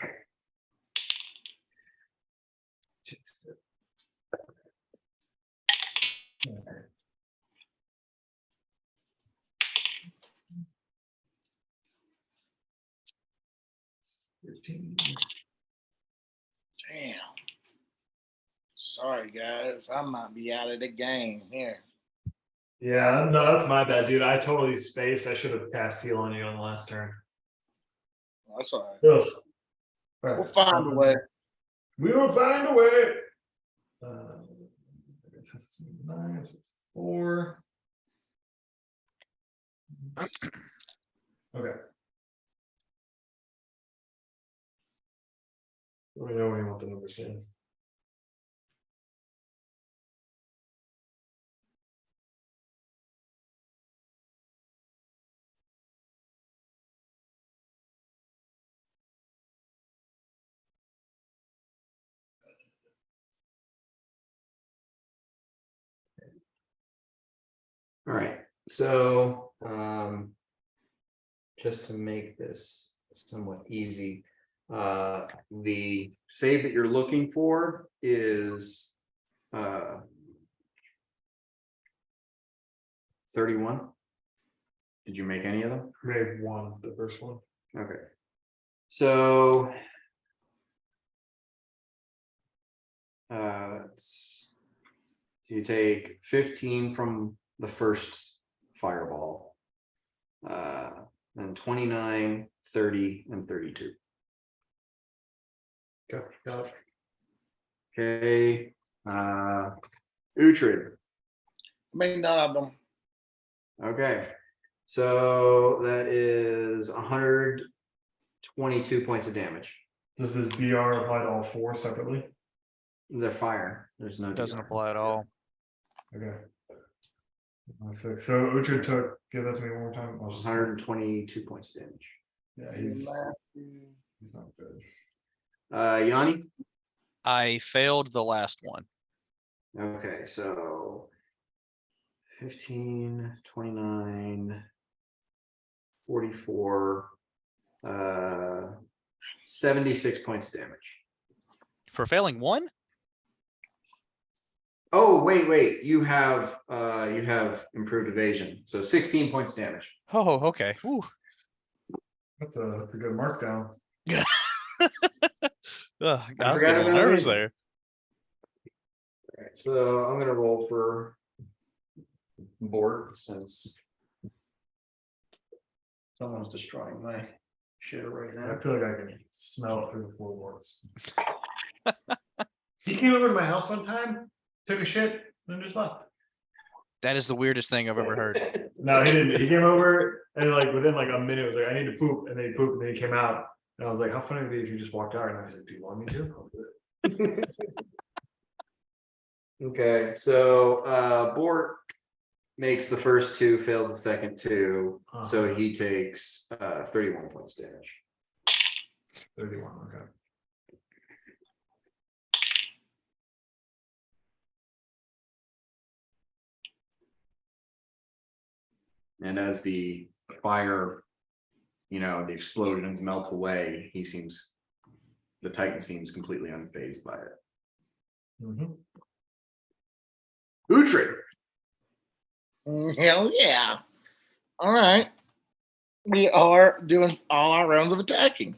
Damn. Sorry, guys. I might be out of the game here. Yeah, no, that's my bad, dude. I totally spaced. I should have cast heal on you on the last turn. That's all right. Ugh. We'll find a way. We will find a way. 4. Okay. Let me know when you want the numbers in. All right, so just to make this somewhat easy, the save that you're looking for is 31. Did you make any of them? Made 1, the first one. Okay, so you take 15 from the first fireball, then 29, 30, and 32. Okay, got it. Okay, Uhtred. I mean, none of them. Okay, so that is 122 points of damage. Does this DR apply to all 4 separately? They're fire. There's no Doesn't DR. apply at all. Okay. So Uhtred took, give that to me one more time. I'll just- 122 points of damage. Yeah, he's not good. Yanni. I failed the last one. Okay, so 15, 29, 44, 76 points of damage. For failing 1? Oh, wait, you have improved evasion, so 16 points damage. Oh, okay. Ooh. That's a good markdown. Ugh, I was forgot getting a little about nervous it. there. All right, so I'm gonna roll for board since someone's destroying my shit right I now. feel like I can smell it through the floorboards. He came over to my house one time, took a shit, and then just left. That is the weirdest thing I've ever heard. No, he didn't. He came over and like within like a minute was like, I need to poop, and then he pooped, and then he came out. And I was like, how funny would it be if you just walked out? And I was like, do you want me to? I'll do it. Okay, so Bort makes the first two, fails the second two, so he takes 31 points damage. 31. Okay. And as the fire, the explosions melt away, the Titan seems completely unfazed by it. Mhm. Uhtred. Hell yeah. All right. We are doing all our rounds of attacking.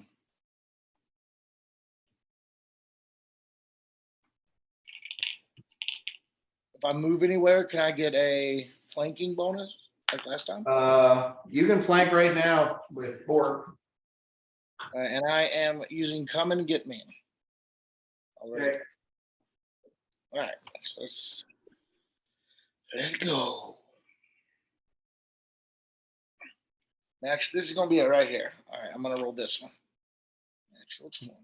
If I move anywhere, can I get a flanking bonus like last time? You can flank right now with Bort. And I am using come and get me. Already. Okay. All right. Let's go. Match. This is gonna be it right here. All right, I'm gonna roll this one. Natural 20.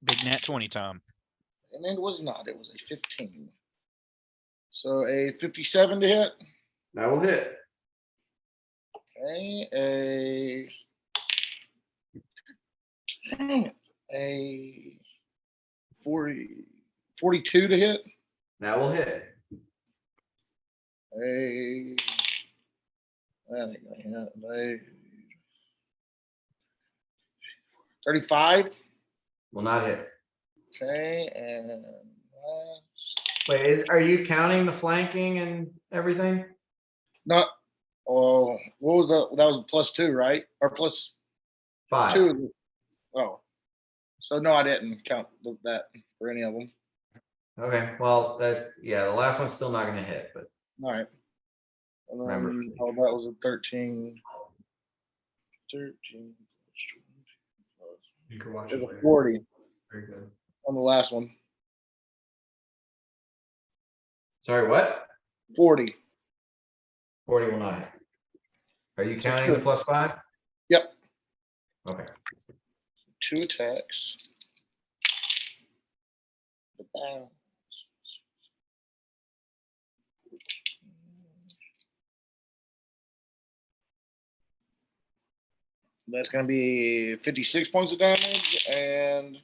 Big nat 20 time. And it was not. It was a 15. So a 57 to hit. That will hit. Okay. A 42 to hit. That will hit. A 35. Will not hit. Okay, and last. Wait, are you counting the flanking and everything? Not. Oh, what was that was +2, right? Or plus 5. 2. Oh, so no, I didn't count that for any of them. Okay, well, the last one's still not gonna hit, but All right. And then, Remember. oh, that was a 13. 13. You can watch It it was later. a 40 Very good. on the last one. sorry, what? 40. 40 will not hit. Are you So counting the two. +5? Yep. Okay. 2 attacks. The bounce. That's going to be 56 points of damage and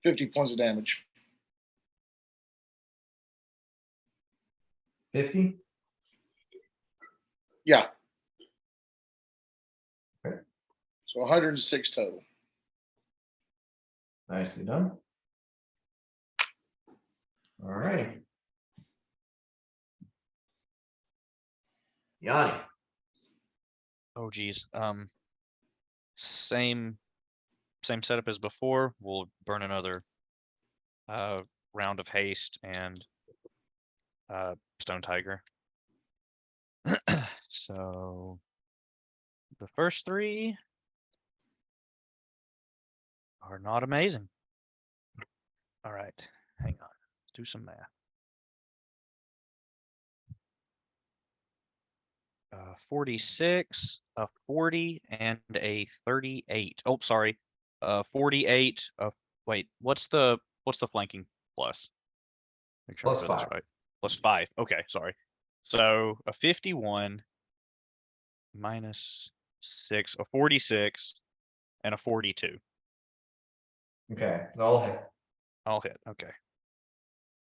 50 points of damage. 50? Yeah. Okay. So 106 total. Nicely done. All right. Yanni. Oh geez. Same setup as before. We'll burn another round of haste and stone tiger. So the first 3 are not amazing. All right, hang on. Let's do some math. 46, a 40, and a 38. Oh, sorry. 48. Wait, what's the flanking plus? Make sure I'm Plus doing this 5. right. +5. Okay, sorry. So a 51 minus 6, a 46, and a 42. Okay, they'll hit. I'll hit. Okay.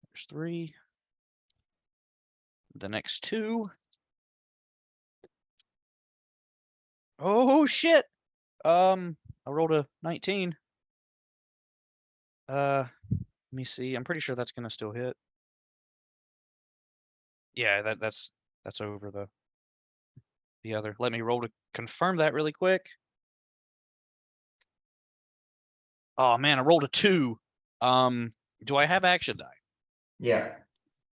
There's 3. The next 2. Oh shit. I rolled a 19. Let me see. I'm pretty sure that's gonna still hit. Yeah, that's over the other. Let me roll to confirm that really quick. Oh man, I rolled a 2. Do I have action die? Yeah.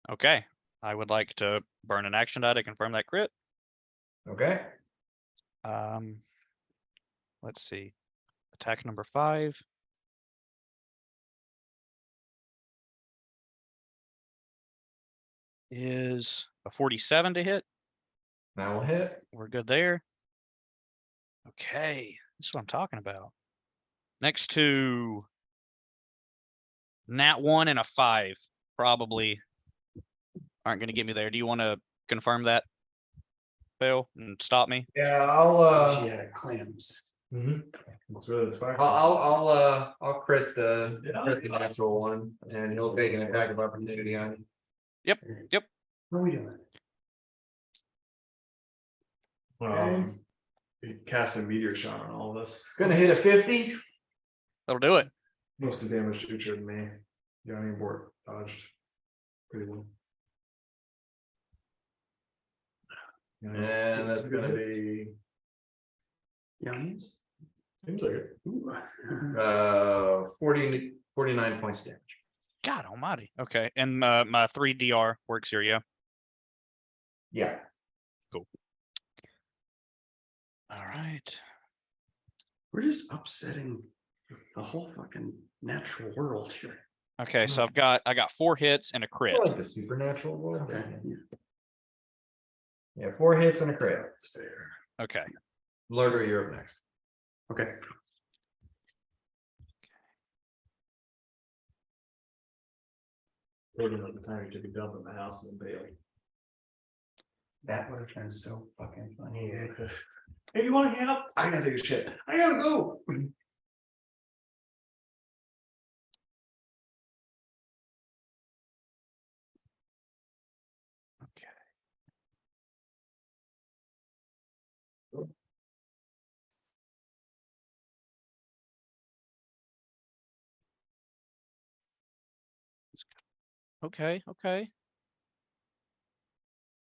Okay. I would like to burn an action die to confirm that crit. Okay. Let's see. Attack number 5. is a 47 to hit. That will hit. We're good there. Okay, that's what I'm talking about. Next to nat 1 and a 5 probably aren't going to get me there. Do you want to confirm that, Bill, and stop me? Yeah, She had clams. It's really fine. I'll crit the natural one, and he'll take an attack of opportunity on you. What are we doing? You cast a meteor shot on all of us. It's gonna hit a 50. That'll do it. Most of the damage to Uhtred and me. Yanni Bort dodged. Pretty well. And that's gonna be Yanni's? Seems like it. 49 points damage. God almighty. Okay, and my 3 DR works here, yeah? Yeah. All right. We're just upsetting the whole fucking natural world here. Okay, so I got 4 hits and a crit. I like the supernatural world. Okay. Yeah, 4 hits and a crit. That's fair. Okay. Lurder, you're up next. Okay. Looking at the time you took a dump in the house and then bailed. That would have been so fucking funny. Hey, you want to hang up? I gotta take a shit. I gotta go. Okay. Okay, okay.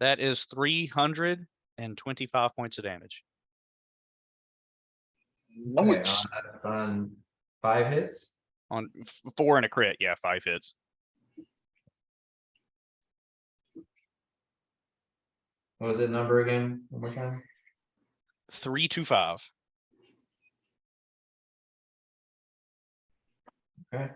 That is 325 points of damage. Okay, Nice. on 5 hits. On 4 and a crit, yeah, 5 hits. What was it number again? One more time. 325. Okay.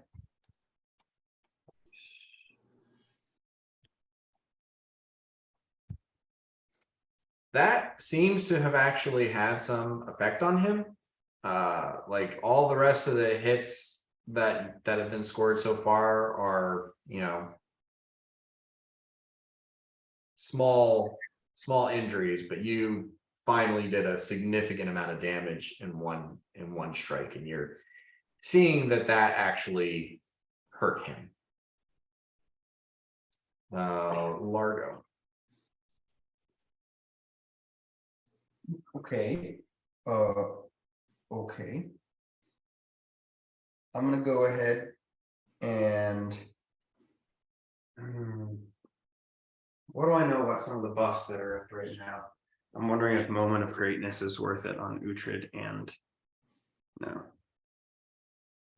That seems to have actually had some effect on him. Like all the rest of the hits that have been scored so far are, small injuries, but you finally did a significant amount of damage in one strike, and you're seeing that actually hurt him. Largo. Okay. Okay. I'm gonna go ahead and. What do I know about some of the buffs that are up right now? I'm wondering if Moment of Greatness is worth it on Uhtred and. No.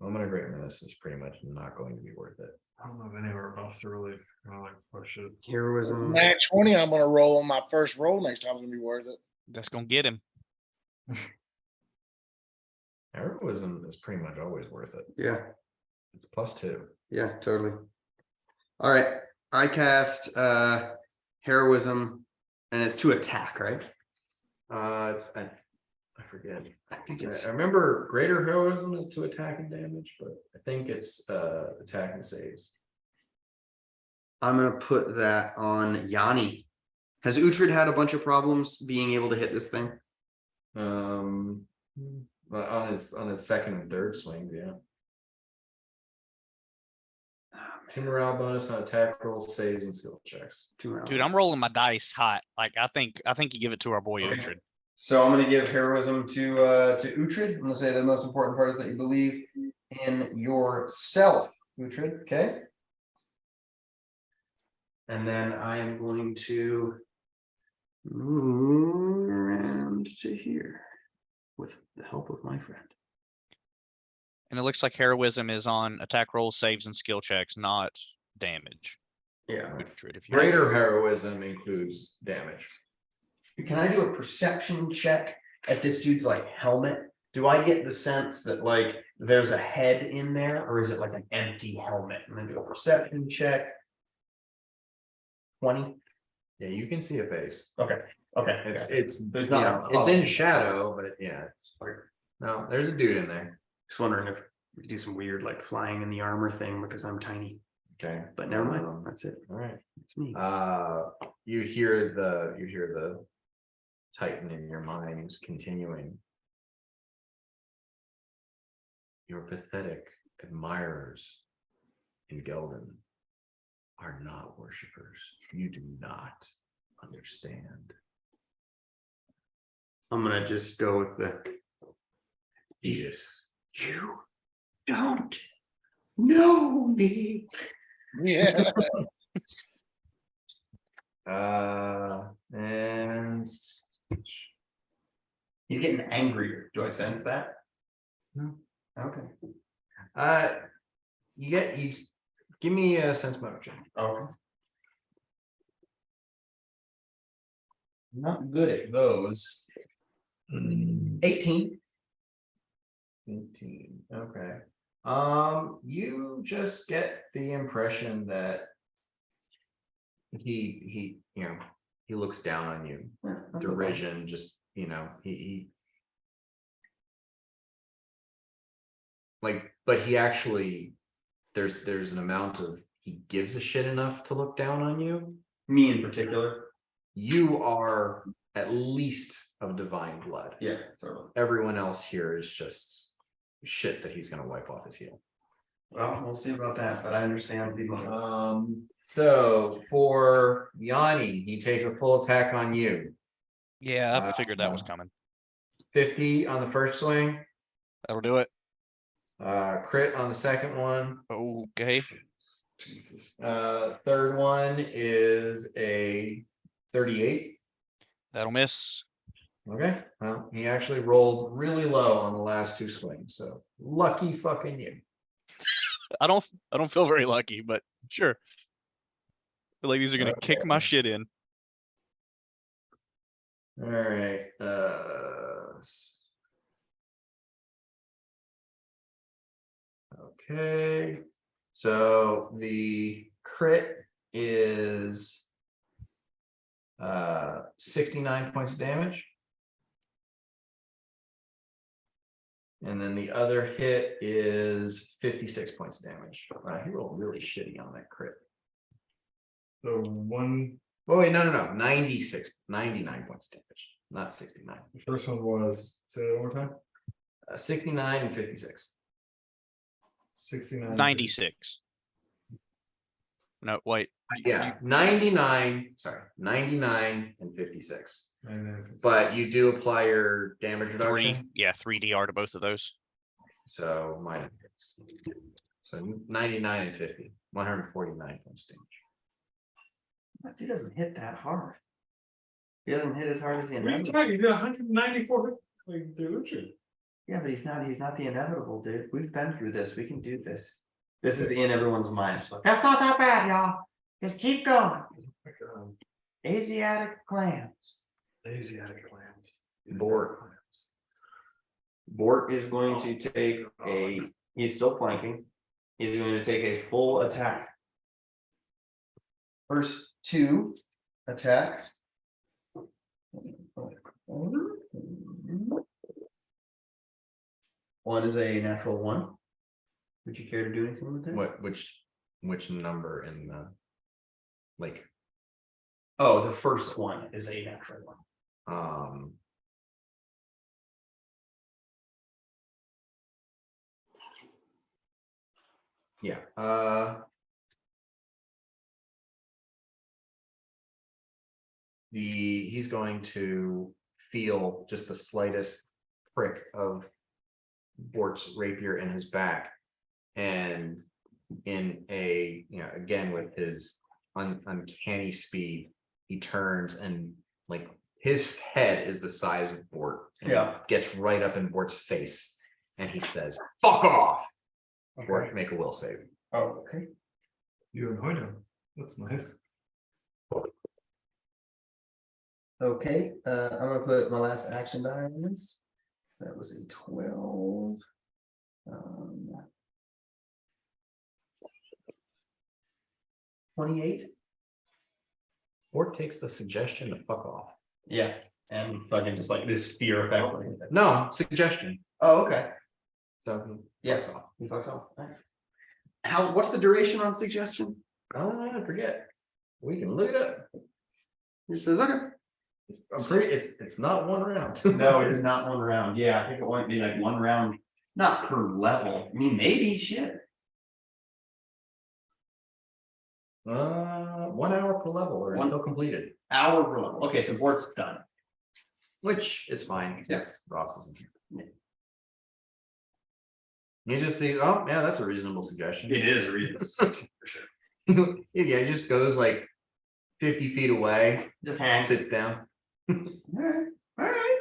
Moment of Greatness is pretty much not going to be worth it. I don't know if any of our buffs to really like push it. Heroism. Nat 20, I'm gonna roll on my first roll next time. It's gonna be worth it. That's gonna get him. Heroism is pretty much always worth it. Yeah. It's +2. Yeah, totally. All right. I cast Heroism, and it's to attack, right? It's I forget. I think it's I remember greater heroism is to attack and damage, but I think it's attack and saves. I'm gonna put that on Yanni. Has Uhtred had a bunch of problems being able to hit this thing? But on his second and third swing, yeah. 2 morale bonus on attack rolls, saves, and skill checks. Dude, I'm rolling my dice hot. Like I think you give it to our boy Uhtred. So I'm gonna give heroism to Uhtred. I'm gonna say the most important part is that you believe in yourself, Uhtred, okay? And then I am going to move around to here with the help of my friend. And it looks like heroism is on attack rolls, saves, and skill checks, not damage. Yeah. Uhtred, if you Greater heroism includes damage. Can I do a perception check at this dude's like helmet? Do I get the sense that like there's a head in there, or is it like an empty helmet? I'm gonna do a perception check. 20. Yeah, you can see a face. Okay. It's There's not a it's in hub. shadow, but yeah. No, there's a dude in there. Just wondering if we could do some weird like flying in the armor thing because I'm tiny. Okay. But never mind. That's it. All right. It's me. You hear the Titan in your mind continuing. Your pathetic admirers in Gelden are not worshippers. You do not understand. I'm gonna just go with the Fetus. you don't know me. Yeah. And He's getting angrier. Do I sense that? No. Okay. you give me a sense motion. Okay. Not good at those. 18. 18. Okay. You just get the impression that he he looks down on you. Yeah, that's okay. Derision, just he like, but he actually there's an amount of he gives a shit enough to look down on you. Me in particular. You are at least of divine blood. Yeah, totally. Everyone else here is just shit that he's gonna wipe off his heel. Well, we'll see about that, but I understand people. So for Yanni, he takes a full attack on you. Yeah, I figured that was coming. 50 on the first swing. That'll do it. Crit on the second one. Okay. Jesus. Third one is a 38. That'll miss. Okay. Well, he actually rolled really low on the last two swings, so lucky fucking you. I don't feel very lucky, but sure. I feel like these are gonna kick my shit in. All right. Okay. So the crit is 69 points of damage. And then the other hit is 56 points of damage. He rolled really shitty on that crit. So one, Oh wait, no. 99 points of damage, not 69. the first one was, say that one more time, 69 and 56. 69. 96. No, wait. Yeah, 99, sorry, 99 and 56. And then But you do apply your damage reduction. 3 DR to both of those. So minus. So 99 and 50, 149 points of damage. He doesn't hit that hard. He doesn't hit as hard as the What are you inevitable. talking? You did 194 like Richard. Yeah, but he's not the inevitable, dude. We've been through this. We can do this. This is in everyone's mind. It's like, that's not that bad, y'all. Just keep going. Asiatic clams. Asiatic clams. Bort. Bort is going to take he's still flanking. He's going to take a full attack. First two attacks. One is a natural 1. Would you care to do anything with that? Which number in the like? Oh, the first one is a natural 1. Yeah. He's going to feel just the slightest prick of Bort's rapier in his back, and in a again with his uncanny speed, he turns and like his head is the size of Bort. And Yeah. gets right up in Bort's face, and he says, "Fuck off!" Bort, make a will save. Oh, okay. You annoyed him. That's nice. Okay, I'm gonna put my last action die on this. That was a 12. 28. Or takes the suggestion to fuck off. Yeah, and fucking just like this fear effect. No, suggestion. Oh, okay. So Yeah. fucks off. He fucks off. Alright. What's the duration on suggestion? I forget. We can look it up. He says, okay. It's not one round. No, it is not one round. Yeah, I think it might be like one round, not per level. I mean, maybe shit. 1 hour per level or One- until completed, Hour per level. Okay, so Bort's done. which is fine. Yes, Ross isn't here. Yeah. You just see, oh, yeah, that's a reasonable suggestion. is a reason. For sure. Yeah, he just goes like 50 feet away, Just hang. sits down. Alright, alright.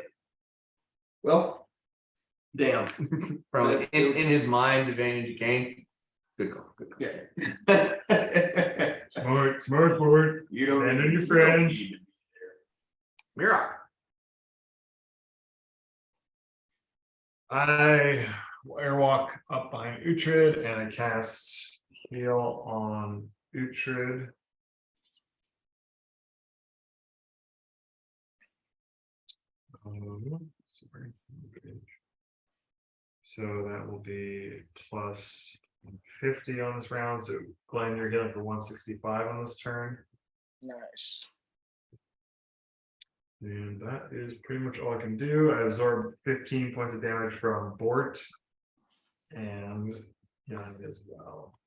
Well, damn. Probably in his mind, advantage gain. Good call. Good call. Yeah. Smart board. You don't. Abandon your you don't friends. need to be Mira. I airwalk up behind Uhtred and I cast heal on Uhtred. So that will be plus 50 on this round. So Glenn, you're healing for 165 on this turn. Nice. And that is pretty much all I can do. I absorb 15 points of damage from Bort. And Jan as well.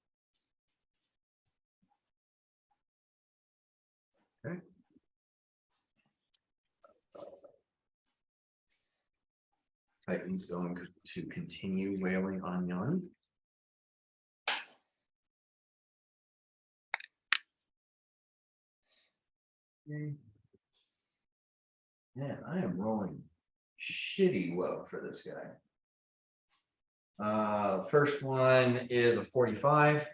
Titan's going to continue wailing on Yon. Man, I am rolling shitty low for this guy. First one is a 45.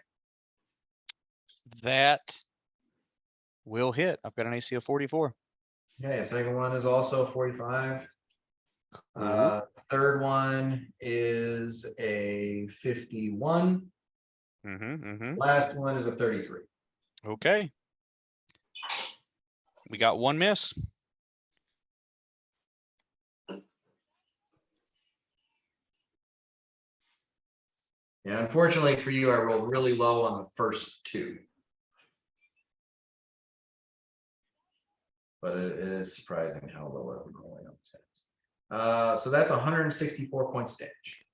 That will hit. I've got an AC of 44. Okay, second one is also 45. Third one is a 51. Last one is a 33. Okay. We got one miss. Yeah, unfortunately for you, I rolled really low on the first two. But it is surprising how low I'm rolling on this. So that's 164 points damage.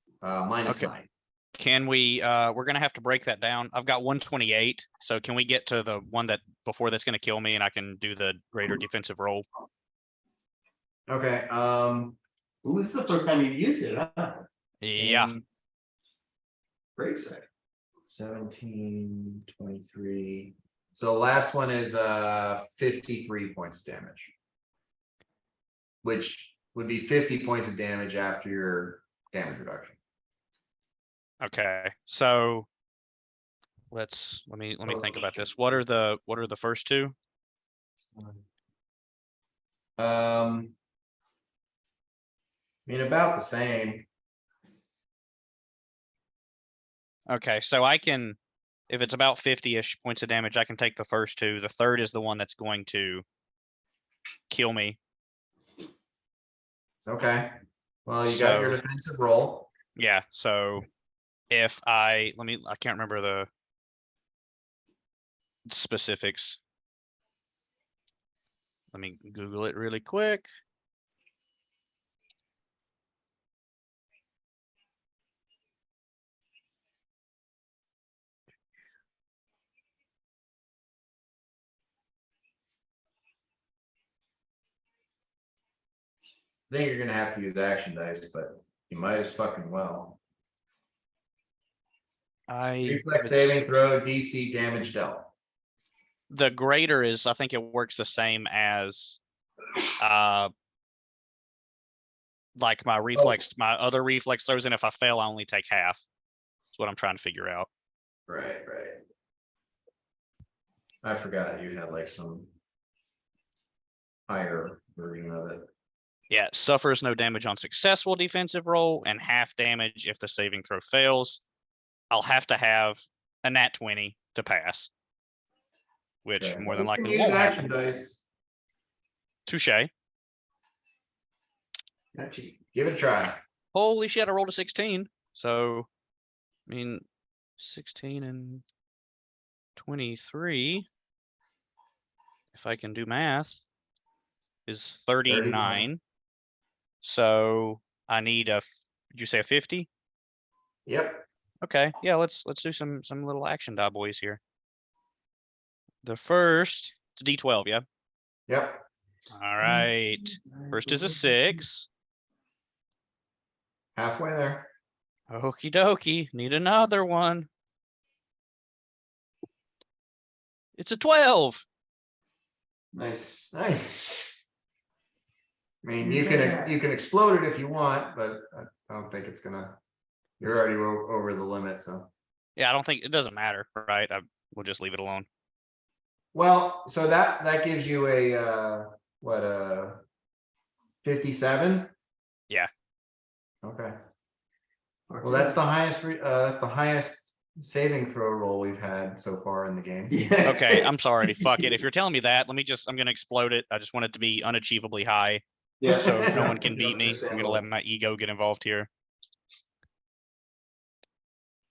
Minus Okay. 9. Can we, we're gonna have to break that down. I've got 128. So can we get to the one that before that's gonna kill me and I can do the greater defensive roll? Okay. Ooh, this is the first time you've used it, huh? Yeah. Great set. 17, 23. So the last one is 53 points of damage. Which would be 50 points of damage after your damage reduction. Okay, so let me think about this. What are the first two? I mean, about the same. Okay, so I can, if it's about 50-ish points of damage, I can take the first two. The third is the one that's going to kill me. Okay. Well, you got your So- defensive roll. Yeah, so if I can't remember the specifics. Let me Google it really quick. I think you're gonna have to use action dice, but you might as fucking well. Reflex saving throw, DC damage dealt. The greater is, I think it works the same as like my reflex, my other reflex throws in. If I fail, I only take half. That's what I'm trying to figure out. Right. I forgot you had like some higher version of it. Yeah, suffers no damage on successful defensive roll and half damage if the saving throw fails. I'll have to have a nat 20 to pass, which Yeah. more than You can likely use won't action happen. dice. Touche. Got you. Give it a try. Holy shit, I rolled a 16. So, I mean, 16 and 23, if I can do math, is 39. So I need did you say a 50? Yep. Okay, yeah, let's do some little action die boys here. The first, it's a D12, yeah? Yep. All right. First is a 6. Halfway there. Okie dokie, need another one. It's a 12. Nice. Nice. I mean, you can explode it if you want, but I don't think it's gonna. You're already over the limit, so. Yeah, I don't think it doesn't matter, right? We'll just leave it alone. Well, so that gives you a what 57? Yeah. Okay. Well, that's the highest saving throw roll we've had so far in the game. Okay, I'm sorry. Fuck it. If you're telling me that, I'm gonna explode it. I just want it to be unachievably high. Yeah. So no one can beat me. I'm gonna Understandable. let my ego get involved here.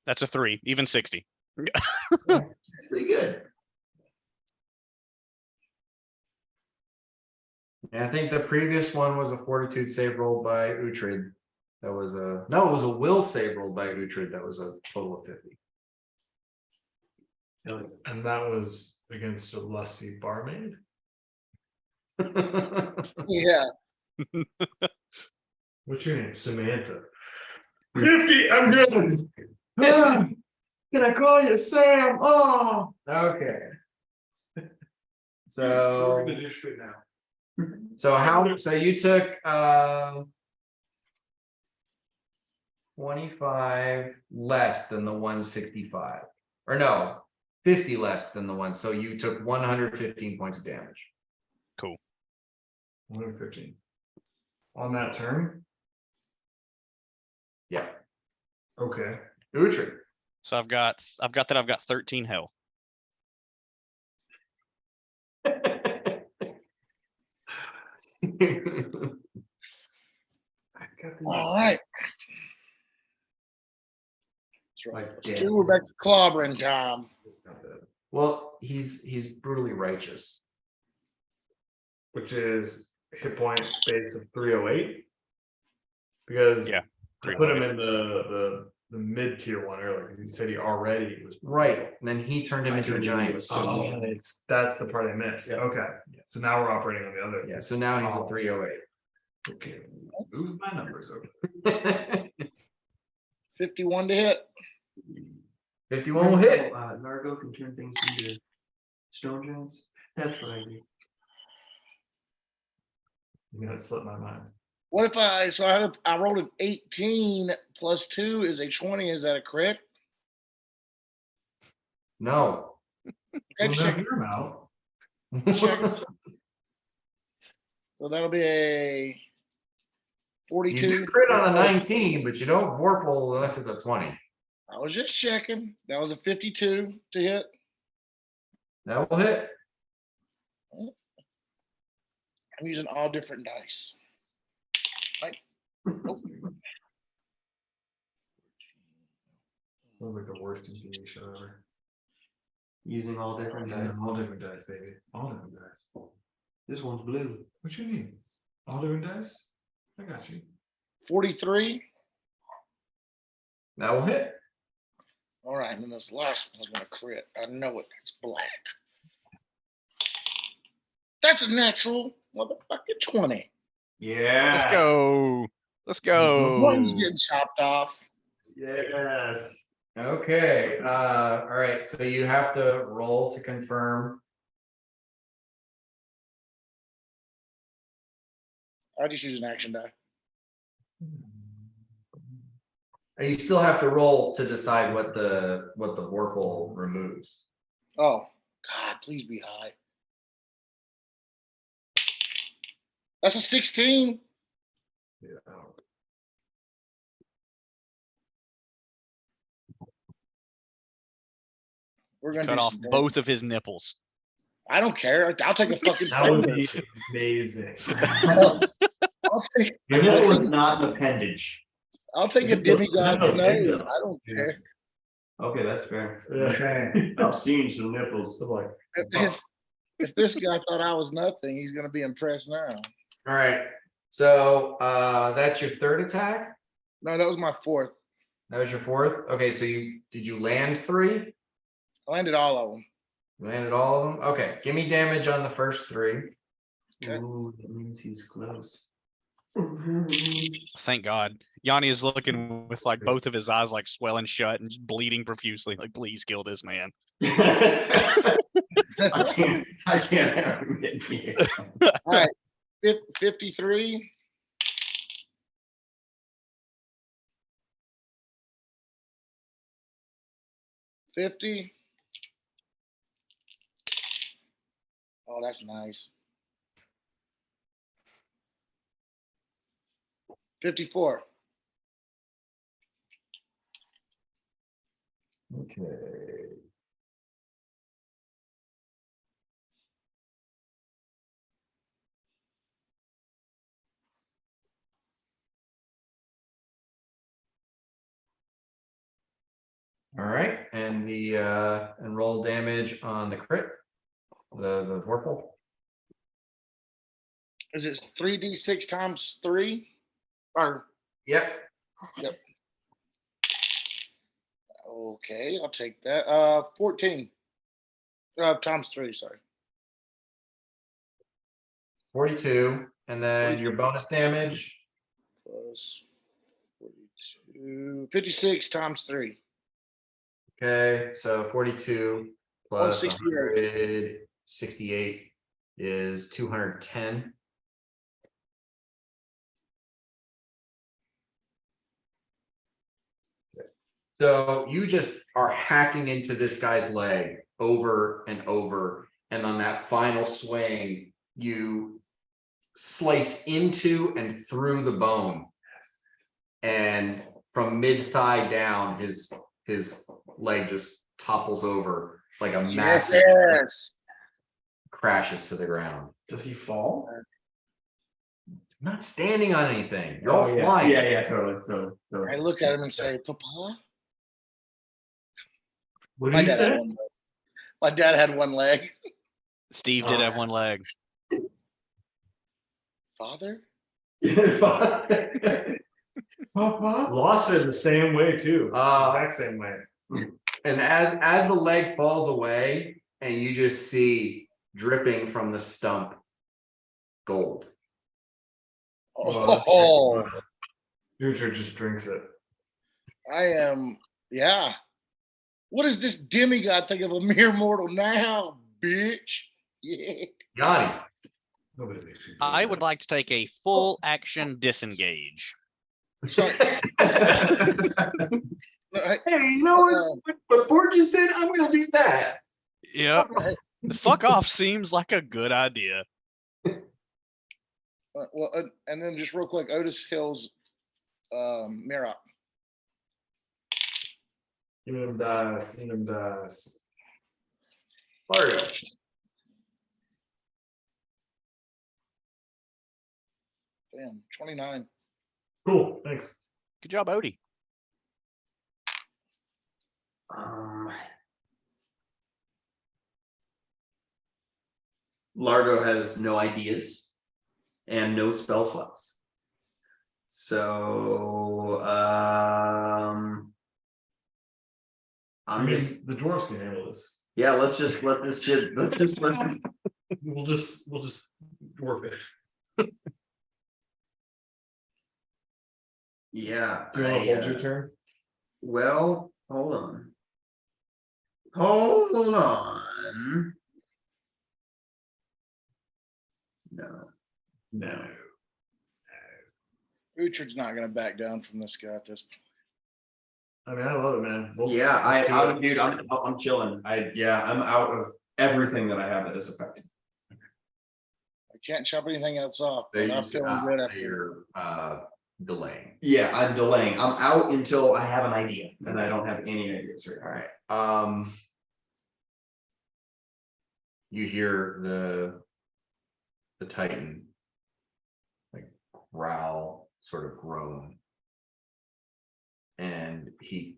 That's a 3, even 60. That's pretty good. Yeah, I think the previous one was a fortitude save roll by Uhtred. That was no, it was a will save roll by Uhtred. That was a total of 50. And that was against a lusty barmaid. Yeah. What's your name? Samantha. 50, I'm good. Can I call you Sam? Oh, okay. We're So, gonna do straight now. so you took 25 less than the 165, or no, 50 less than the one, so you took 115 points of damage. 115. On that turn? Yeah. Okay. Uhtred. So I've got 13 health. All right. That's right. Like, Let's yeah. do. We're back to clobbering time. Well, he's brutally righteous. Which is hit point base of 308. Because Yeah, I put him in the mid tier one earlier. You said he already was Right, and then he turned him into a giant. Oh, that's the part I missed. Yeah. Okay, so now we're operating on the other. Yeah, so now he's at 308. Okay, move my numbers over. 51 to hit. 51 will hit. Nargo can turn things into stone giants. That's what I do. You gotta slip my mind. What if I rolled an 18 plus 2 is a 20. Is that a crit? No. Okay, check. Hear him out. So that'll be a You 42. do crit on a 19, but you don't vorpal unless it's a 20. I was just checking. That was a 52 to hit. That will hit. I'm using all different dice. Right. Sounds like the worst TV show ever. Using all different dice. All different dice, baby. All different dice. This one's blue. What you mean? All different dice? I got you. 43. That will hit. All right, and then this last one's gonna crit. I know it. It's black. That's a natural motherfucking 20. Yeah. Let's go. Let's One's go. getting chopped off. Yes. Okay. All right. So you have to roll to confirm. I just use an action die. You still have to roll to decide what the vorpal removes. Oh, God, please be high. That's a 16. Yeah. We're gonna Cut do off some both of his nipples. I don't care. I'll take a fucking That would finger. be amazing. I'll take. It was not an appendage. I'll take a Is it the- demigod's that's okay, nose. though. I don't Yeah. care. Okay, that's fair. Yeah. I've seen some nipples. I'm like, If this guy thought I was nothing, he's gonna be impressed now. All right. So that's your third attack. No, that was my fourth. That was your fourth. Okay, so did you land 3? I landed all of them. You landed all of them. Okay, give me damage on the first 3. Okay. Ooh, that means he's close. Thank God. Yanni is looking with like both of his eyes like swelling shut and just bleeding profusely. Like, please kill this man. I can't have him hit me. All right, 53. $50. Oh, that's nice. 54. Okay. All right, and the and roll damage on the crit, the Vorpal. Is it 3d6 times 3? Or Yep. okay, I'll take that. 14. Times 3, sorry. 42, and then your bonus damage. Plus 42. 56 times 3. Okay, so 42 plus 168. 168 is 210. So you just are hacking into this guy's leg over and over. And on that final swing, you slice into and through the bone. And from mid-thigh down, his leg just topples over like a massive, Yes. crashes to the ground. Does he fall? Not standing on anything. You're Oh, all yeah. flying. Yeah, totally. I look at him and say, Papa? what My did you dad had say? one leg. My dad had one leg. Steve did have one leg. Father? Lost it the same way too. Exact same way. And as the leg falls away, and you just see dripping from the stump gold. Oh, Future just drinks it. I am, yeah. What does this demigod think of a mere mortal now, bitch? Yeah. Yanni. Nobody makes you do I that. would like to take a full action disengage. So, Hey, I- you know what Borges did? I'm gonna do that. Yep. The fuck off seems like a good idea. well, and then just real quick, Otis Hill's Mirror. Give him dice. Give him dice. Mario. Damn, 29. Cool. Thanks. Good job, Odie. Largo has no ideas and no spell slots. So I I'm mean, just the dwarves can handle this. yeah, let's just let this shit We'll just dwarf it. yeah. Do you want to hold I, your turn? well, hold on. Hold on. No. No. Richard's not going to back down from this guy at this point. I mean, I love it, man. Yeah, let's do it. dude, I'm chilling. I'm out of everything that I have that is effective. I can't chop anything else off, So but you I'm just, feeling good so after. you're delaying. Yeah, I'm delaying. I'm out until I have an idea, and I don't have any ideas right now. All right. you hear the Titan like growl, sort of groan. And he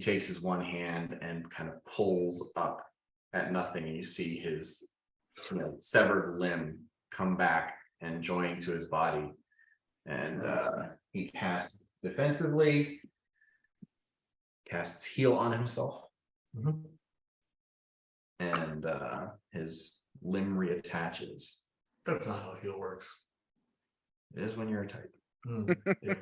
takes his one hand and kind of pulls up at nothing, and you see his severed limb come back and join to his body. And he casts defensively, casts heal on himself. Mhm. And his limb reattaches. That's not how heal works. It is when you're a type. Hmm, yeah.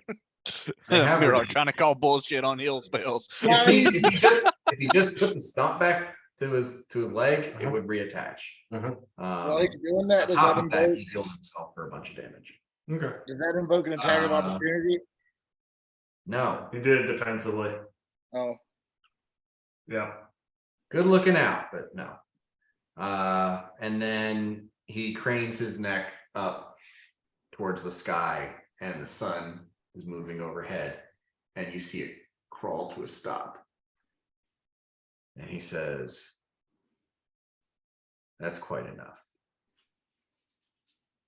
They have Mirror relief. trying to call bullshit on heal spells. If he just put the stump back to his leg, it would reattach. While he's doing that, On does top that of that, invoke? he healed himself for a bunch of damage. Okay. Does that invoke an attack of opportunity? No, He did it defensively. Oh, Yeah. good looking out, but no. And then he cranes his neck up towards the sky, and the sun is moving overhead, and you see it crawl to a stop. And he says, "That's quite enough.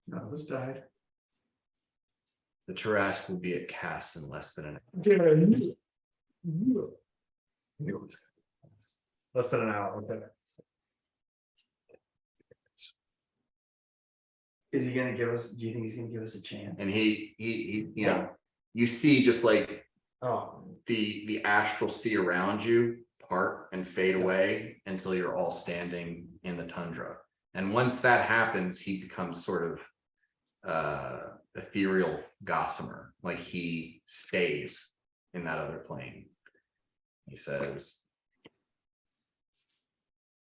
None of us died. The Tarask will be at cast in less than an Less than an hour. Okay. Is he gonna give us, do you think he's gonna give us a chance? And he you see just like Oh, the astral sea around you part and fade away until you're all standing in the tundra. And once that happens, he becomes sort of ethereal gossamer, like he stays in that other plane. He says,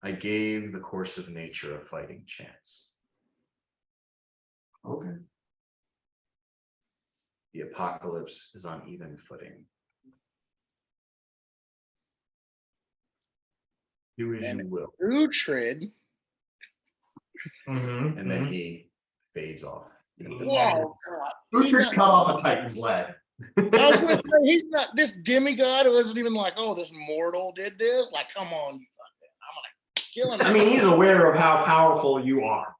"I gave the course of nature a fighting chance. Okay. The apocalypse is on even footing. Do as you will." Uhtred. And then he fades off. Whoa, God. Uhtred cut off a Titan's leg. I was gonna say, he's not this demigod who isn't even like, oh, this mortal did this. Like, come on, you fucking, I'm gonna kill him. I mean, he's aware of how powerful you are.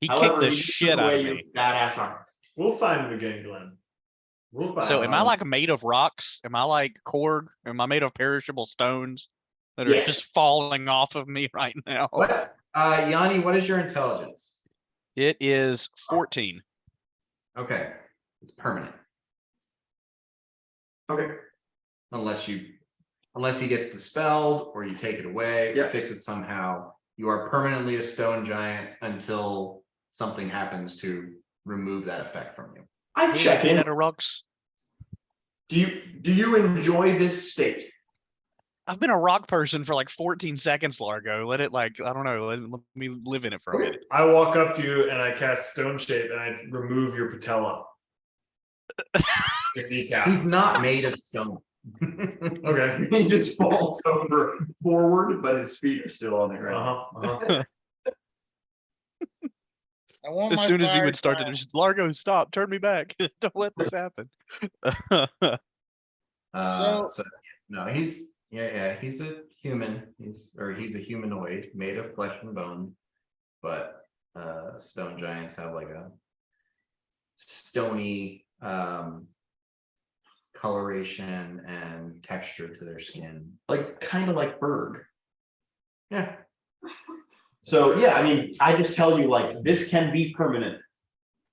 He However, kicked the he just shit took out away of your me. badass armor. we'll find him again, Glenn. We'll find So him. am I like made of rocks? Am I like Korg? Am I made of perishable stones that are Yes. just falling off of me right now? What? Yanni, what is your intelligence? It is 14. Okay, it's permanent. Okay. Unless he gets dispelled or you take it away or Yeah. fix it somehow, you are permanently a stone giant until something happens to remove that effect from you. I check in. Out of rocks. Do you enjoy this state? I've been a rock person for like 14 seconds, Largo. Let it like, I don't know, let me live in it for a minute. I walk up to you and I cast Stone Shape and I remove your patella. Your kneecap. He's not made of stone. Okay. He just falls over forward, but his feet are still on the ground. I want As my soon as he fire would start to sign. just, Largo, stop, turn me back. Don't let this happen. So no, he's he's a human. He's a humanoid made of flesh and bone, but stone giants have like a stony coloration and texture to their skin. Like kind of like Berg. Yeah. So yeah, I mean, I just tell you like this can be permanent,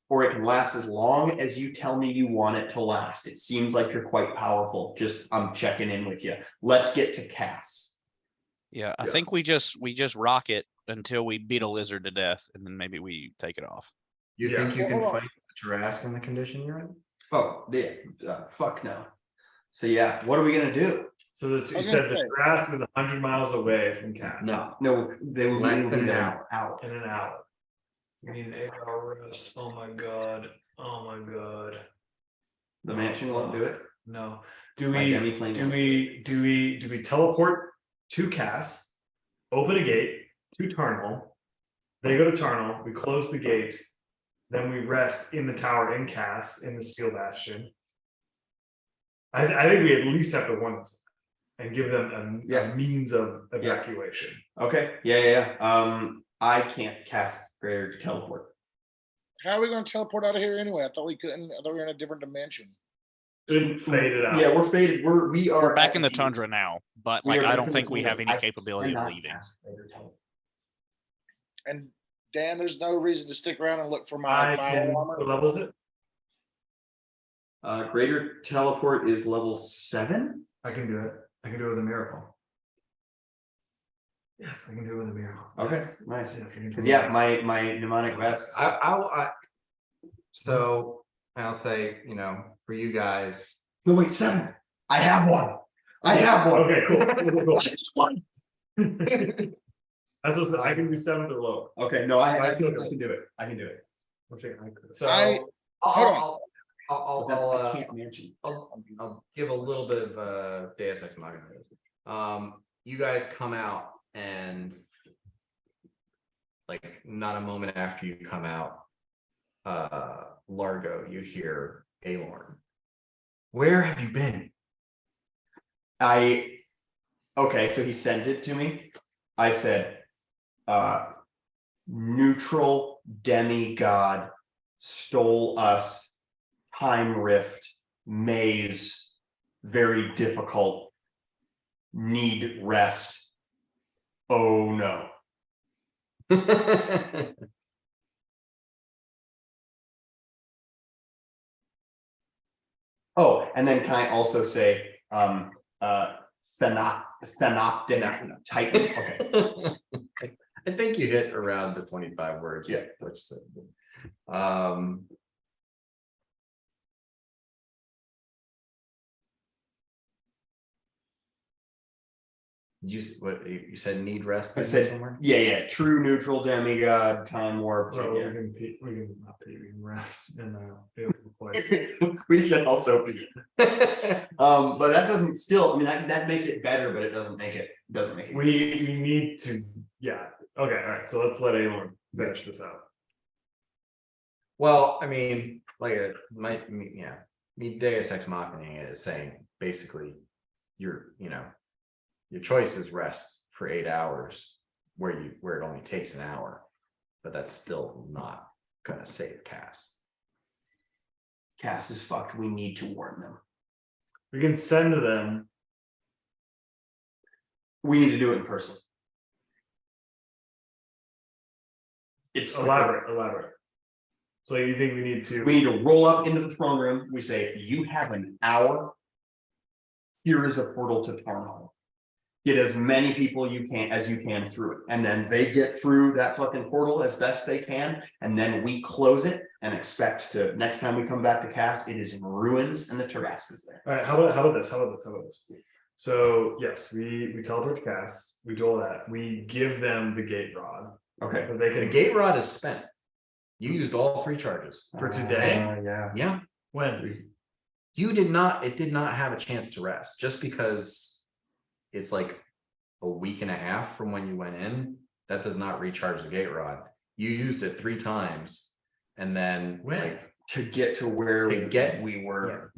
or it can last as long as you tell me you want it to last. It seems like you're quite powerful. Just I'm checking in with you. Let's get to Cass. Yeah, I Yeah. think we just rock it until we beat a lizard to death, and then maybe we take it off. You Yeah. think you can Well, hold fight the Tarask in the condition you're in? Oh yeah, fuck no. So yeah, what are we gonna do? So you was gonna said the say. Trask is 100 miles away from Cat. No, they will Less be than an there hour. In an hour. We need an 8-hour rest. Oh my god. Oh my god. The mansion won't do it. No. Do My we demi-plane do won't we teleport to Cass, open a gate to Tarnal, they go to Tarnal, we close the gate, then we rest in the tower in Cass in the Steel Bastion. I think we at least have to warn them and give them a means of evacuation. Okay, yeah. I can't cast greater teleport. How are we gonna teleport out of here anyway? I thought we couldn't. I thought we were in a different dimension. Didn't fade it out. Yeah, we're faded. We are We're back at in the tundra now, but we like are I back don't in the think we tundra. have any I capability of cannot leaving. cast greater teleport. And Dan, there's no reason to stick around and look for my I foul can, armor. what level is it? Greater teleport is level 7. I can do it. I can do it with a miracle. Yes, I can do it with a miracle. Okay, Yes. nice. Yes, I can do it Because with a yeah, miracle. my mnemonic vest. So I'll say, for you guys, No, wait, 7. I have one. I have one. Okay, cool. That's what I can do 7 or lower. Okay, no, I Nice. can do it. I can do it. I'm checking. So I- Hold But then I I'll can't mention. I'll give a little bit of Deus Ex Machina. You guys come out and like not a moment after you come out, Largo, you hear Alorn. Where have you been? Okay, so he sent it to me. I said, neutral demigod stole us, time rift, maze, very difficult, need rest. Oh no. Oh, and then can I also say, Thanoptic Titan? Okay. I think you hit around the 25 words. Yeah. Which is you said need rest? I in there said, somewhere? yeah, true neutral demigod, time warp. well, we Yeah. can not pee, we can rest in a beautiful place. We can also be. But that doesn't still, I mean, that makes it better, but it doesn't make it. We need to, yeah. Okay, all right. So let's let Aelon finish this out. Well, I mean, Deus Ex Machina is saying basically your choice is rest for 8 hours where it only takes an hour, but that's still not gonna save Cass. Cass is fucked. We need to warn them. We can send them. We need to do it in person. It's Elaborate. So you think we need to? We need to roll up into the throne room. We say, you have an hour. Here is a portal to Tarnal. Get as many people as you can through it. And then they get through that fucking portal as best they can. And then we close it and expect to, next time we come back to Cass, it is in ruins and the Tarrasque is there. All right, how about this? So yes, we teleport to Cass, we do all that, we give them the gate rod. Okay. So they The can gate rod is spent. You used all 3 charges. for today. Yeah. Yeah. When? It did not have a chance to rest just because it's like a week and a half from when you went in. That does not recharge the gate rod. You used it 3 times and then To get to where we were.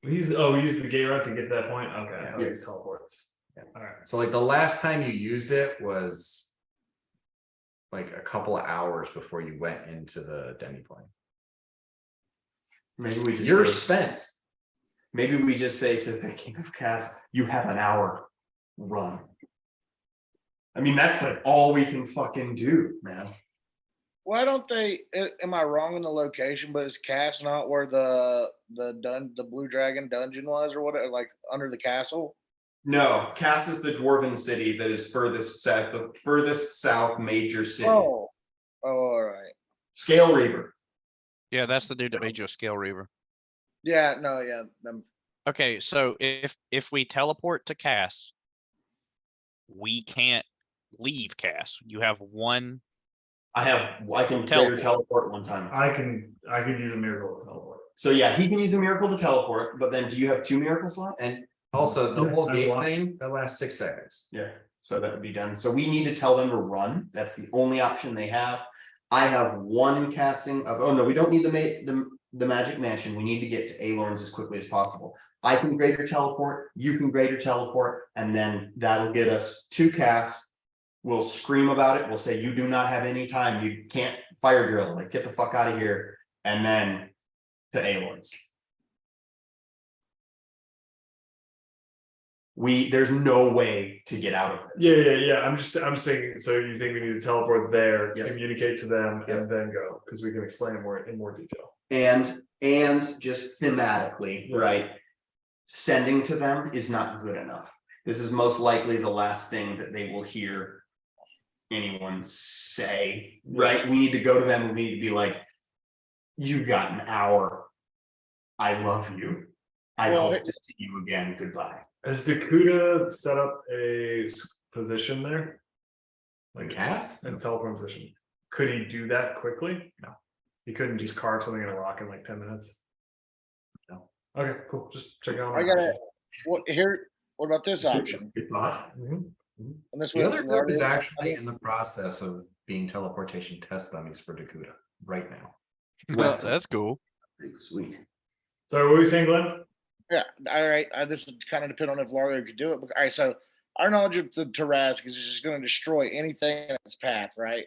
We used the gate rod to get to that point. Okay, I thought Yeah. we used teleports. Yeah. All right. so like the last time you used it was like a couple of hours before you went into the demiplane. Maybe we just You're say- spent. Maybe we just say to the King of Cass, you have an hour, run. I mean, that's like all we can fucking do, man. Why don't they? Am I wrong in the location? But is Cass not where the Blue Dragon dungeon was, or what? Like under the castle? No, Cass is the dwarven city that is furthest south, the furthest south major city. Oh, all right. Scale Reaver. Yeah, that's the dude that made you a scale reaver. Yeah, no, yeah. Okay, so if we teleport to Cass, we can't leave Cass. You have one. I can greater teleport one time. I could use a miracle to teleport. So yeah, he can use a miracle to teleport, but then do you have 2 miracle slots? And also the Yeah, whole I gate want- thing, that lasts 6 seconds. Yeah, so that would be done. So we need to tell them to run. That's the only option they have. I have 1 casting of, oh no, we don't need the magic mansion. We need to get to Alorn's as quickly as possible. I can greater teleport, you can greater teleport, and then that'll get us to Cass. We'll scream about it. We'll say, you do not have any time. You can't fire drill. Like, get the fuck out of here. And then to Aelords. There's no way to get out of this. Yeah. I'm thinking, so you think we need to teleport there, Yep. communicate to them, Yep. and then go, because we can explain it in more detail. And just thematically, Yeah. right? Sending to them is not good enough. This is most likely the last thing that they will hear anyone say, right? We need to go to them. We need to be like, you've got an hour. I love you. I hope to see you again. Goodbye. Has Dakuda set up a position there? Like Cass? And teleport position. Could he do that quickly? No. He couldn't just carve something in a rock in like 10 minutes. No. Okay, cool. Just check out. I gotta. What here? What about this option? Good thought. Mhm. And this The one, other group is actually in the process of being teleportation test dummies for Dakuda right now. That's cool. Sweet. So what were you saying, Glenn? Yeah, all right. This would kind of depend on if Largo could do it. But, all right, so our knowledge of the Tarask is just going to destroy anything in its path, right?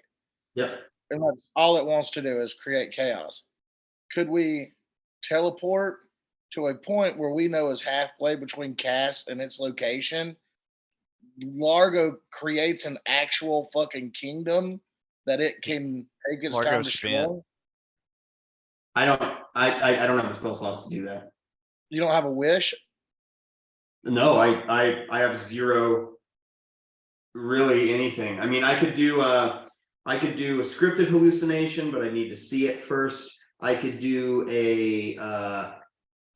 Yep. And that's all it wants to do is create chaos. Could we teleport to a point where we know is halfway between Cass and its location? Largo creates an actual fucking kingdom that it can take its time to Largo's spent. destroy. I don't have the spell slots to do that. You don't have a wish? No, I have zero really anything. I mean, I could do a scripted hallucination, but I need to see it first. I could do a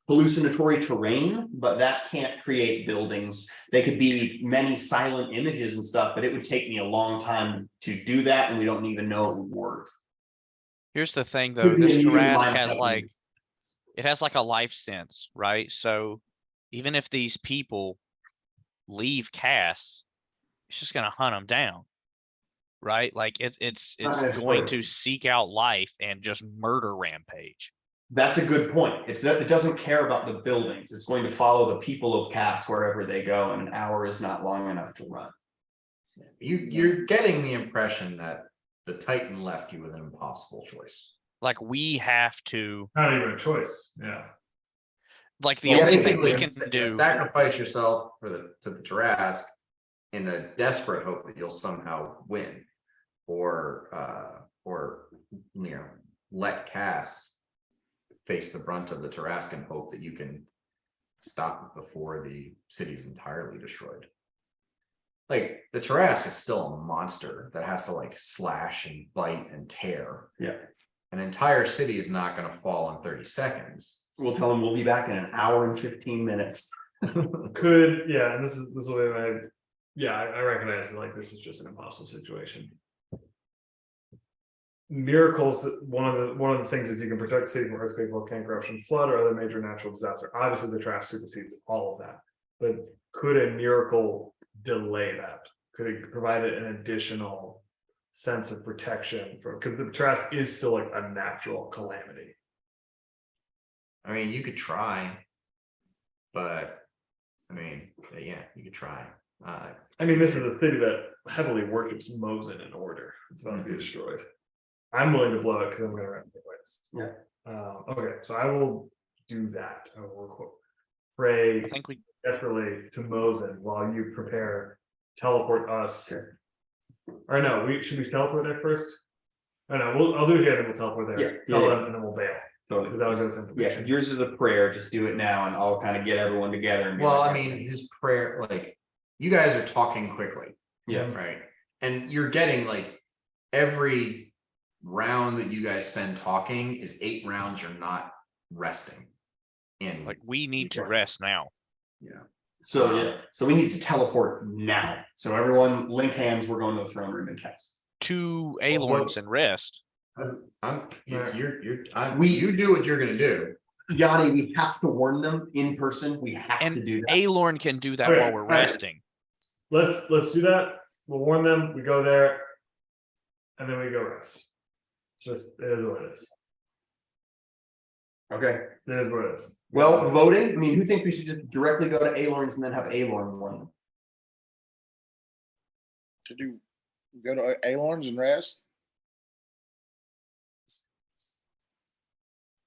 hallucinatory terrain, but that can't create buildings. They could be many silent images and stuff, but it would take me a long time to do that, and we don't even know it would work. Here's the thing though, Could be this a medium Tarask mind has fucking- like, it has like a life sense, right? So even if these people leave Cass, it's just gonna hunt them down. Right? Like it's Not at going to first. seek out life and just murder rampage. That's a good point. It doesn't care about the buildings. It's going to follow the people of Cass wherever they go, and an hour is not long enough to run. You're getting the impression that the Titan left you with an impossible choice. Like we have to, Not even a choice. Yeah. like the Well, only thing we basically, can do. sacrifice yourself to the Tarask in a desperate hope that you'll somehow win, or you know, let Cass face the brunt of the Tarask and hope that you can stop it before the city's entirely destroyed. Like the Tarask is still a monster that has to like slash and bite and tear. Yeah. An entire city is not going to fall in 30 seconds. We'll tell them we'll be back in an hour and 15 minutes. Could, yeah, and this will be my, yeah, I recognize that like this is just an impossible situation. Miracles, one of the things is you can protect the city from earthquake, volcanic eruption, flood, or other major natural disaster. Obviously, the trash supersedes all of that. But could a miracle delay that? Could it provide an additional sense of protection from, because the trash is still like a natural calamity. I mean, you could try, but I mean, yeah, you could try. I mean, this is a city that heavily worships Mosin in order. It's about to be destroyed. I'm willing to blow it because I'm going to run the ways. Yeah. Okay, so I will do that. I will pray I think we desperately to Mosin while you prepare, teleport us. Okay. Or no, should we teleport there first? Oh, no, I'll do it here, then we'll teleport there. Yeah, Tell yeah. them, and then we'll bail. So Because that was just yeah, information. yours is a prayer. Just do it now, and I'll kind of get everyone together. And be Well, like, I mean, his prayer, like, you guys are talking quickly, yeah, right? And you're getting like every round that you guys spend talking is 8 rounds you're not resting in. like we need to Yes. rest now. Yeah. So yeah, so we need to teleport now. So everyone, link hands. We're going to the throne room and cast. To Well, Aelorns and rest. You do what you're gonna do. Yanni, we have to warn them in person. We have And to do that. Aelorn can do that Okay, while we're alright. resting. Let's do that. We'll warn them. We go there, and then we go rest. It's just it is what it is. Okay. It is what it is. Well, voting. I mean, who think we should just directly go to Aelorn's and then have Aelorn warn them? To do Go to Alorn's and rest.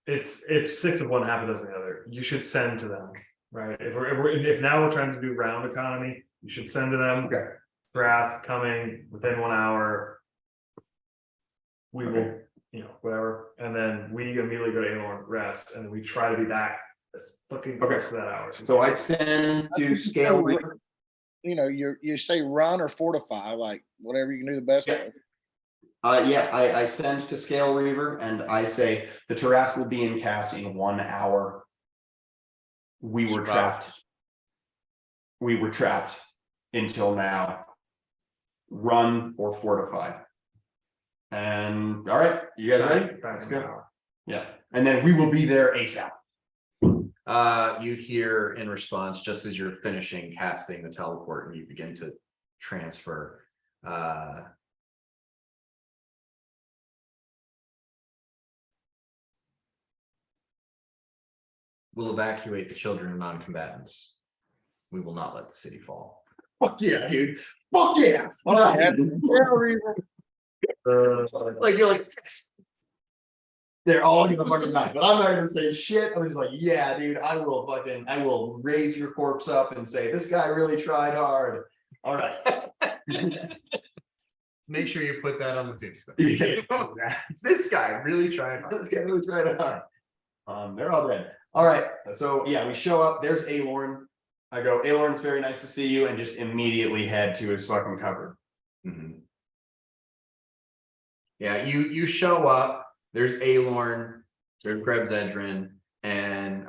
It's 6 of one, half a dozen of the other. You should send to them, right? If now we're trying to do round economy, you should send to them. Okay. Wrath coming within 1 hour. We will, whatever, and then we immediately go to Alorn, rest, and we try to be back as fucking close to that hour. So I send to Scale Reaver. You say run or fortify, like whatever you can do the best Yeah. of. I send to Scale Reaver and I say the Tarrasque will be in cast in 1 hour. We were trapped. We were trapped until now. Run or fortify. And all right, you guys ready? That's good. good. Yeah, and then we will be there ASAP. You hear in response, just as you're finishing casting the teleport and you begin to transfer, we'll evacuate the children and non-combatants. We will not let the city fall. Fuck yeah, dude. Fuck yeah. All right. Like you're like, they're all gonna fucking die, but I'm not gonna say shit. I'm just like, yeah, dude, I will raise your corpse up and say, this guy really tried hard. All right. Make sure you put that on the tombstone. Yeah. This guy really tried hard. This guy really tried hard. They're all dead. All right, so yeah, we show up. There's Alorn. I go, Alorn, it's very nice to see you, and just immediately head to his fucking cupboard. Mhm. Yeah, you show up, there's Alorn, there's Krebs Edrin, and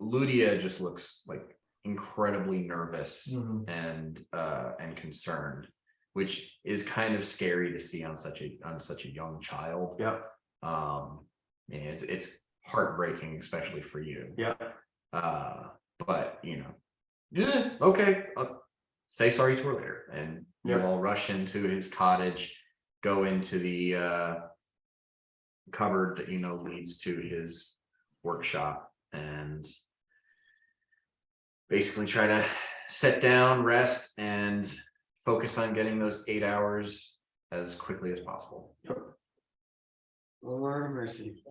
Ludia just looks like incredibly nervous and concerned, which is kind of scary to see on such a young child. Yeah. It's heartbreaking, especially for you. Yeah. But yeah, okay, say sorry to her later, and you all rush into his cottage, go into the cupboard that leads to his workshop, and basically try to sit down, rest, and focus on getting those 8 hours as quickly as possible. Lord have mercy.